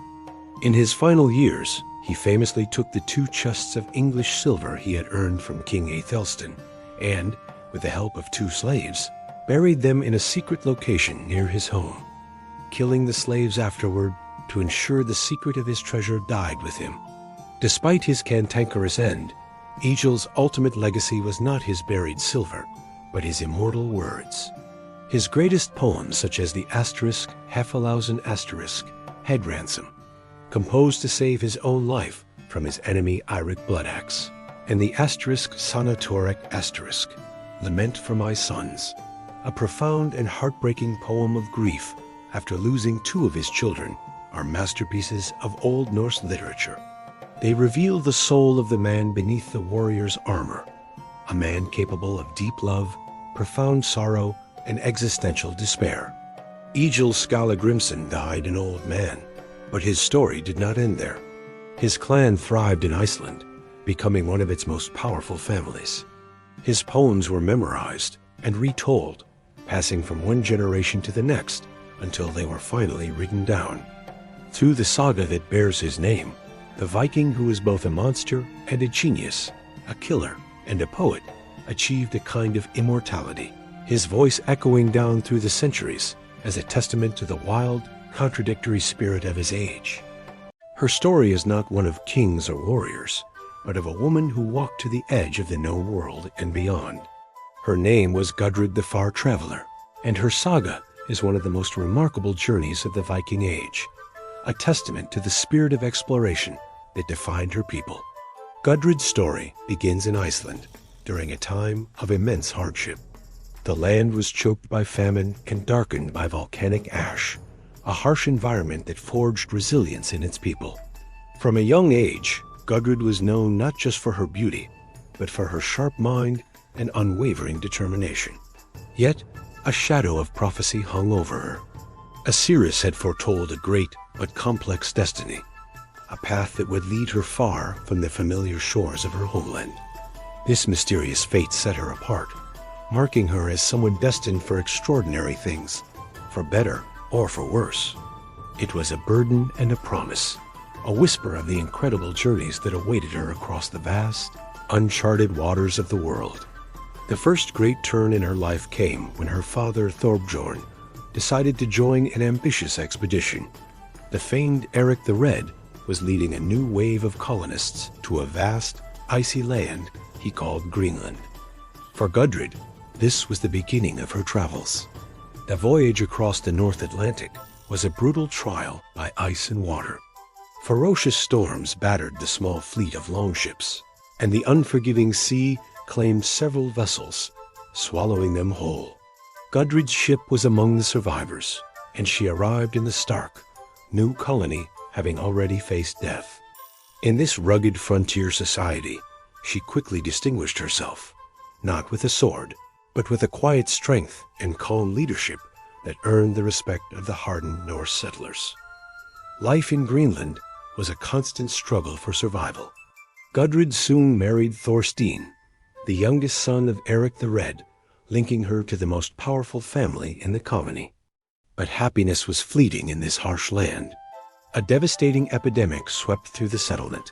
In his final years, he famously took the 2 chests of English silver he had earned from King Aethelstan and, with the help of 2 slaves, buried them in a secret location near his home, killing the slaves afterward to ensure the secret of his treasure died with him. Despite his cantankerous end, Egil's ultimate legacy was not his buried silver, but his immortal words. His greatest poems, such as the asterisk, Hefalausen asterisk, Head Ransom, composed to save his own life from his enemy Eirik Bloodaxe, and the asterisk Sanatorek asterisk, Lament for My Sons, a profound and heartbreaking poem of grief after losing 2 of his children, are masterpieces of Old Norse literature. They reveal the soul of the man beneath the warrior's armor, a man capable of deep love, profound sorrow, and existential despair. Egil Skallagrimsson died an old man, but his story did not end there. His clan thrived in Iceland, becoming one of its most powerful families. His poems were memorized and retold, passing from one generation to the next until they were finally written down. Through the saga that bears his name, the Viking who is both a monster and a genius, a killer and a poet, achieved a kind of immortality, his voice echoing down through the centuries as a testament to the wild, contradictory spirit of his age. Her story is not one of kings or warriors, but of a woman who walked to the edge of the known world and beyond. Her name was Gudrid the Far Traveler, and her saga is one of the most remarkable journeys of the Viking Age, a testament to the spirit of exploration that defined her people. Gudrid's story begins in Iceland during a time of immense hardship. The land was choked by famine and darkened by volcanic ash, a harsh environment that forged resilience in its people. From a young age, Gudrid was known not just for her beauty, but for her sharp mind and unwavering determination. Yet, a shadow of prophecy hung over her. Osiris had foretold a great but complex destiny, a path that would lead her far from the familiar shores of her homeland. This mysterious fate set her apart, marking her as someone destined for extraordinary things, for better or for worse. It was a burden and a promise, a whisper of the incredible journeys that awaited her across the vast, uncharted waters of the world. The first great turn in her life came when her father Thorbjorn decided to join an ambitious expedition. The famed Eric the Red was leading a new wave of colonists to a vast, icy land he called Greenland. For Gudrid, this was the beginning of her travels. The voyage across the North Atlantic was a brutal trial by ice and water. Ferocious storms battered the small fleet of longships, and the unforgiving sea claimed several vessels, swallowing them whole. Gudrid's ship was among the survivors, and she arrived in the stark, new colony having already faced death. In this rugged frontier society, she quickly distinguished herself, not with a sword, but with a quiet strength and calm leadership that earned the respect of the hardened Norse settlers. Life in Greenland was a constant struggle for survival. Gudrid soon married Thorstein, the youngest son of Eric the Red, linking her to the most powerful family in the colony. But happiness was fleeting in this harsh land. A devastating epidemic swept through the settlement,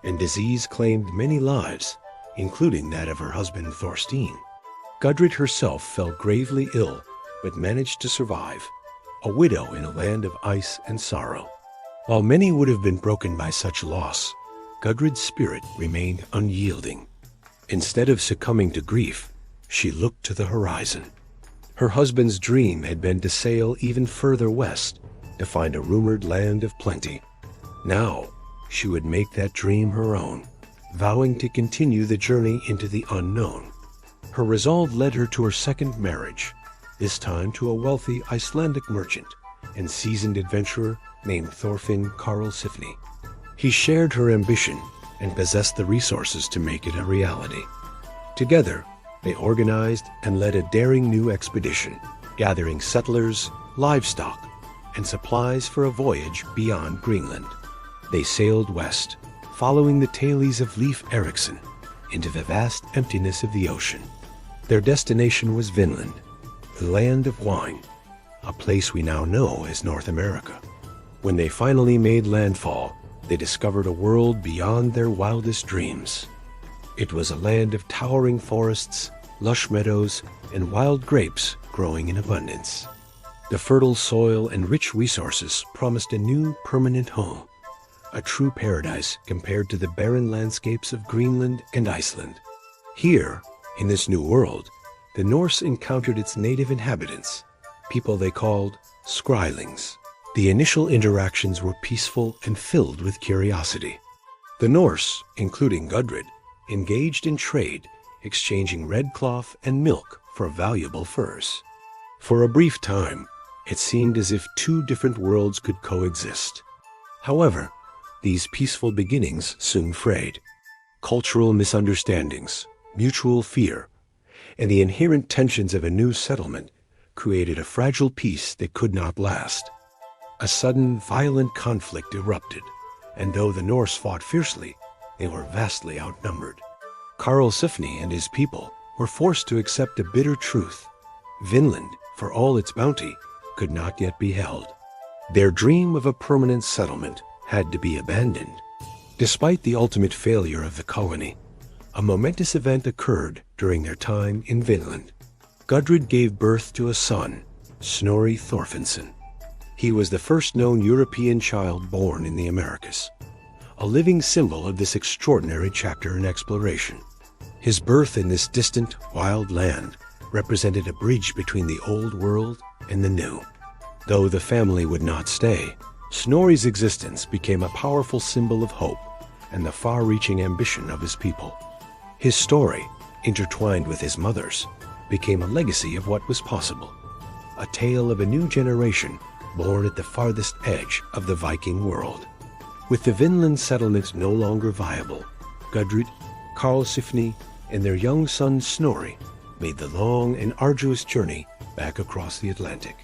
and disease claimed many lives, including that of her husband Thorstein. Gudrid herself fell gravely ill, but managed to survive, a widow in a land of ice and sorrow. While many would have been broken by such loss, Gudrid's spirit remained unyielding. Instead of succumbing to grief, she looked to the horizon. Her husband's dream had been to sail even further west to find a rumored land of plenty. Now, she would make that dream her own, vowing to continue the journey into the unknown. Her resolve led her to her second marriage, this time to a wealthy Icelandic merchant and seasoned adventurer named Thorfinn Karlsifni. He shared her ambition and possessed the resources to make it a reality. Together, they organized and led a daring new expedition, gathering settlers, livestock, and supplies for a voyage beyond Greenland. They sailed west, following the tailies of Leif Erikson, into the vast emptiness of the ocean. Their destination was Vinland, the land of wine, a place we now know as North America. When they finally made landfall, they discovered a world beyond their wildest dreams. It was a land of towering forests, lush meadows, and wild grapes growing in abundance. The fertile soil and rich resources promised a new permanent home, a true paradise compared to the barren landscapes of Greenland and Iceland. Here, in this new world, the Norse encountered its native inhabitants, people they called Skrælings. The initial interactions were peaceful and filled with curiosity. The Norse, including Gudrid, engaged in trade, exchanging red cloth and milk for valuable furs. For a brief time, it seemed as if two different worlds could coexist. However, these peaceful beginnings soon frayed. Cultural misunderstandings, mutual fear, and the inherent tensions of a new settlement created a fragile peace that could not last. A sudden, violent conflict erupted, and though the Norse fought fiercely, they were vastly outnumbered. Karlsifni and his people were forced to accept a bitter truth. Vinland, for all its bounty, could not yet be held. Their dream of a permanent settlement had to be abandoned. Despite the ultimate failure of the colony, a momentous event occurred during their time in Vinland. Gudrid gave birth to a son, Snorri Thorfinnsson. He was the first known European child born in the Americas, a living symbol of this extraordinary chapter in exploration. His birth in this distant, wild land represented a bridge between the old world and the new. Though the family would not stay, Snorri's existence became a powerful symbol of hope and the far-reaching ambition of his people. His story, intertwined with his mother's, became a legacy of what was possible, a tale of a new generation born at the farthest edge of the Viking world. With the Vinland settlement no longer viable, Gudrid, Karlsifni, and their young son Snorri made the long and arduous journey back across the Atlantic.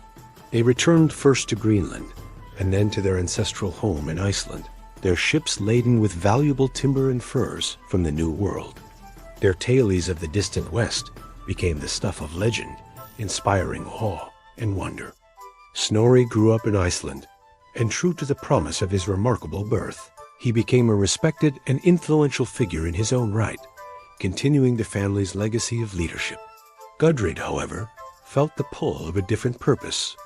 They returned first to Greenland, and then to their ancestral home in Iceland, their ships laden with valuable timber and furs from the New World. Their tales of the distant West became the stuff of legend, inspiring awe and wonder. Snorri grew up in Iceland, and true to the promise of his remarkable birth, he became a respected and influential figure in his own right, continuing the family's legacy of leadership. Gudrid, however, felt the pull of a different purpose.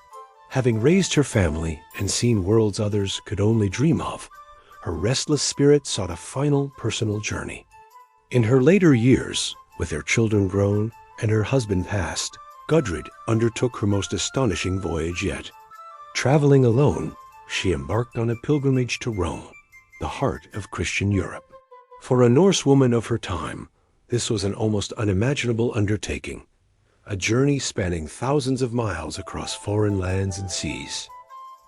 Having raised her family and seen worlds others could only dream of, her restless spirit sought a final personal journey. In her later years, with her children grown and her husband passed, Gudrid undertook her most astonishing voyage yet. Traveling alone, she embarked on a pilgrimage to Rome, the heart of Christian Europe. For a Norse woman of her time, this was an almost unimaginable undertaking, a journey spanning thousands of miles across foreign lands and seas.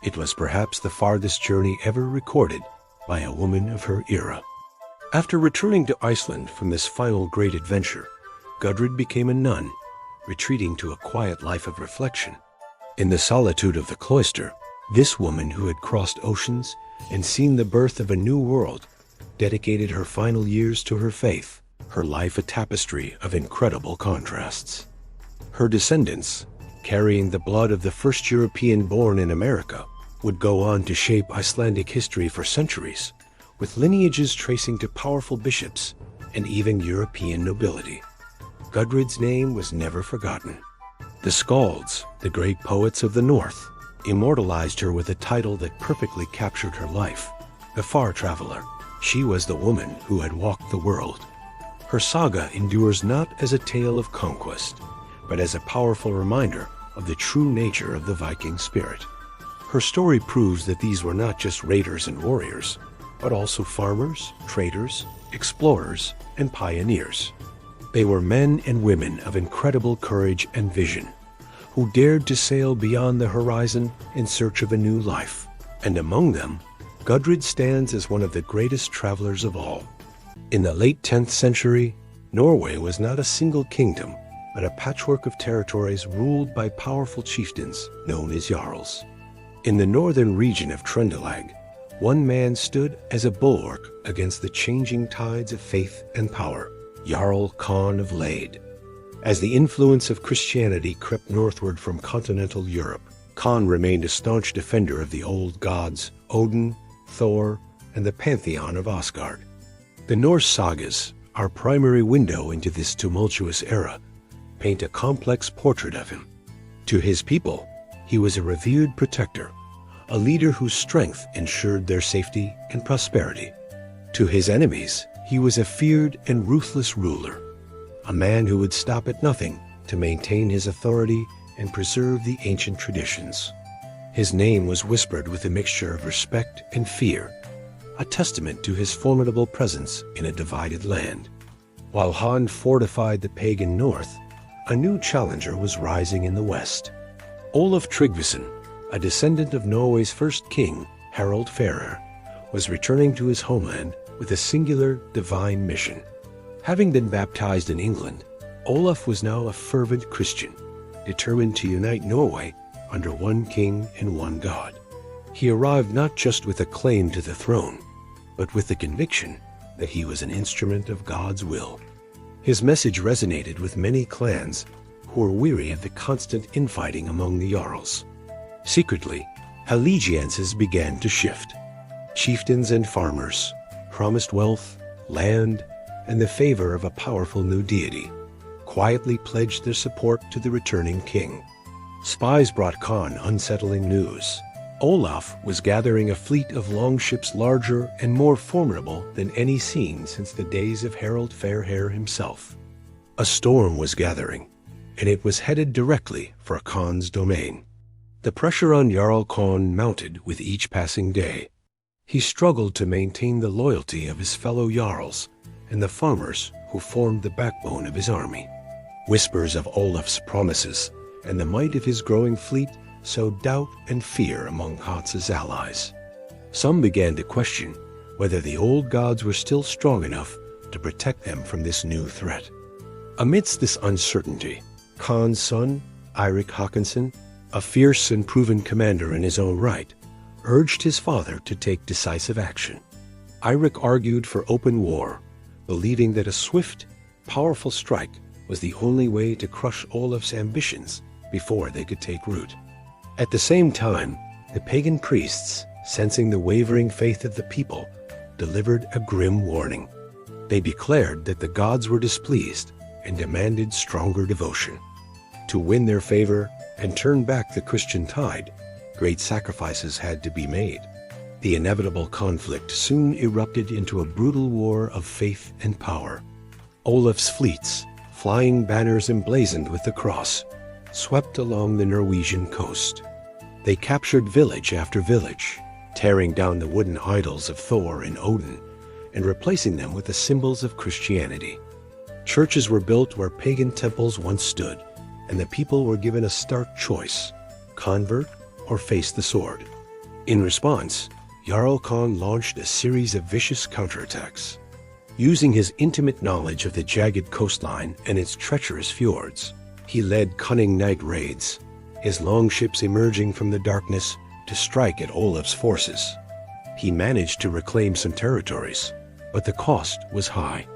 It was perhaps the farthest journey ever recorded by a woman of her era. After returning to Iceland from this final great adventure, Gudrid became a nun, retreating to a quiet life of reflection. In the solitude of the cloister, this woman who had crossed oceans and seen the birth of a new world dedicated her final years to her faith, her life a tapestry of incredible contrasts. Her descendants, carrying the blood of the first European born in America, would go on to shape Icelandic history for centuries, with lineages tracing to powerful bishops and even European nobility. Gudrid's name was never forgotten. The Skalds, the great poets of the North, immortalized her with a title that perfectly captured her life, the Far Traveler. She was the woman who had walked the world. Her saga endures not as a tale of conquest, but as a powerful reminder of the true nature of the Viking spirit. Her story proves that these were not just raiders and warriors, but also farmers, traders, explorers, and pioneers. They were men and women of incredible courage and vision, who dared to sail beyond the horizon in search of a new life. And among them, Gudrid stands as one of the greatest travelers of all. In the late 10th century, Norway was not a single kingdom, but a patchwork of territories ruled by powerful chieftains known as jarls. In the northern region of Trøndelag, one man stood as a bulwark against the changing tides of faith and power, Jarl Khan of Lade. As the influence of Christianity crept northward from continental Europe, Khan remained a staunch defender of the old gods, Odin, Thor, and the pantheon of Asgard. The Norse Sagas, our primary window into this tumultuous era, paint a complex portrait of him. To his people, he was a revered protector, a leader whose strength ensured their safety and prosperity. To his enemies, he was a feared and ruthless ruler, a man who would stop at nothing to maintain his authority and preserve the ancient traditions. His name was whispered with a mixture of respect and fear, a testament to his formidable presence in a divided land. While Han fortified the pagan north, a new challenger was rising in the west. Olaf Tryggvason, a descendant of Norway's first king, Harald Farer, was returning to his homeland with a singular divine mission. Having been baptized in England, Olaf was now a fervent Christian, determined to unite Norway under one king and one God. He arrived not just with a claim to the throne, but with the conviction that he was an instrument of God's will. His message resonated with many clans who were weary of the constant infighting among the Jarls. Secretly, allegiances began to shift. Chieftains and farmers promised wealth, land, and the favor of a powerful new deity, quietly pledged their support to the returning king. Spies brought Khan unsettling news. Olaf was gathering a fleet of longships larger and more formidable than any seen since the days of Harald Fairhair himself. A storm was gathering, and it was headed directly for Khan's domain. The pressure on Jarl Khan mounted with each passing day. He struggled to maintain the loyalty of his fellow Jarls and the farmers who formed the backbone of his army. Whispers of Olaf's promises and the might of his growing fleet sowed doubt and fear among Hatz's allies. Some began to question whether the old gods were still strong enough to protect them from this new threat. Amidst this uncertainty, Khan's son, Eirik Håkonsson, a fierce and proven commander in his own right, urged his father to take decisive action. Eirik argued for open war, believing that a swift, powerful strike was the only way to crush Olaf's ambitions before they could take root. At the same time, the pagan priests, sensing the wavering faith of the people, delivered a grim warning. They declared that the gods were displeased and demanded stronger devotion. To win their favor and turn back the Christian tide, great sacrifices had to be made. The inevitable conflict soon erupted into a brutal war of faith and power. Olaf's fleets, flying banners emblazoned with the cross, swept along the Norwegian coast. They captured village after village, tearing down the wooden idols of Thor and Odin and replacing them with the symbols of Christianity. Churches were built where pagan temples once stood, and the people were given a stark choice: convert or face the sword. In response, Jarl Khan launched a series of vicious counterattacks. Using his intimate knowledge of the jagged coastline and its treacherous fjords, he led cunning night raids, his longships emerging from the darkness to strike at Olaf's forces. He managed to reclaim some territories, but the cost was high.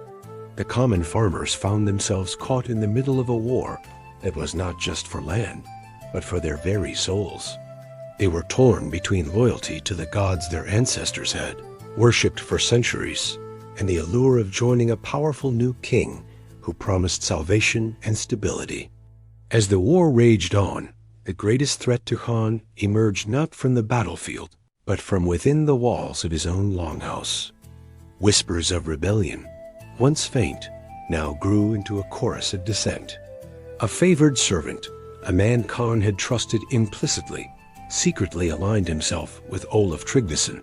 The common farmers found themselves caught in the middle of a war that was not just for land, but for their very souls. They were torn between loyalty to the gods their ancestors had worshipped for centuries and the allure of joining a powerful new king who promised salvation and stability. As the war raged on, the greatest threat to Khan emerged not from the battlefield, but from within the walls of his own longhouse. Whispers of rebellion, once faint, now grew into a chorus of dissent. A favored servant, a man Khan had trusted implicitly, secretly aligned himself with Olaf Tryggvason.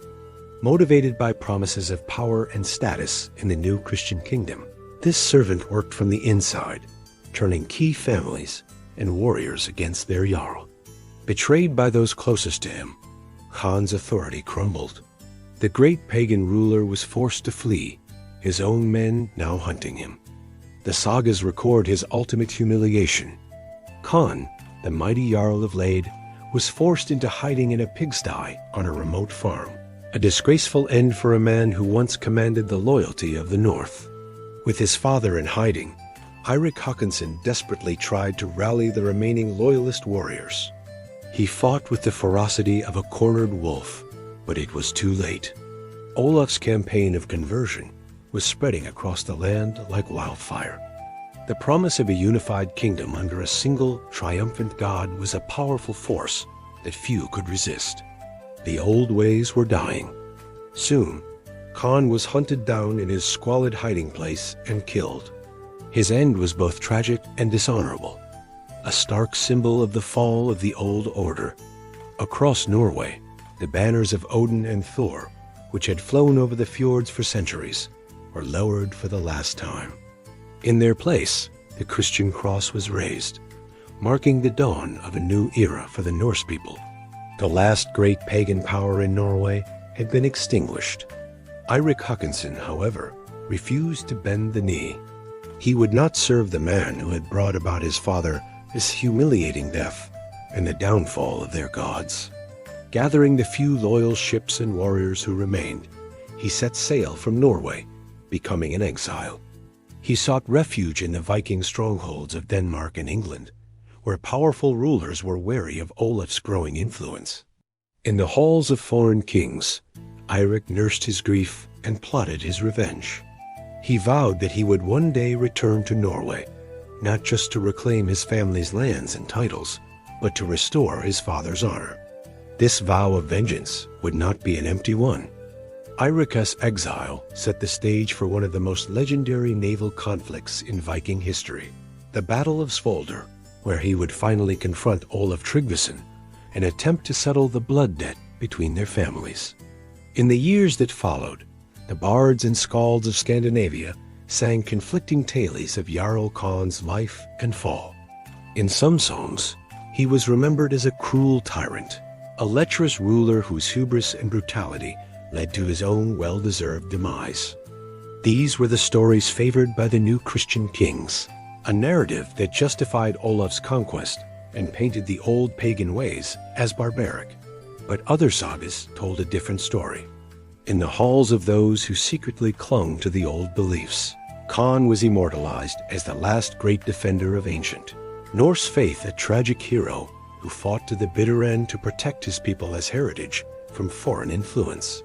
Motivated by promises of power and status in the new Christian kingdom, this servant worked from the inside, turning key families and warriors against their Jarl. Betrayed by those closest to him, Khan's authority crumbled. The great pagan ruler was forced to flee, his own men now hunting him. The sagas record his ultimate humiliation. Khan, the mighty Jarl of Lade, was forced into hiding in a pigsty on a remote farm, a disgraceful end for a man who once commanded the loyalty of the North. With his father in hiding, Eirik Håkonsson desperately tried to rally the remaining loyalist warriors. He fought with the ferocity of a cornered wolf, but it was too late. Olaf's campaign of conversion was spreading across the land like wildfire. The promise of a unified kingdom under a single, triumphant god was a powerful force that few could resist. The old ways were dying. Soon, Khan was hunted down in his squalid hiding place and killed. His end was both tragic and dishonorable, a stark symbol of the fall of the old order. Across Norway, the banners of Odin and Thor, which had flown over the fjords for centuries, were lowered for the last time. In their place, the Christian cross was raised, marking the dawn of a new era for the Norse people. The last great pagan power in Norway had been extinguished. Eirik Håkonsson, however, refused to bend the knee. He would not serve the man who had brought about his father this humiliating death and the downfall of their gods. Gathering the few loyal ships and warriors who remained, he set sail from Norway, becoming an exile. He sought refuge in the Viking strongholds of Denmark and England, where powerful rulers were wary of Olaf's growing influence. In the halls of foreign kings, Eirik nursed his grief and plotted his revenge. He vowed that he would one day return to Norway, not just to reclaim his family's lands and titles, but to restore his father's honor. This vow of vengeance would not be an empty one. Eirik's exile set the stage for one of the most legendary naval conflicts in Viking history, the Battle of Svolder, where he would finally confront Olaf Tryggvason and attempt to settle the blood debt between their families. In the years that followed, the bards and skalds of Scandinavia sang conflicting tales of Jarl Khan's life and fall. In some songs, he was remembered as a cruel tyrant, a lecherous ruler whose hubris and brutality led to his own well-deserved demise. These were the stories favored by the new Christian kings, a narrative that justified Olaf's conquest and painted the old pagan ways as barbaric. But other sagas told a different story. in the halls of those who secretly clung to the old beliefs. Khan was immortalized as the last great defender of ancient Norse faith, a tragic hero who fought to the bitter end to protect his people as heritage from foreign influence.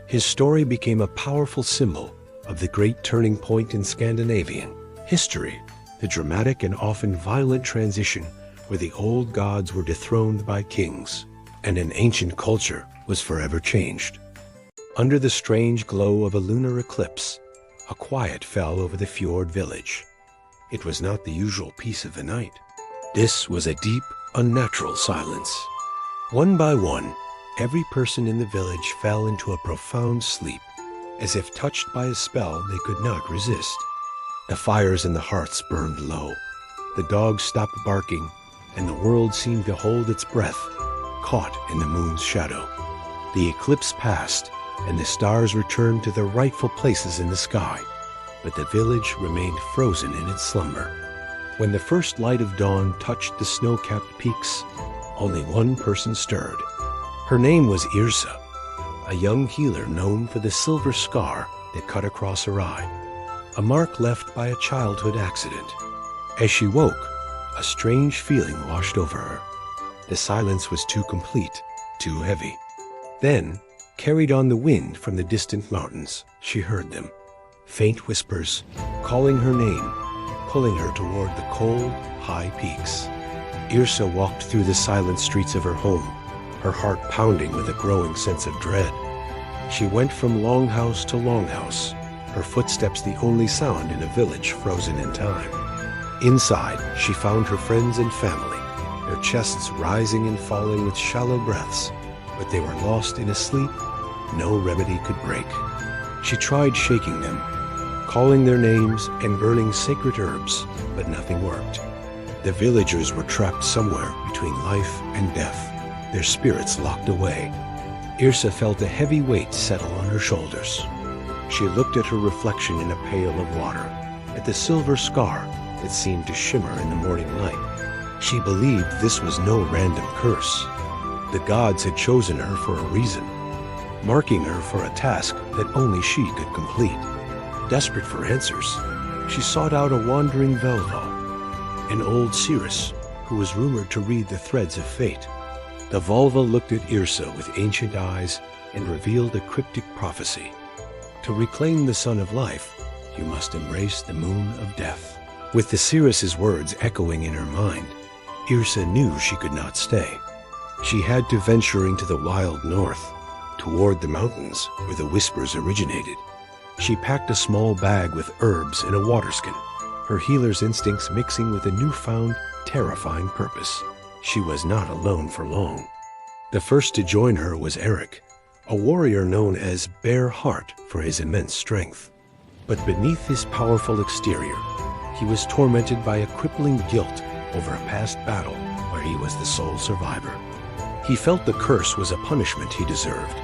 His story became a powerful symbol of the great turning point in Scandinavian history, the dramatic and often violent transition where the old gods were dethroned by kings, and an ancient culture was forever changed. Under the strange glow of a lunar eclipse, a quiet fell over the fjord village. It was not the usual peace of the night. This was a deep, unnatural silence. One by one, every person in the village fell into a profound sleep, as if touched by a spell they could not resist. The fires in the hearths burned low. The dogs stopped barking, and the world seemed to hold its breath, caught in the moon's shadow. The eclipse passed, and the stars returned to their rightful places in the sky, but the village remained frozen in its slumber. When the first light of dawn touched the snow-capped peaks, only one person stirred. Her name was Yrsa, a young healer known for the silver scar that cut across her eye, a mark left by a childhood accident. As she woke, a strange feeling washed over her. The silence was too complete, too heavy. Then, carried on the wind from the distant mountains, she heard them. Faint whispers, calling her name, pulling her toward the cold, high peaks. Yrsa walked through the silent streets of her home, her heart pounding with a growing sense of dread. She went from longhouse to longhouse, her footsteps the only sound in a village frozen in time. Inside, she found her friends and family, their chests rising and falling with shallow breaths, but they were lost in a sleep no remedy could break. She tried shaking them, calling their names and burning sacred herbs, but nothing worked. The villagers were trapped somewhere between life and death, their spirits locked away. Yrsa felt a heavy weight settle on her shoulders. She looked at her reflection in a pail of water, at the silver scar that seemed to shimmer in the morning light. She believed this was no random curse. The gods had chosen her for a reason, marking her for a task that only she could complete. Desperate for answers, she sought out a wandering Velva, an old seeress who was rumored to read the threads of fate. The Volva looked at Yrsa with ancient eyes and revealed a cryptic prophecy. To reclaim the sun of life, you must embrace the moon of death. With the seeress's words echoing in her mind, Yrsa knew she could not stay. She had to venture into the wild north, toward the mountains where the whispers originated. She packed a small bag with herbs and a waterskin, her healer's instincts mixing with a newfound, terrifying purpose. She was not alone for long. The first to join her was Eric, a warrior known as Bare Heart for his immense strength. But beneath his powerful exterior, he was tormented by a crippling guilt over a past battle where he was the sole survivor. He felt the curse was a punishment he deserved,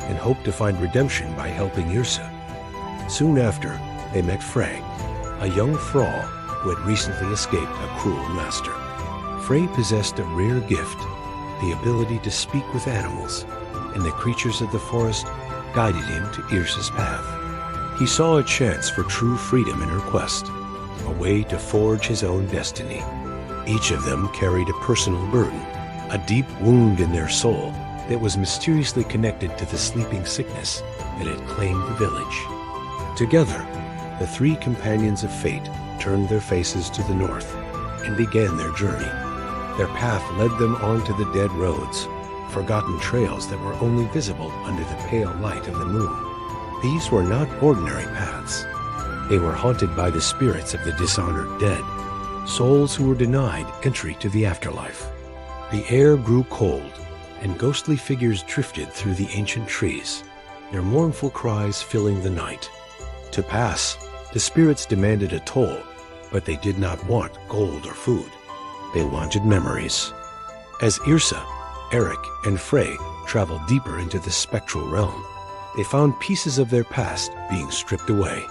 and hoped to find redemption by helping Yrsa. Soon after, they met Frey, a young thrall who had recently escaped a cruel master. Frey possessed a rare gift, the ability to speak with animals, and the creatures of the forest guided him to Yrsa's path. He saw a chance for true freedom in her quest, a way to forge his own destiny. Each of them carried a personal burden, a deep wound in their soul that was mysteriously connected to the sleeping sickness that had claimed the village. Together, the three companions of fate turned their faces to the north and began their journey. Their path led them onto the dead roads, forgotten trails that were only visible under the pale light of the moon. These were not ordinary paths. They were haunted by the spirits of the dishonored dead, souls who were denied entry to the afterlife. The air grew cold, and ghostly figures drifted through the ancient trees, their mournful cries filling the night. To pass, the spirits demanded a toll, but they did not want gold or food. They wanted memories. As Yrsa, Eric, and Frey traveled deeper into the spectral realm, they found pieces of their past being stripped away.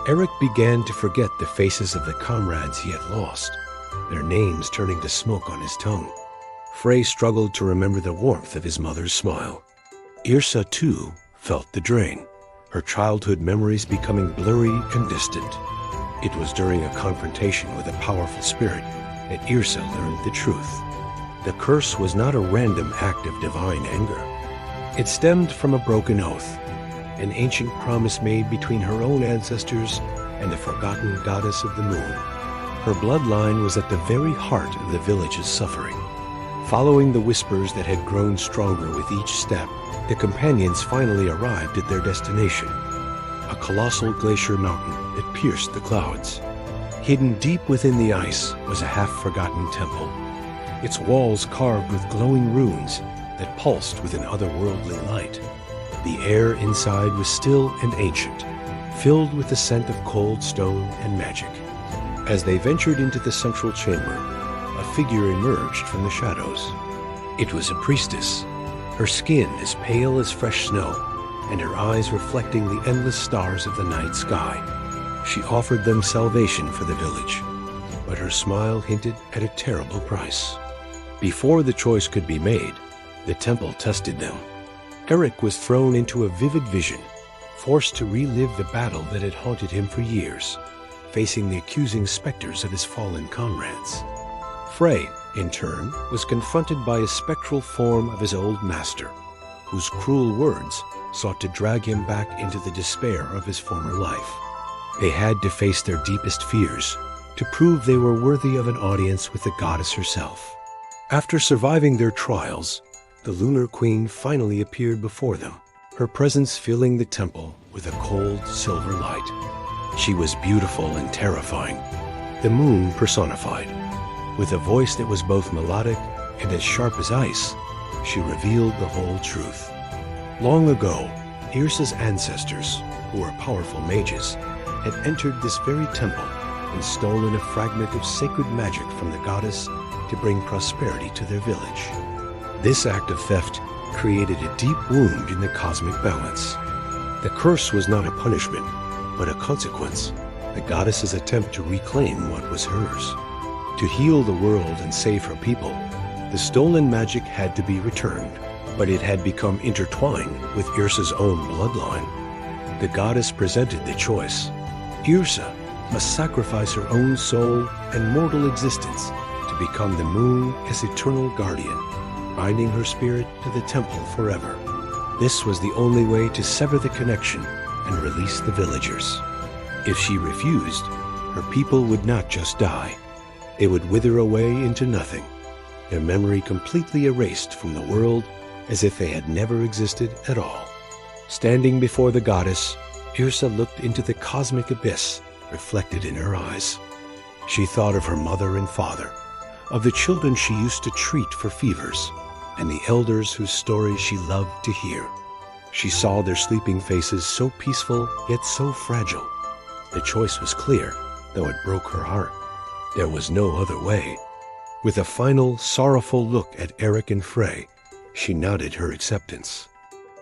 Eric began to forget the faces of the comrades he had lost, their names turning to smoke on his tongue. Frey struggled to remember the warmth of his mother's smile. Yrsa, too, felt the drain, her childhood memories becoming blurry and distant. It was during a confrontation with a powerful spirit that Yrsa learned the truth. The curse was not a random act of divine anger. It stemmed from a broken oath, an ancient promise made between her own ancestors and the forgotten goddess of the moon. Her bloodline was at the very heart of the village's suffering. Following the whispers that had grown stronger with each step, the companions finally arrived at their destination, a colossal glacier mountain that pierced the clouds. Hidden deep within the ice was a half-forgotten temple, its walls carved with glowing runes that pulsed with an otherworldly light. The air inside was still and ancient, filled with the scent of cold stone and magic. As they ventured into the central chamber, a figure emerged from the shadows. It was a priestess, her skin as pale as fresh snow, and her eyes reflecting the endless stars of the night sky. She offered them salvation for the village, but her smile hinted at a terrible price. Before the choice could be made, the temple tested them. Eric was thrown into a vivid vision, forced to relive the battle that had haunted him for years, facing the accusing specters of his fallen comrades. Frey, in turn, was confronted by a spectral form of his old master, whose cruel words sought to drag him back into the despair of his former life. They had to face their deepest fears to prove they were worthy of an audience with the goddess herself. After surviving their trials, the Lunar Queen finally appeared before them, her presence filling the temple with a cold silver light. She was beautiful and terrifying, the moon personified. With a voice that was both melodic and as sharp as ice, she revealed the whole truth. Long ago, Yrsa's ancestors, who were powerful mages, had entered this very temple and stolen a fragment of sacred magic from the goddess to bring prosperity to their village. This act of theft created a deep wound in the cosmic balance. The curse was not a punishment, but a consequence, the goddess's attempt to reclaim what was hers. To heal the world and save her people, the stolen magic had to be returned, but it had become intertwined with Yrsa's own bloodline. The goddess presented the choice. Yrsa must sacrifice her own soul and mortal existence to become the moon as eternal guardian, binding her spirit to the temple forever. This was the only way to sever the connection and release the villagers. If she refused, her people would not just die. They would wither away into nothing, their memory completely erased from the world as if they had never existed at all. Standing before the goddess, Yrsa looked into the cosmic abyss reflected in her eyes. She thought of her mother and father, of the children she used to treat for fevers, and the elders whose stories she loved to hear. She saw their sleeping faces so peaceful yet so fragile. The choice was clear, though it broke her heart. There was no other way. With a final, sorrowful look at Eric and Frey, she nodded her acceptance.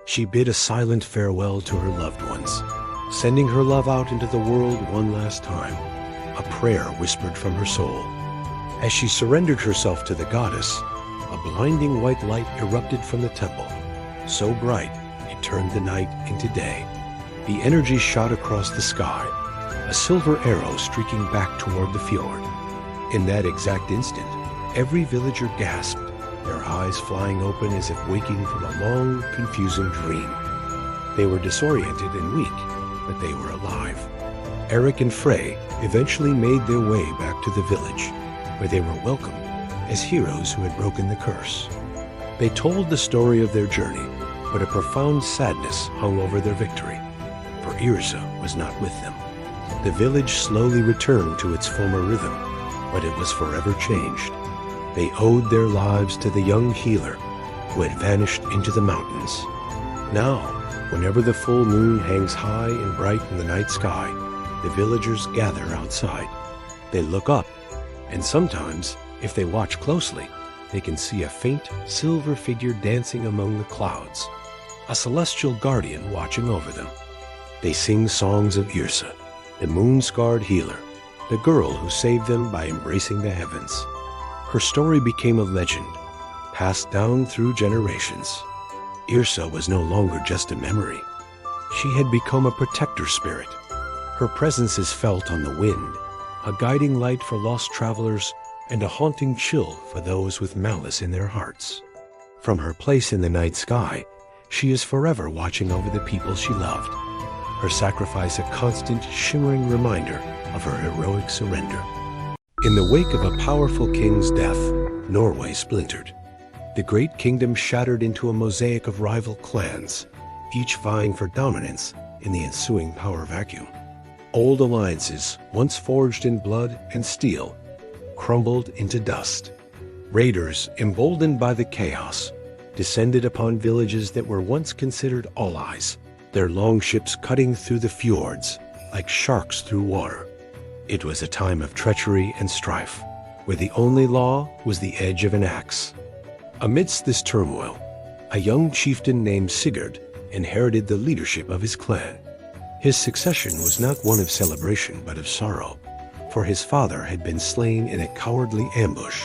She bid a silent farewell to her loved ones, sending her love out into the world one last time, a prayer whispered from her soul. As she surrendered herself to the goddess, a blinding white light erupted from the temple, so bright it turned the night into day. The energy shot across the sky, a silver arrow streaking back toward the fjord. In that exact instant, every villager gasped, their eyes flying open as if waking from a long, confusing dream. They were disoriented and weak, but they were alive. Eric and Frey eventually made their way back to the village, where they were welcomed as heroes who had broken the curse. They told the story of their journey, but a profound sadness hung over their victory, for Yrsa was not with them. The village slowly returned to its former rhythm, but it was forever changed. They owed their lives to the young healer who had vanished into the mountains. Now, whenever the full moon hangs high and bright in the night sky, the villagers gather outside. They look up, and sometimes, if they watch closely, they can see a faint silver figure dancing among the clouds, a celestial guardian watching over them. They sing songs of Yrsa, the moon-scarred healer, the girl who saved them by embracing the heavens. Her story became a legend, passed down through generations. Yrsa was no longer just a memory. She had become a protector spirit. Her presence is felt on the wind, a guiding light for lost travelers and a haunting chill for those with malice in their hearts. From her place in the night sky, she is forever watching over the people she loved, her sacrifice a constant, shimmering reminder of her heroic surrender. In the wake of a powerful king's death, Norway splintered. The great kingdom shattered into a mosaic of rival clans, each vying for dominance in the ensuing power vacuum. Old alliances, once forged in blood and steel, crumbled into dust. Raiders, emboldened by the chaos, descended upon villages that were once considered allies, their longships cutting through the fjords like sharks through water. It was a time of treachery and strife, where the only law was the edge of an axe. Amidst this turmoil, a young chieftain named Sigurd inherited the leadership of his clan. His succession was not one of celebration but of sorrow, for his father had been slain in a cowardly ambush,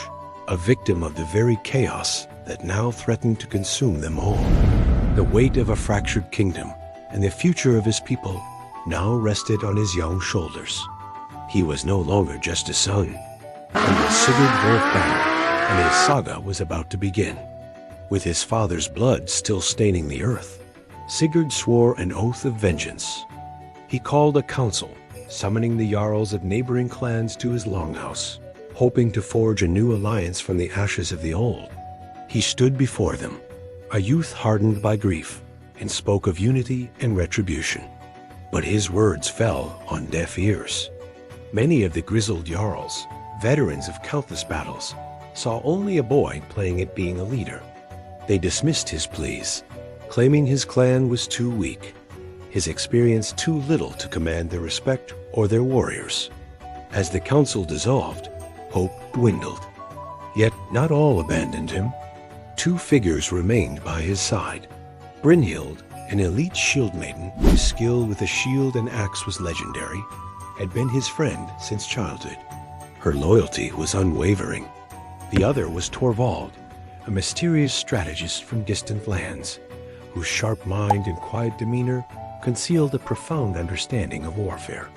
a victim of the very chaos that now threatened to consume them all. The weight of a fractured kingdom and the future of his people now rested on his young shoulders. He was no longer just a son. Under Sigurd Wolfbanner, and his saga was about to begin. With his father's blood still staining the earth, Sigurd swore an oath of vengeance. He called a council, summoning the jarls of neighboring clans to his longhouse, hoping to forge a new alliance from the ashes of the old. He stood before them, a youth hardened by grief, and spoke of unity and retribution. But his words fell on deaf ears. Many of the grizzled jarls, veterans of countless battles, saw only a boy playing at being a leader. They dismissed his pleas, claiming his clan was too weak, his experience too little to command their respect or their warriors. As the council dissolved, hope dwindled. Yet not all abandoned him. Two figures remained by his side. Brynhild, an elite shield maiden whose skill with a shield and axe was legendary, had been his friend since childhood. Her loyalty was unwavering. The other was Torvald, a mysterious strategist from distant lands, whose sharp mind and quiet demeanor concealed a profound understanding of warfare.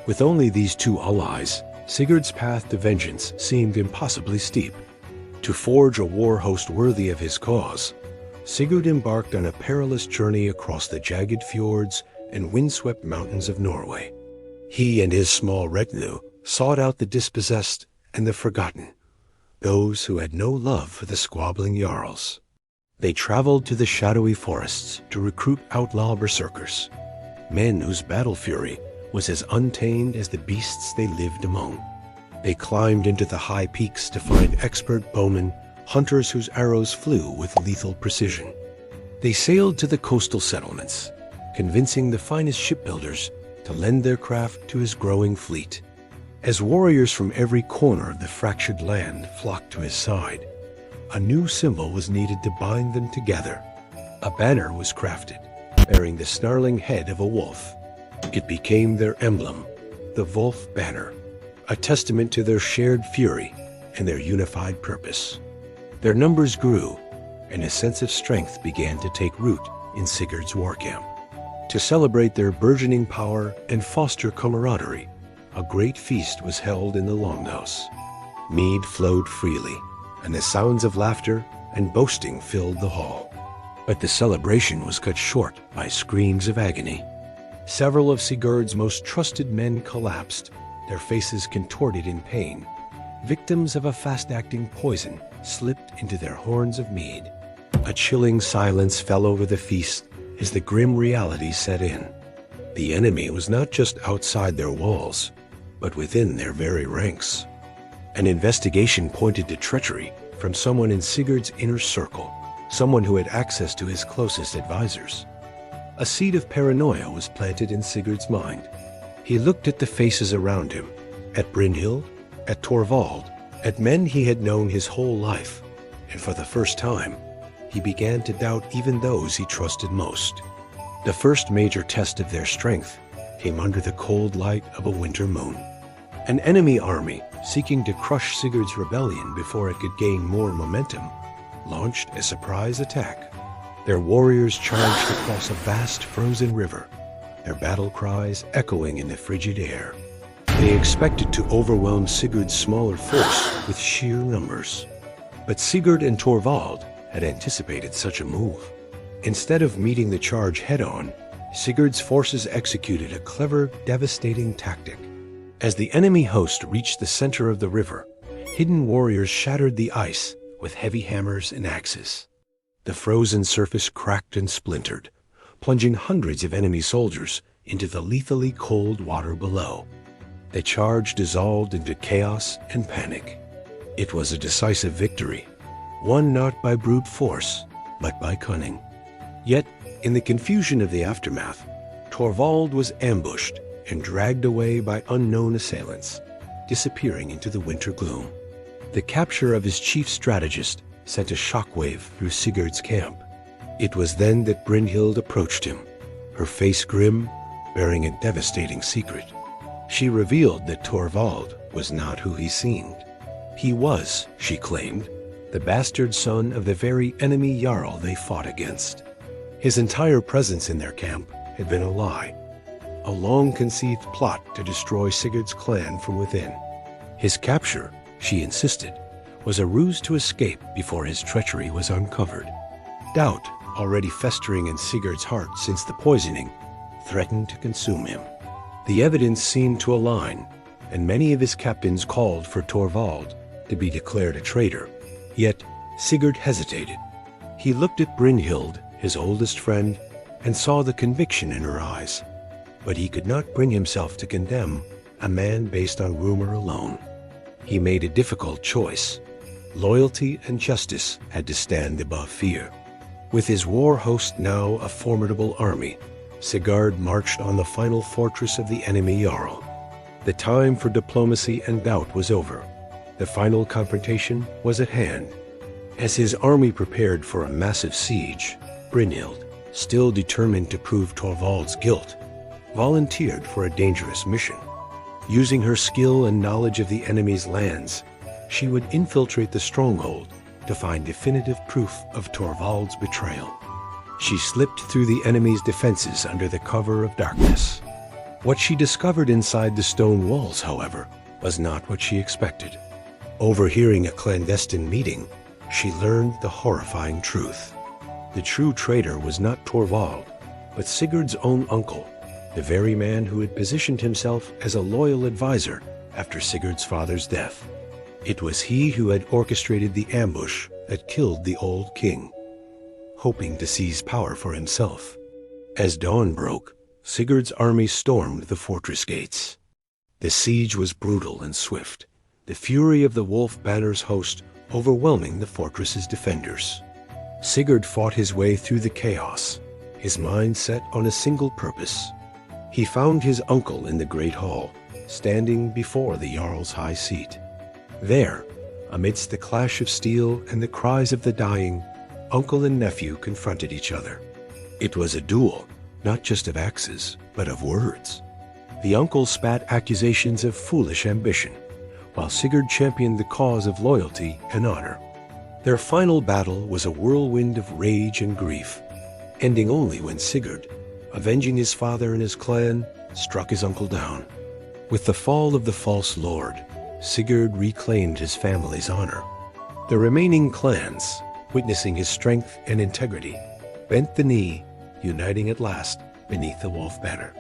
With only these two allies, Sigurd's path to vengeance seemed impossibly steep. To forge a war host worthy of his cause, Sigurd embarked on a perilous journey across the jagged fjords and windswept mountains of Norway. He and his small retinue sought out the dispossessed and the forgotten, those who had no love for the squabbling jarls. They traveled to the shadowy forests to recruit outlaw berserkers, men whose battle fury was as untamed as the beasts they lived among. They climbed into the high peaks to find expert bowmen, hunters whose arrows flew with lethal precision. They sailed to the coastal settlements, convincing the finest shipbuilders to lend their craft to his growing fleet. As warriors from every corner of the fractured land flocked to his side, a new symbol was needed to bind them together. A banner was crafted, bearing the snarling head of a wolf. It became their emblem, the Wolf Banner, a testament to their shared fury and their unified purpose. Their numbers grew, and a sense of strength began to take root in Sigurd's war camp. To celebrate their burgeoning power and foster camaraderie, a great feast was held in the longhouse. Mead flowed freely, and the sounds of laughter and boasting filled the hall. But the celebration was cut short by screams of agony. Several of Sigurd's most trusted men collapsed, their faces contorted in pain. Victims of a fast-acting poison slipped into their horns of mead. A chilling silence fell over the feast as the grim reality set in. The enemy was not just outside their walls, but within their very ranks. An investigation pointed to treachery from someone in Sigurd's inner circle, someone who had access to his closest advisors. A seed of paranoia was planted in Sigurd's mind. He looked at the faces around him, at Brynhild, at Torvald, at men he had known his whole life, and for the first time, he began to doubt even those he trusted most. The first major test of their strength came under the cold light of a winter moon. An enemy army, seeking to crush Sigurd's rebellion before it could gain more momentum, launched a surprise attack. Their warriors charged across a vast frozen river, their battle cries echoing in the frigid air. They expected to overwhelm Sigurd's smaller force with sheer numbers. But Sigurd and Torvald had anticipated such a move. Instead of meeting the charge head-on, Sigurd's forces executed a clever, devastating tactic. As the enemy host reached the center of the river, hidden warriors shattered the ice with heavy hammers and axes. The frozen surface cracked and splintered, plunging hundreds of enemy soldiers into the lethally cold water below. The charge dissolved into chaos and panic. It was a decisive victory, won not by brute force, but by cunning. Yet, in the confusion of the aftermath, Torvald was ambushed and dragged away by unknown assailants, disappearing into the winter gloom. The capture of his chief strategist sent a shockwave through Sigurd's camp. It was then that Brynhild approached him, her face grim, bearing a devastating secret. She revealed that Torvald was not who he seemed. He was, she claimed, the bastard son of the very enemy Jarl they fought against. His entire presence in their camp had been a lie, a long-conceived plot to destroy Sigurd's clan from within. His capture, she insisted, was a ruse to escape before his treachery was uncovered. Doubt, already festering in Sigurd's heart since the poisoning, threatened to consume him. The evidence seemed to align, and many of his captains called for Torvald to be declared a traitor. Yet Sigurd hesitated. He looked at Brynhild, his oldest friend, and saw the conviction in her eyes. But he could not bring himself to condemn a man based on rumor alone. He made a difficult choice. Loyalty and justice had to stand above fear. With his war host now a formidable army, Sigurd marched on the final fortress of the enemy Jarl. The time for diplomacy and doubt was over. The final confrontation was at hand. As his army prepared for a massive siege, Brynhild, still determined to prove Torvald's guilt, volunteered for a dangerous mission. Using her skill and knowledge of the enemy's lands, she would infiltrate the stronghold to find definitive proof of Torvald's betrayal. She slipped through the enemy's defenses under the cover of darkness. What she discovered inside the stone walls, however, was not what she expected. Overhearing a clandestine meeting, she learned the horrifying truth. The true traitor was not Torvald, but Sigurd's own uncle, the very man who had positioned himself as a loyal advisor after Sigurd's father's death. It was he who had orchestrated the ambush that killed the old king, hoping to seize power for himself. As dawn broke, Sigurd's army stormed the fortress gates. The siege was brutal and swift, the fury of the Wolf Banner's host overwhelming the fortress's defenders. Sigurd fought his way through the chaos, his mind set on a single purpose. He found his uncle in the great hall, standing before the Jarl's high seat. There, amidst the clash of steel and the cries of the dying, uncle and nephew confronted each other. It was a duel, not just of axes, but of words. The uncle spat accusations of foolish ambition, while Sigurd championed the cause of loyalty and honor. Their final battle was a whirlwind of rage and grief, ending only when Sigurd, avenging his father and his clan, struck his uncle down. With the fall of the false lord, Sigurd reclaimed his family's honor. The remaining clans, witnessing his strength and integrity, bent the knee, uniting at last beneath the Wolf Banner.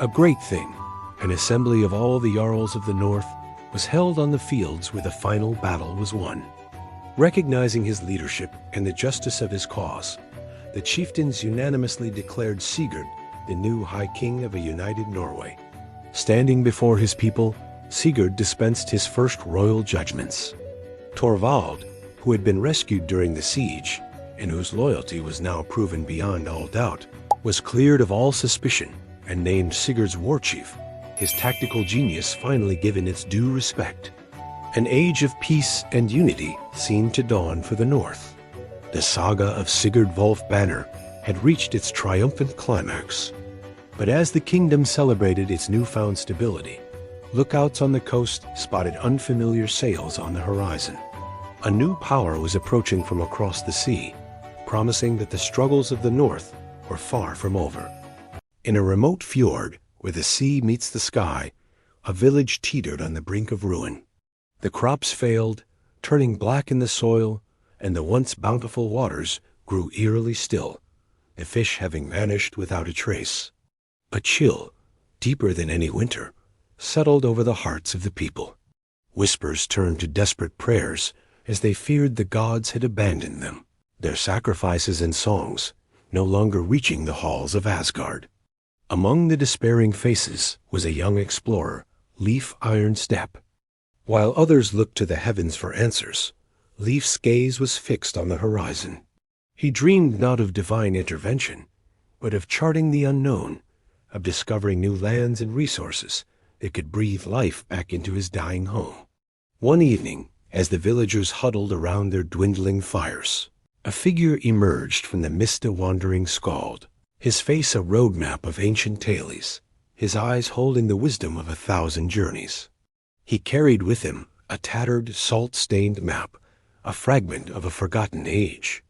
A great thing, an assembly of all the Jarls of the North, was held on the fields where the final battle was won. Recognizing his leadership and the justice of his cause, the chieftains unanimously declared Sigurd the new High King of a united Norway. Standing before his people, Sigurd dispensed his first royal judgments. Torvald, who had been rescued during the siege, and whose loyalty was now proven beyond all doubt, was cleared of all suspicion and named Sigurd's war chief, his tactical genius finally given its due respect. An age of peace and unity seemed to dawn for the North. The saga of Sigurd Wolf Banner had reached its triumphant climax. But as the kingdom celebrated its newfound stability, lookouts on the coast spotted unfamiliar sails on the horizon. A new power was approaching from across the sea, promising that the struggles of the north were far from over. In a remote fjord, where the sea meets the sky, a village teetered on the brink of ruin. The crops failed, turning black in the soil, and the once bountiful waters grew eerily still, the fish having vanished without a trace. A chill, deeper than any winter, settled over the hearts of the people. Whispers turned to desperate prayers as they feared the gods had abandoned them, their sacrifices and songs no longer reaching the halls of Asgard. Among the despairing faces was a young explorer, Leif Ironstep. While others looked to the heavens for answers, Leif's gaze was fixed on the horizon. He dreamed not of divine intervention, but of charting the unknown, of discovering new lands and resources that could breathe life back into his dying home. One evening, as the villagers huddled around their dwindling fires, a figure emerged from the mist, a wandering skald, his face a roadmap of ancient tales, his eyes holding the wisdom of 1,000 journeys. He carried with him a tattered, salt-stained map, a fragment of a forgotten age.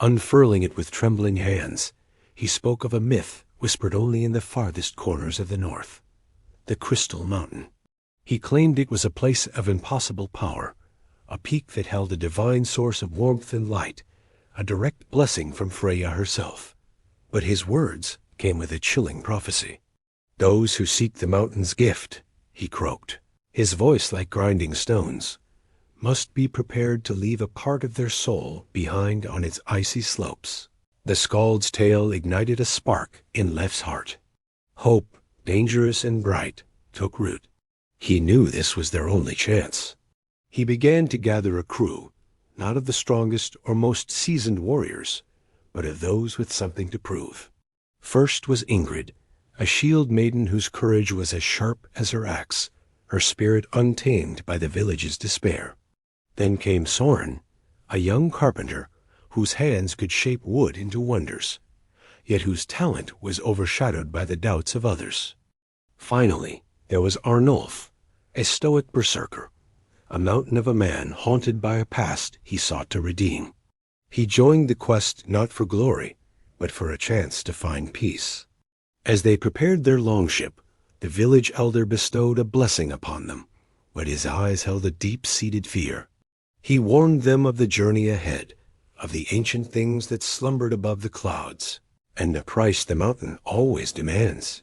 Unfurling it with trembling hands, he spoke of a myth whispered only in the farthest corners of the north, the Crystal Mountain. He claimed it was a place of impossible power, a peak that held a divine source of warmth and light, a direct blessing from Freya herself. But his words came with a chilling prophecy. "Those who seek the mountain's gift," he croaked, his voice like grinding stones, "must be prepared to leave a part of their soul behind on its icy slopes." The skald's tale ignited a spark in Leif's heart. Hope, dangerous and bright, took root. He knew this was their only chance. He began to gather a crew, not of the strongest or most seasoned warriors, but of those with something to prove. First was Ingrid, a shield maiden whose courage was as sharp as her axe, her spirit untamed by the village's despair. Then came Soren, a young carpenter whose hands could shape wood into wonders, yet whose talent was overshadowed by the doubts of others. Finally, there was Arnulf, a stoic berserker, a mountain of a man haunted by a past he sought to redeem. He joined the quest not for glory, but for a chance to find peace. As they prepared their longship, the village elder bestowed a blessing upon them, but his eyes held a deep-seated fear. He warned them of the journey ahead, of the ancient things that slumbered above the clouds, and the price the mountain always demands.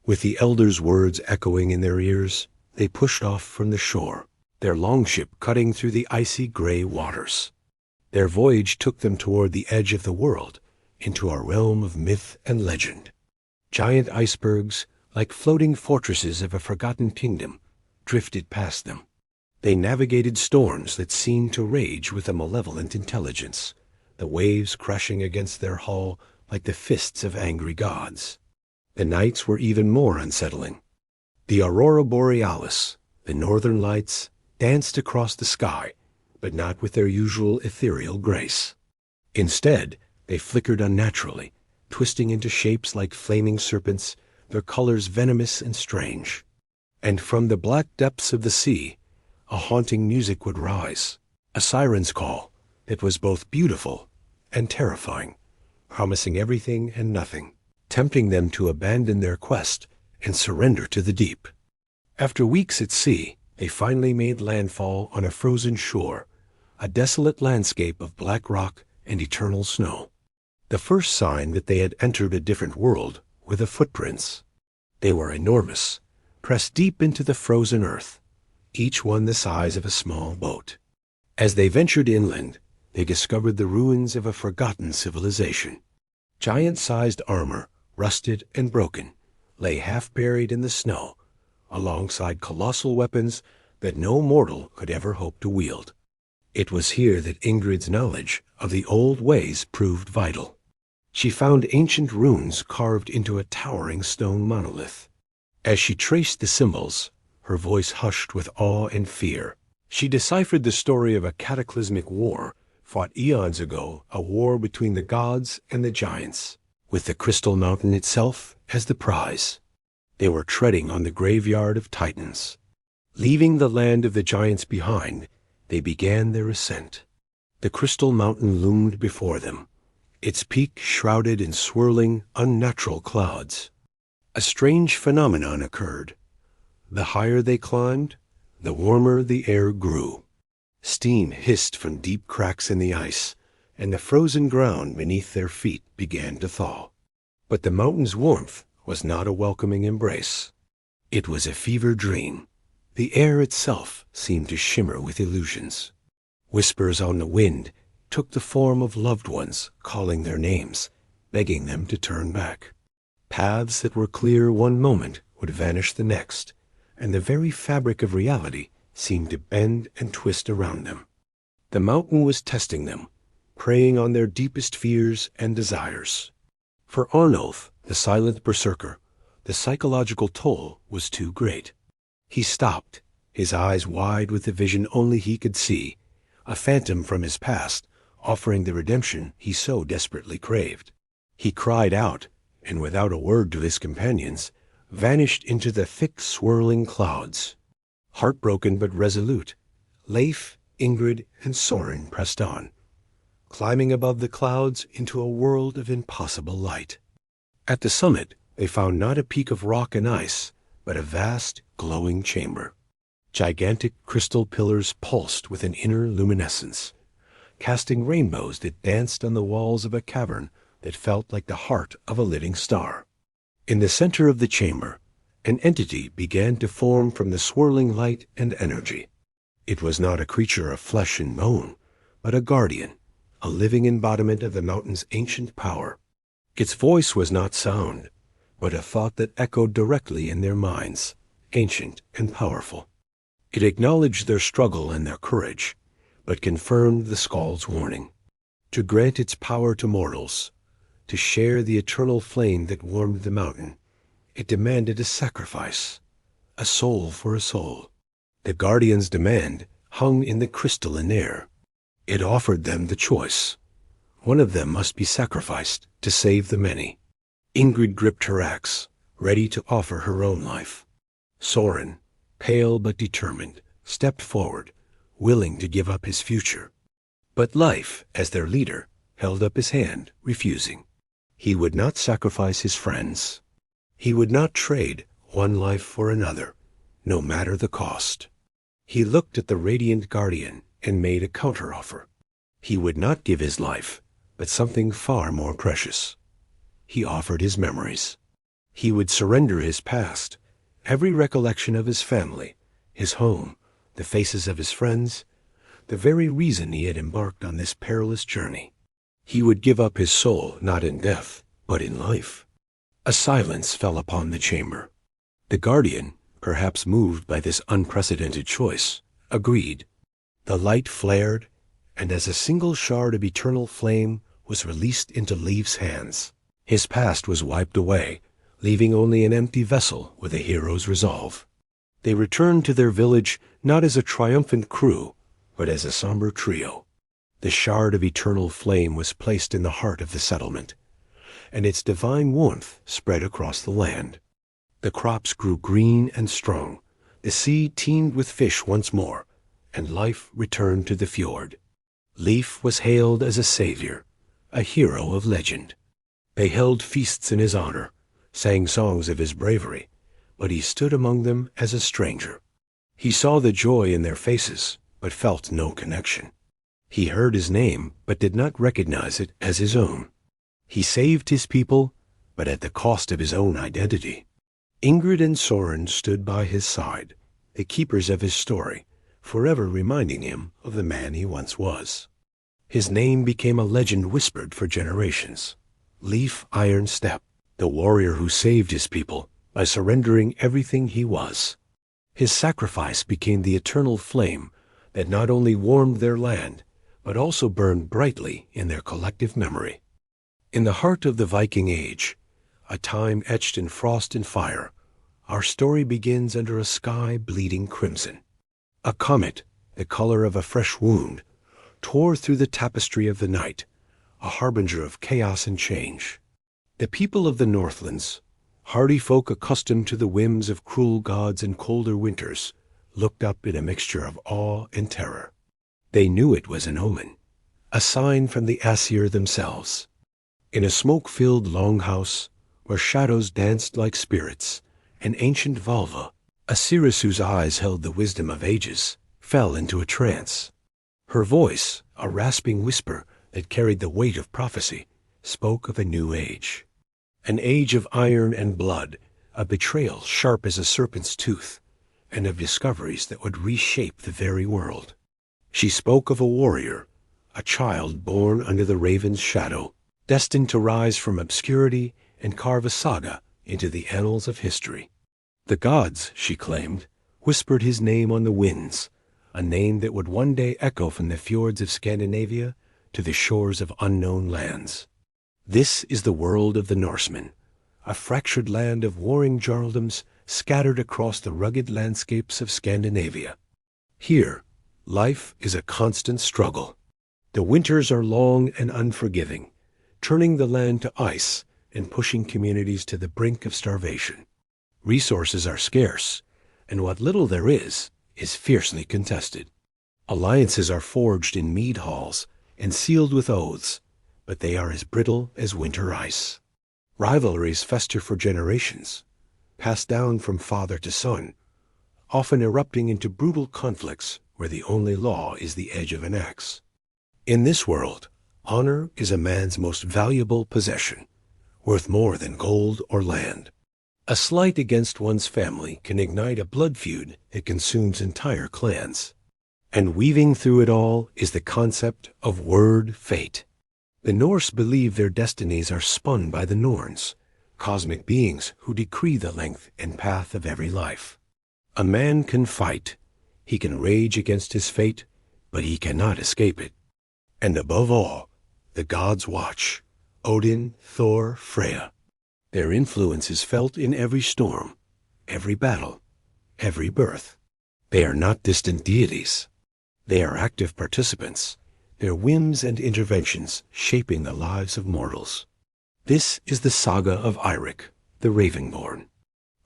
With the elder's words echoing in their ears, they pushed off from the shore, their longship cutting through the icy gray waters. Their voyage took them toward the edge of the world, into a realm of myth and legend. Giant icebergs, like floating fortresses of a forgotten kingdom, drifted past them. They navigated storms that seemed to rage with a malevolent intelligence, the waves crashing against their hull like the fists of angry gods. The nights were even more unsettling. The aurora borealis, the northern lights, danced across the sky, but not with their usual ethereal grace. Instead, they flickered unnaturally, twisting into shapes like flaming serpents, their colors venomous and strange. And from the black depths of the sea, a haunting music would rise, a siren's call that was both beautiful and terrifying, promising everything and nothing, tempting them to abandon their quest and surrender to the deep. After weeks at sea, they finally made landfall on a frozen shore, a desolate landscape of black rock and eternal snow. The first sign that they had entered a different world were the footprints. They were enormous, pressed deep into the frozen earth, each one the size of a small boat. As they ventured inland, they discovered the ruins of a forgotten civilization. Giant-sized armor, rusted and broken, lay half-buried in the snow, alongside colossal weapons that no mortal could ever hope to wield. It was here that Ingrid's knowledge of the old ways proved vital. She found ancient runes carved into a towering stone monolith. As she traced the symbols, her voice hushed with awe and fear. She deciphered the story of a cataclysmic war fought eons ago, a war between the gods and the giants, with the Crystal Mountain itself as the prize. They were treading on the graveyard of titans. Leaving the land of the giants behind, they began their ascent. The Crystal Mountain loomed before them, its peak shrouded in swirling, unnatural clouds. A strange phenomenon occurred. The higher they climbed, the warmer the air grew. Steam hissed from deep cracks in the ice, and the frozen ground beneath their feet began to thaw. But the mountain's warmth was not a welcoming embrace. It was a fever dream. The air itself seemed to shimmer with illusions. Whispers on the wind took the form of loved ones calling their names, begging them to turn back. Paths that were clear one moment would vanish the next, and the very fabric of reality seemed to bend and twist around them. The mountain was testing them, preying on their deepest fears and desires. For Arnulf, the silent berserker, the psychological toll was too great. He stopped, his eyes wide with the vision only he could see, a phantom from his past, offering the redemption he so desperately craved. He cried out, and without a word to his companions, vanished into the thick swirling clouds. Heartbroken but resolute, Leif, Ingrid, and Soren pressed on, climbing above the clouds into a world of impossible light. At the summit, they found not a peak of rock and ice, but a vast, glowing chamber. Gigantic crystal pillars pulsed with an inner luminescence, casting rainbows that danced on the walls of a cavern that felt like the heart of a living star. In the center of the chamber, an entity began to form from the swirling light and energy. It was not a creature of flesh and bone, but a guardian, a living embodiment of the mountain's ancient power. Its voice was not sound, but a thought that echoed directly in their minds, ancient and powerful. It acknowledged their struggle and their courage, but confirmed the Skald's warning. To grant its power to mortals, to share the eternal flame that warmed the mountain, it demanded a sacrifice, a soul for a soul. The guardian's demand hung in the crystalline air. It offered them the choice. One of them must be sacrificed to save the many. Ingrid gripped her axe, ready to offer her own life. Soren, pale but determined, stepped forward, willing to give up his future. But Leif, as their leader, held up his hand, refusing. He would not sacrifice his friends. He would not trade one life for another, no matter the cost. He looked at the radiant guardian and made a counteroffer. He would not give his life, but something far more precious. He offered his memories. He would surrender his past, every recollection of his family, his home, the faces of his friends, the very reason he had embarked on this perilous journey. He would give up his soul not in death, but in life. A silence fell upon the chamber. The guardian, perhaps moved by this unprecedented choice, agreed. The light flared, and as a single shard of eternal flame was released into Leif's hands, his past was wiped away, leaving only an empty vessel with a hero's resolve. They returned to their village not as a triumphant crew, but as a somber trio. The shard of eternal flame was placed in the heart of the settlement, and its divine warmth spread across the land. The crops grew green and strong, the sea teemed with fish once more, and life returned to the fjord. Leif was hailed as a savior, a hero of legend. They held feasts in his honor, sang songs of his bravery, but he stood among them as a stranger. He saw the joy in their faces, but felt no connection. He heard his name, but did not recognize it as his own. He saved his people, but at the cost of his own identity. Ingrid and Soren stood by his side, the keepers of his story, forever reminding him of the man he once was. His name became a legend whispered for generations. Leif Ironstep, the warrior who saved his people by surrendering everything he was. His sacrifice became the eternal flame that not only warmed their land, but also burned brightly in their collective memory. In the heart of the Viking Age, a time etched in frost and fire, our story begins under a sky bleeding crimson. A comet, the color of a fresh wound, tore through the tapestry of the night, a harbinger of chaos and change. The people of the Northlands, hardy folk accustomed to the whims of cruel gods and colder winters, looked up in a mixture of awe and terror. They knew it was an omen, a sign from the Aesir themselves. In a smoke-filled longhouse, where shadows danced like spirits, an ancient Valva, a seeress whose eyes held the wisdom of ages, fell into a trance. Her voice, a rasping whisper that carried the weight of prophecy, spoke of a new age. An age of iron and blood, of betrayal sharp as a serpent's tooth, and of discoveries that would reshape the very world. She spoke of a warrior, a child born under the raven's shadow, destined to rise from obscurity and carve a saga into the annals of history. The gods, she claimed, whispered his name on the winds, a name that would one day echo from the fjords of Scandinavia to the shores of unknown lands. This is the world of the Norsemen, a fractured land of warring jarldoms scattered across the rugged landscapes of Scandinavia. Here, life is a constant struggle. The winters are long and unforgiving, turning the land to ice and pushing communities to the brink of starvation. Resources are scarce, and what little there is fiercely contested. Alliances are forged in mead halls and sealed with oaths, but they are as brittle as winter ice. Rivalries fester for generations, passed down from father to son, often erupting into brutal conflicts where the only law is the edge of an axe. In this world, honor is a man's most valuable possession, worth more than gold or land. A slight against one's family can ignite a blood feud that consumes entire clans. And weaving through it all is the concept of word fate. The Norse believe their destinies are spun by the Norns, cosmic beings who decree the length and path of every life. A man can fight, he can rage against his fate, but he cannot escape it. And above all, the gods watch: Odin, Thor, Freya. Their influence is felt in every storm, every battle, every birth. They are not distant deities. They are active participants, their whims and interventions shaping the lives of mortals. This is the saga of Eirik, the Ravenborn.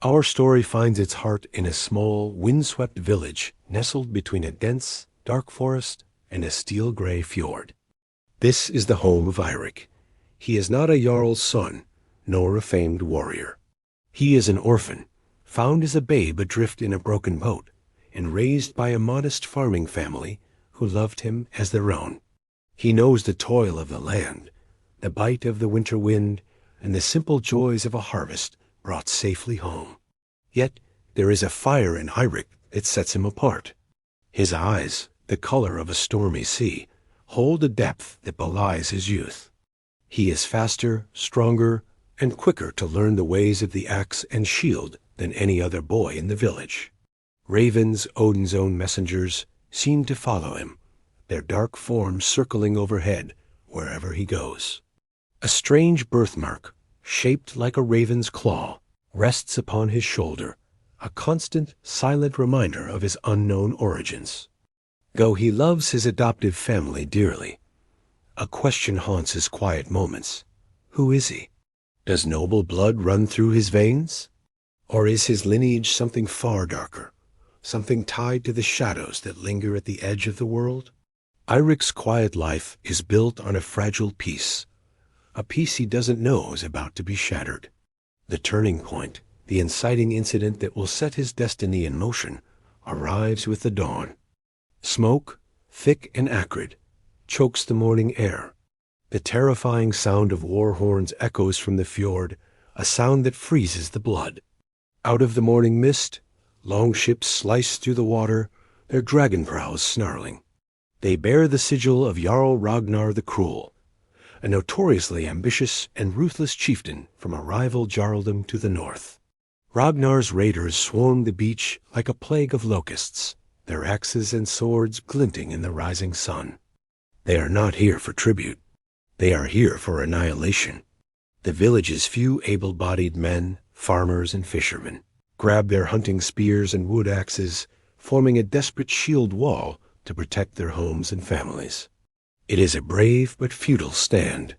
Our story finds its heart in a small, windswept village nestled between a dense, dark forest and a steel-gray fjord. This is the home of Eirik. He is not a jarl's son, nor a famed warrior. He is an orphan, found as a babe adrift in a broken boat, and raised by a modest farming family who loved him as their own. He knows the toil of the land, the bite of the winter wind, and the simple joys of a harvest brought safely home. Yet there is a fire in Eirik that sets him apart. His eyes, the color of a stormy sea, hold a depth that belies his youth. He is faster, stronger, and quicker to learn the ways of the axe and shield than any other boy in the village. Ravens, Odin's own messengers, seem to follow him, their dark forms circling overhead wherever he goes. A strange birthmark, shaped like a raven's claw, rests upon his shoulder, a constant, silent reminder of his unknown origins. Though he loves his adoptive family dearly, a question haunts his quiet moments. Who is he? Does noble blood run through his veins? Or is his lineage something far darker, something tied to the shadows that linger at the edge of the world? Eirik's quiet life is built on a fragile peace, a peace he doesn't know is about to be shattered. The turning point, the inciting incident that will set his destiny in motion, arrives with the dawn. Smoke, thick and acrid, chokes the morning air. The terrifying sound of war horns echoes from the fjord, a sound that freezes the blood. Out of the morning mist, long ships slice through the water, their dragon prows snarling. They bear the sigil of Jarl Ragnar the Cruel, a notoriously ambitious and ruthless chieftain from a rival jarldom to the north. Ragnar's raiders swarm the beach like a plague of locusts, their axes and swords glinting in the rising sun. They are not here for tribute. They are here for annihilation. The village's few able-bodied men, farmers and fishermen, grab their hunting spears and wood axes, forming a desperate shield wall to protect their homes and families. It is a brave but futile stand.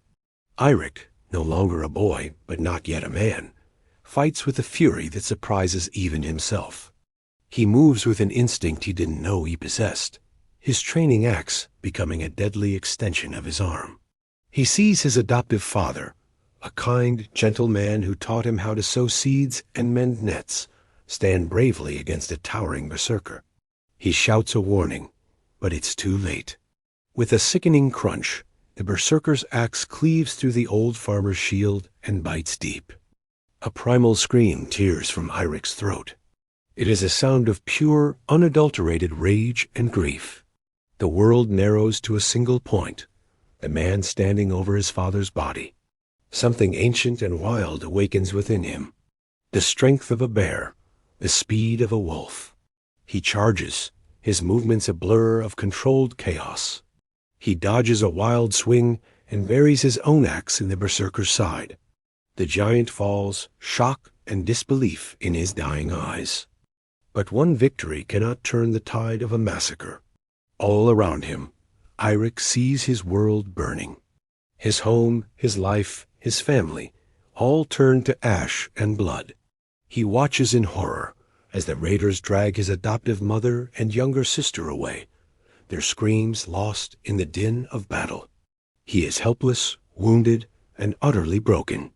Eirik, no longer a boy, but not yet a man, fights with a fury that surprises even himself. He moves with an instinct he didn't know he possessed, his training axe becoming a deadly extension of his arm. He sees his adoptive father, A kind, gentle man who taught him how to sow seeds and mend nets, stand bravely against a towering berserker. He shouts a warning, but it's too late. With a sickening crunch, the berserker's axe cleaves through the old farmer's shield and bites deep. A primal scream tears from Eirik's throat. It is a sound of pure, unadulterated rage and grief. The world narrows to a single point, the man standing over his father's body. Something ancient and wild awakens within him. The strength of a bear, the speed of a wolf. He charges, his movements a blur of controlled chaos. He dodges a wild swing and buries his own axe in the berserker's side. The giant falls, shock and disbelief in his dying eyes. But one victory cannot turn the tide of a massacre. All around him, Eirik sees his world burning. His home, his life, his family, all turn to ash and blood. He watches in horror as the raiders drag his adoptive mother and younger sister away, their screams lost in the din of battle. He is helpless, wounded, and utterly broken.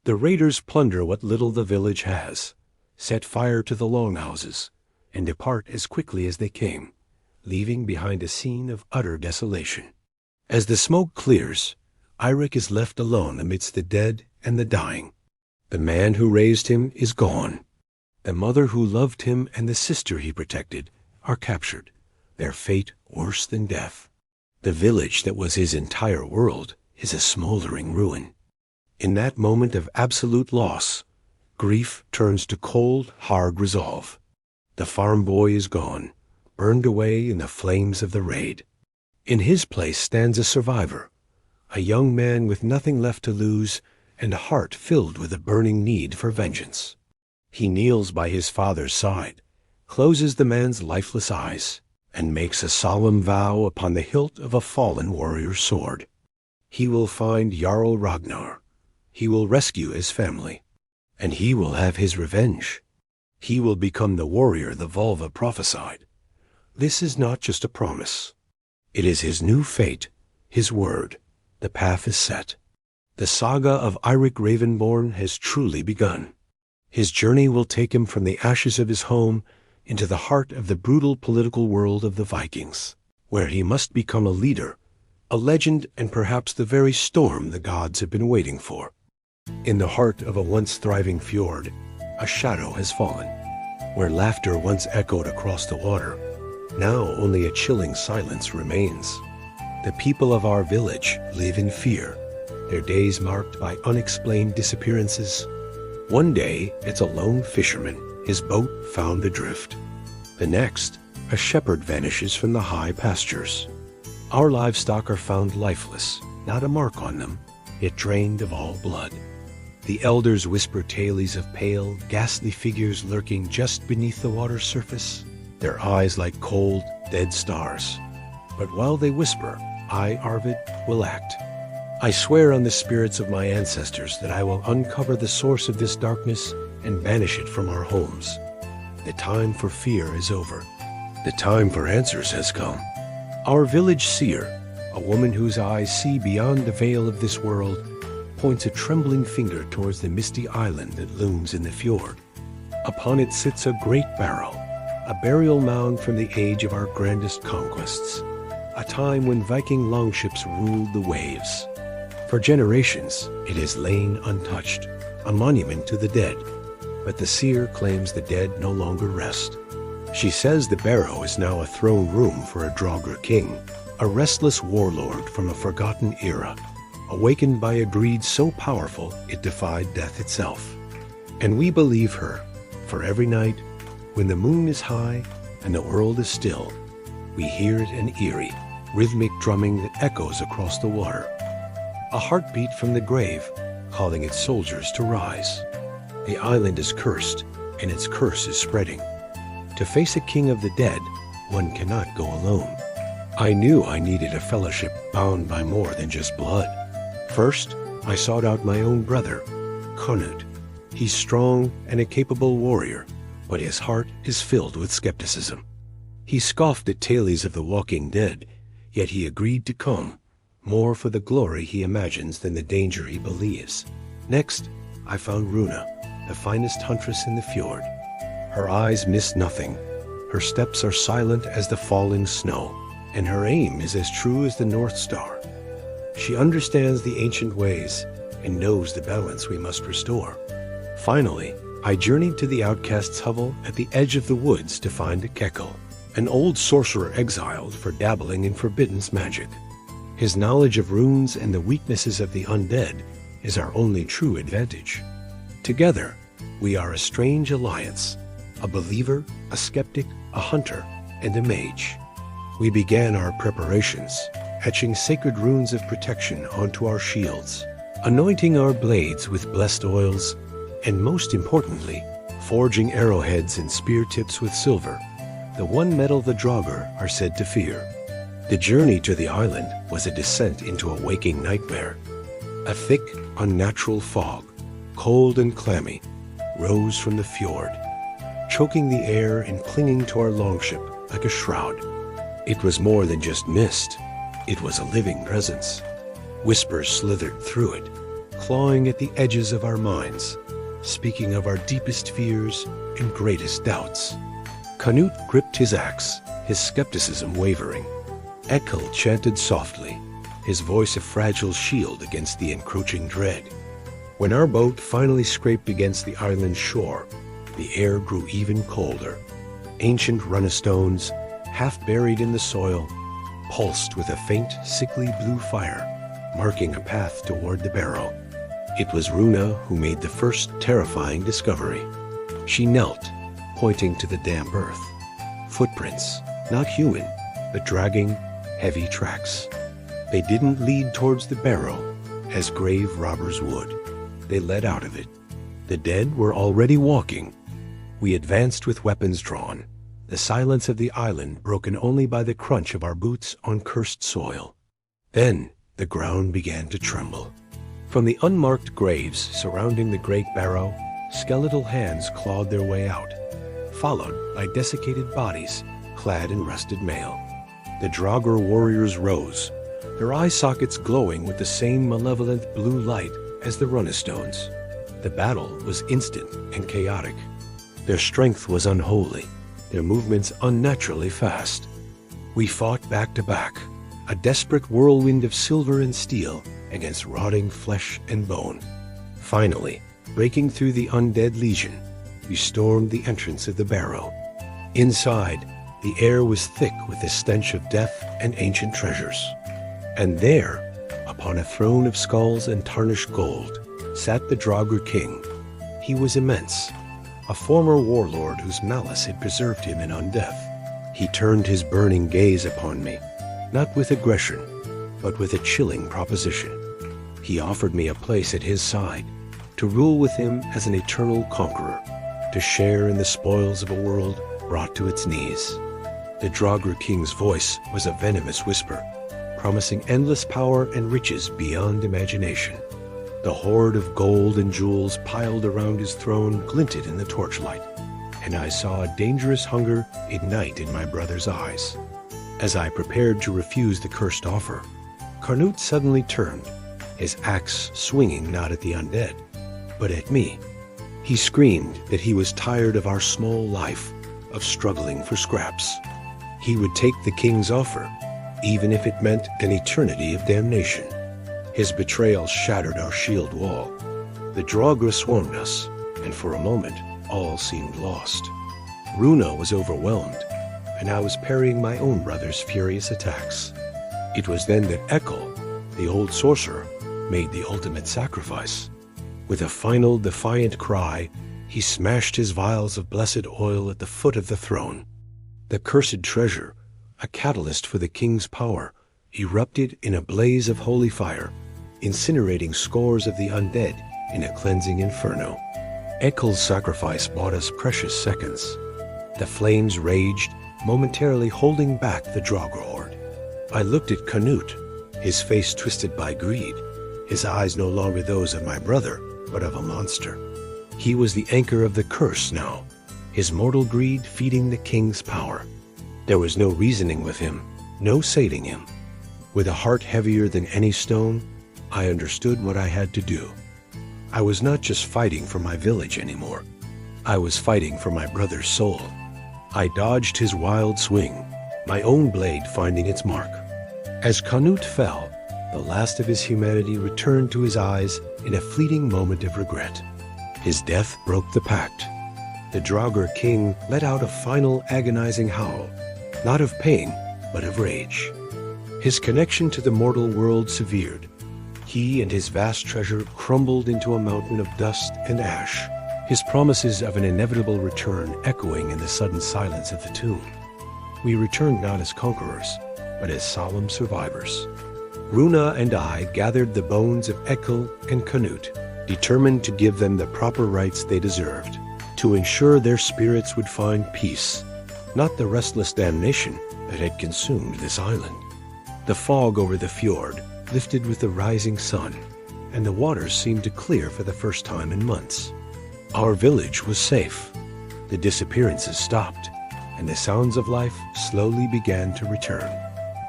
The raiders plunder what little the village has, set fire to the longhouses, and depart as quickly as they came, leaving behind a scene of utter desolation. As the smoke clears, Eirik is left alone amidst the dead and the dying. The man who raised him is gone. The mother who loved him and the sister he protected are captured, their fate worse than death. The village that was his entire world is a smoldering ruin. In that moment of absolute loss, grief turns to cold, hard resolve. The farm boy is gone, burned away in the flames of the raid. In his place stands a survivor, a young man with nothing left to lose and a heart filled with a burning need for vengeance. He kneels by his father's side, closes the man's lifeless eyes, and makes a solemn vow upon the hilt of a fallen warrior's sword. He will find Jarl Ragnar. He will rescue his family, and he will have his revenge. He will become the warrior the Volva prophesied. This is not just a promise. It is his new fate, his word. The path is set. The saga of Eirik Ravenborn has truly begun. His journey will take him from the ashes of his home into the heart of the brutal political world of the Vikings, where he must become a leader, a legend, and perhaps the very storm the gods have been waiting for. In the heart of a once thriving fjord, a shadow has fallen. Where laughter once echoed across the water, now only a chilling silence remains. The people of our village live in fear, their days marked by unexplained disappearances. One day, it's a lone fisherman, his boat found adrift. The next, a shepherd vanishes from the high pastures. Our livestock are found lifeless, not a mark on them, yet drained of all blood. The elders whisper tales of pale, ghastly figures lurking just beneath the water's surface, their eyes like cold, dead stars. But while they whisper, I, Arvid, will act. I swear on the spirits of my ancestors that I will uncover the source of this darkness and banish it from our homes. The time for fear is over. The time for answers has come. Our village seer, a woman whose eyes see beyond the veil of this world, points a trembling finger towards the misty island that looms in the fjord. Upon it sits a great barrow, a burial mound from the age of our grandest conquests, a time when Viking longships ruled the waves. For generations, it has lain untouched, a monument to the dead. But the seer claims the dead no longer rest. She says the barrow is now a throne room for a Draugr king, a restless warlord from a forgotten era, awakened by a greed so powerful it defied death itself. And we believe her, for every night, when the moon is high and the world is still, we hear it an eerie, rhythmic drumming that echoes across the water. A heartbeat from the grave, calling its soldiers to rise. The island is cursed, and its curse is spreading. To face a king of the dead, one cannot go alone. I knew I needed a fellowship bound by more than just blood. First, I sought out my own brother, Konrad. He's strong and a capable warrior, but his heart is filled with skepticism. He scoffed at tales of the walking dead, yet he agreed to come. more for the glory he imagines than the danger he believes. Next, I found Runa, the finest huntress in the fjord. Her eyes miss nothing. Her steps are silent as the falling snow, and her aim is as true as the North Star. She understands the ancient ways and knows the balance we must restore. Finally, I journeyed to the outcast's hovel at the edge of the woods to find Kekel, an old sorcerer exiled for dabbling in forbidden magic. His knowledge of runes and the weaknesses of the undead is our only true advantage. Together, we are a strange alliance, a believer, a skeptic, a hunter, and a mage. We began our preparations, etching sacred runes of protection onto our shields, anointing our blades with blessed oils, and most importantly, forging arrowheads and spear tips with silver, the one metal the Draugr are said to fear. The journey to the island was a descent into a waking nightmare. A thick, unnatural fog, cold and clammy, rose from the fjord, choking the air and clinging to our longship like a shroud. It was more than just mist. It was a living presence. Whispers slithered through it, clawing at the edges of our minds, speaking of our deepest fears and greatest doubts. Canute gripped his axe, his skepticism wavering. Ekel chanted softly, his voice a fragile shield against the encroaching dread. When our boat finally scraped against the island's shore, the air grew even colder. Ancient runnestones, half buried in the soil, pulsed with a faint, sickly blue fire, marking a path toward the barrow. It was Runa who made the first terrifying discovery. She knelt, pointing to the damp earth. Footprints, not human, but dragging, heavy tracks. They didn't lead towards the barrow, as grave robbers would. They led out of it. The dead were already walking. We advanced with weapons drawn, the silence of the island broken only by the crunch of our boots on cursed soil. Then the ground began to tremble. From the unmarked graves surrounding the great barrow, skeletal hands clawed their way out, followed by desiccated bodies clad in rusted mail. The Draugr warriors rose, their eye sockets glowing with the same malevolent blue light as the runnestones. The battle was instant and chaotic. Their strength was unholy, their movements unnaturally fast. We fought back to back, a desperate whirlwind of silver and steel against rotting flesh and bone. Finally, breaking through the undead legion, we stormed the entrance of the barrow. Inside, the air was thick with the stench of death and ancient treasures. And there, upon a throne of skulls and tarnished gold, sat the Draugr king. He was immense, a former warlord whose malice had preserved him in undeath. He turned his burning gaze upon me, not with aggression, but with a chilling proposition. He offered me a place at his side, to rule with him as an eternal conqueror, to share in the spoils of a world brought to its knees. The Draugr king's voice was a venomous whisper, promising endless power and riches beyond imagination. The hoard of gold and jewels piled around his throne glinted in the torchlight, and I saw a dangerous hunger ignite in my brother's eyes. As I prepared to refuse the cursed offer, Canute suddenly turned, his axe swinging not at the undead, but at me. He screamed that he was tired of our small life, of struggling for scraps. He would take the king's offer, even if it meant an eternity of damnation. His betrayal shattered our shield wall. The Draugr swarmed us, and for a moment, all seemed lost. Runa was overwhelmed, and I was parrying my own brother's furious attacks. It was then that Ekel, the old sorcerer, made the ultimate sacrifice. With a final defiant cry, he smashed his vials of blessed oil at the foot of the throne. The cursed treasure, a catalyst for the king's power, erupted in a blaze of holy fire, incinerating scores of the undead in a cleansing inferno. Ekel's sacrifice bought us precious seconds. The flames raged, momentarily holding back the Draugr horde. I looked at Canute, his face twisted by greed, his eyes no longer those of my brother, but of a monster. He was the anchor of the curse now, his mortal greed feeding the king's power. There was no reasoning with him, no saving him. With a heart heavier than any stone, I understood what I had to do. I was not just fighting for my village anymore. I was fighting for my brother's soul. I dodged his wild swing, my own blade finding its mark. As Canute fell, the last of his humanity returned to his eyes in a fleeting moment of regret. His death broke the pact. The Draugr king let out a final agonizing howl, not of pain, but of rage. His connection to the mortal world severed. He and his vast treasure crumbled into a mountain of dust and ash, his promises of an inevitable return echoing in the sudden silence of the tomb. We returned not as conquerors, but as solemn survivors. Runa and I gathered the bones of Ekel and Canute, determined to give them the proper rights they deserved, to ensure their spirits would find peace, not the restless damnation that had consumed this island. The fog over the fjord lifted with the rising sun, and the waters seemed to clear for the first time in months. Our village was safe. The disappearances stopped, and the sounds of life slowly began to return.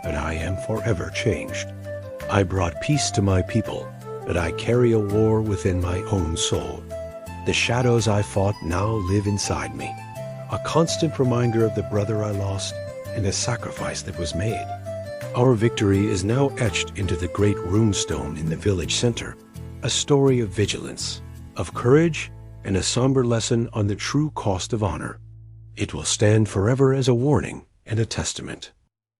But I am forever changed. I brought peace to my people, but I carry a war within my own soul. The shadows I fought now live inside me, a constant reminder of the brother I lost and the sacrifice that was made. Our victory is now etched into the great runestone in the village center, a story of vigilance, of courage, and a somber lesson on the true cost of honor. It will stand forever as a warning and a testament.